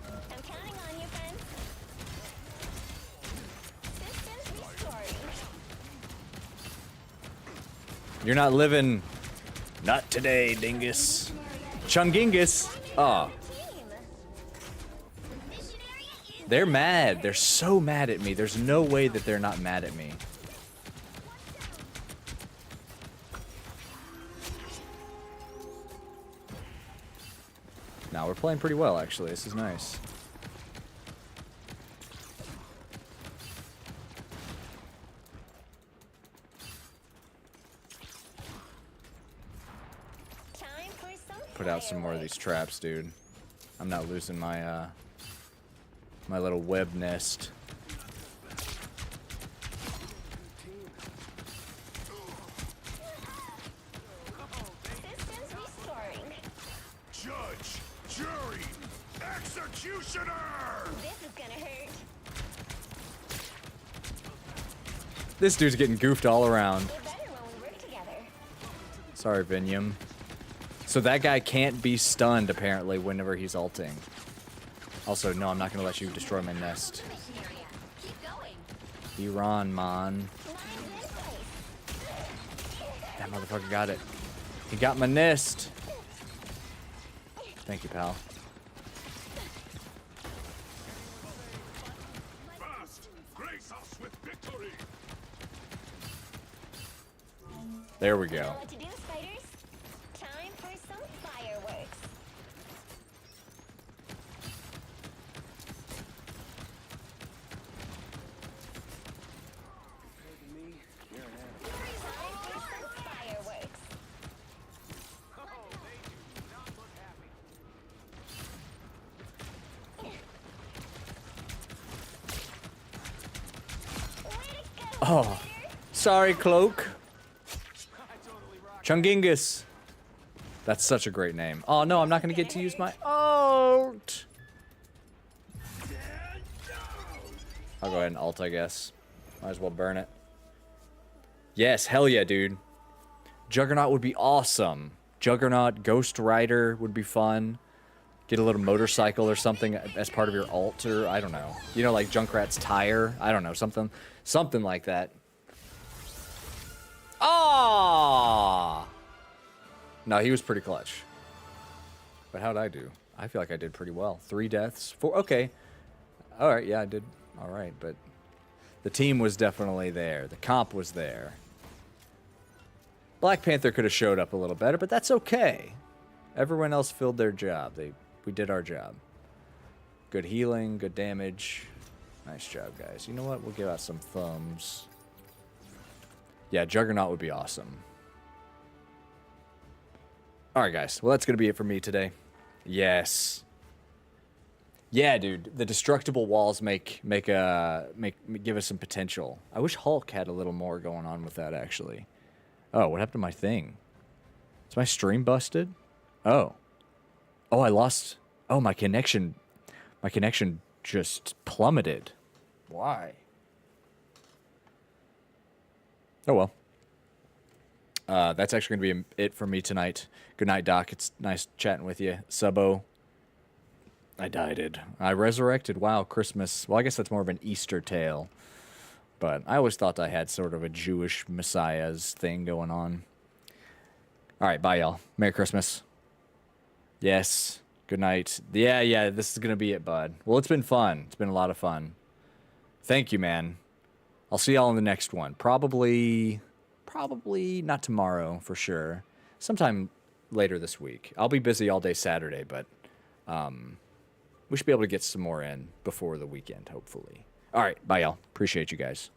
I'm counting on you, friends. Systems restoring. You're not living. Not today, dingus. Chungingus. Ah. They're mad. They're so mad at me. There's no way that they're not mad at me. Now we're playing pretty well, actually. This is nice. Put out some more of these traps, dude. I'm not losing my my little web nest. Systems restoring. Judge, jury, executioner! This is gonna hurt. This dude's getting goofed all around. We're better when we work together. Sorry, Vinyum. So that guy can't be stunned, apparently, whenever he's ulting. Also, no, I'm not going to let you destroy my nest. Iran, man. That motherfucker got it. He got my nest. Thank you, pal. Fast, grace us with victory! There we go. Know what to do, spiders? Time for some fireworks. Fireworks. Oh, sorry, Cloak. Chungingus. That's such a great name. Oh, no, I'm not going to get to use my ult. I'll go ahead and ult, I guess. Might as well burn it. Yes, hell yeah, dude. Juggernaut would be awesome. Juggernaut, Ghost Rider would be fun. Get a little motorcycle or something as part of your ult, or I don't know. You know, like Junkrat's tire? I don't know, something like that. Ah! No, he was pretty clutch. But how'd I do? I feel like I did pretty well. 3 deaths, 4. Okay. All right, yeah, I did all right, but the team was definitely there. The comp was there. Black Panther could have showed up a little better, but that's okay. Everyone else filled their job. We did our job. Good healing, good damage. Nice job, guys. You know what? We'll give out some thumbs. Yeah, Juggernaut would be awesome. All right, guys. Well, that's going to be it for me today. Yes. Yeah, dude. The destructible walls give us some potential. I wish Hulk had a little more going on with that, actually. Oh, what happened to my thing? Is my stream busted? Oh. Oh, I lost. Oh, my connection just plummeted. Why? Oh, well. That's actually going to be it for me tonight. Good night, Doc. It's nice chatting with you. Subbo. I died. I resurrected. Wow, Christmas. Well, I guess that's more of an Easter tale. But I always thought I had sort of a Jewish messiah's thing going on. All right, bye, y'all. Merry Christmas. Yes. Good night. Yeah, this is going to be it, bud. Well, it's been fun. It's been a lot of fun. Thank you, man. I'll see y'all in the next one. Probably not tomorrow, for sure. Sometime later this week. I'll be busy all day Saturday, but we should be able to get some more in before the weekend, hopefully. All right, bye, y'all. Appreciate you guys.